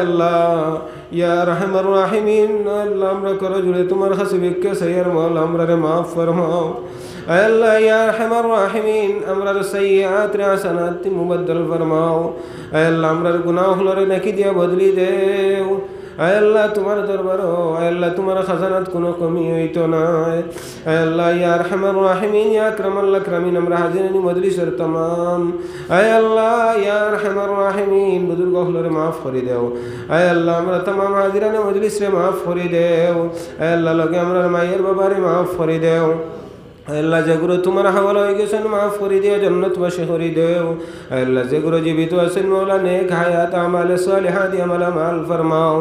আল্লাহ ইয়া রহমান রাহিমিন আল্লাহ আমরা করো জুড়ে তোমার কাছে ভিক্ষা চাইয়ার মওলা আমরা রে মাফ ফরমাও। আল্লাহ ইয়া রহমান রাহিমিন আমরার সাইয়্যাত রে হাসানাত মুবদ্দল ফরমাও। আল্লাহ আমরার গুনাহ হলরে নাকি দিয়া বদলি দেও। আয় আল্লাহ তোমার দরবারও আয় আল্লাহ তোমার খাজানাত কোনো কমি হইতো না। আয় আল্লাহ ইয়া আরহামার রাহিমিন ইয়া আকরামাল আকরামিন আমরা হাজিরানি মজলিসের तमाम আয় আল্লাহ ইয়া আরহামার রাহিমিন বুজুর্গ হলরে মাফ করে দাও। আয় আল্লাহ আমরা तमाम হাজিরানি মজলিসে মাফ করে দাও। আয় আল্লাহ লগে আমরা মায়ের বাবারে মাফ করে দাও। আল্লাহ যেগুলো তোমার হাওয়ালা হয়ে গেছেন মাফ করে দিও, জান্নাতবাসী করে দেও। আল্লাহ যেগুলো জীবিত আছেন মৌলা নেক হায়াত আমালে সালিহাত আমাল আমাল ফরমাও।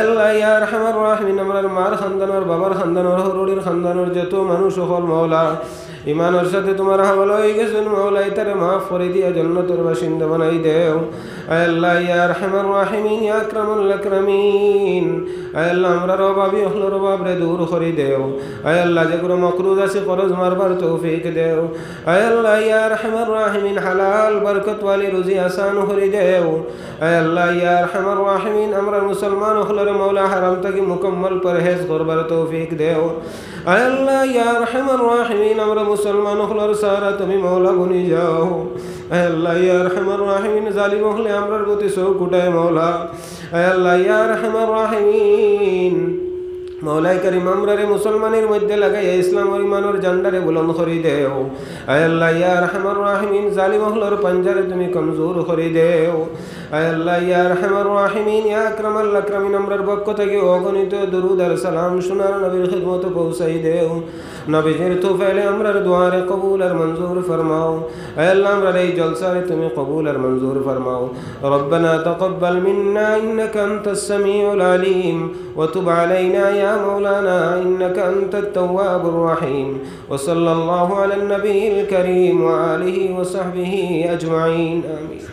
আল্লাহ ইয়া আরহামার রাহিমিন আমরার মার খানদানোর বাবার খানদানোর হরুড়ির খানদানোর যত মানুষ হল মৌলা ইমানের সাথে তোমার হাওয়ালা হয়ে গেছেন মৌলা ইতারে মাফ করে দিয়া জান্নাতের বাসিন্দা বানাই দেও। আল্লাহ ইয়া আরহামার রাহিমিন ইয়া আকরামুল আকরামিন আল্লাহ আমরার অভাবী হলর অভাব রে দূর করে দেও। আল্লাহ যেগুলো মকরুজ আছে করজ মারবার তৌফিক দেও। আল্লাহ ইয়া আরহামার রাহিমিন হালাল বরকত ওয়ালি রুজি আসান করে দেও। আল্লাহ ইয়া আরহামার রাহিমিন আমরা মুসলমান হলর মৌলা হারাম থেকে মুকম্মল পরহেজ করবার তৌফিক দেও। আল্লাহ ইয়া আরহামার রাহিমিন আমরা মুসলমান হলর সারা তুমি মৌলা বনি যাও। আল্লাহ ইয়া আরহামার রাহিমিন জালিম হলে আমরার প্রতি চোখ উঠায় মৌলা। আল্লাহ ইয়া আরহামার রাহিমিন মৌলাই করিম আমরারে মুসলমানের মধ্যে লাগাইয়া ইসলাম ও ইমানের জান্ডারে বুলন্দ করে দেও। আল্লাহ ইয়া আরহামার রাহিমিন জালিম হলর পাঞ্জারে তুমি কমজোর করে দেও। আল্লাহ ইয়া আরহামার রাহিমিন ইয়া আকরামাল আকরামিন আমরার পক্ষ থেকে অগণিত দুরুদ আর সালাম শোনার নবীর খিদমত পৌঁছাই দেও। নবীজির তোফাইলে আমরার দুয়ারে কবুল আর মঞ্জুর ফরমাও। আল্লাহ আমরার এই জলসারে তুমি কবুল আর মঞ্জুর ফরমাও। রব্বানা তাকাব্বাল মিন্না ইন্নাকা আনতাস সামিউল আলিম ওয়া তুব আলাইনা ইয়া মাওলানা ইন্নাকা আনতাত তাওয়াবুর রহিম। ওয়া সাল্লাল্লাহু আলান নবিয়িল কারীম ওয়া আলিহি ওয়া সাহবিহি আজমাইন। আমিন।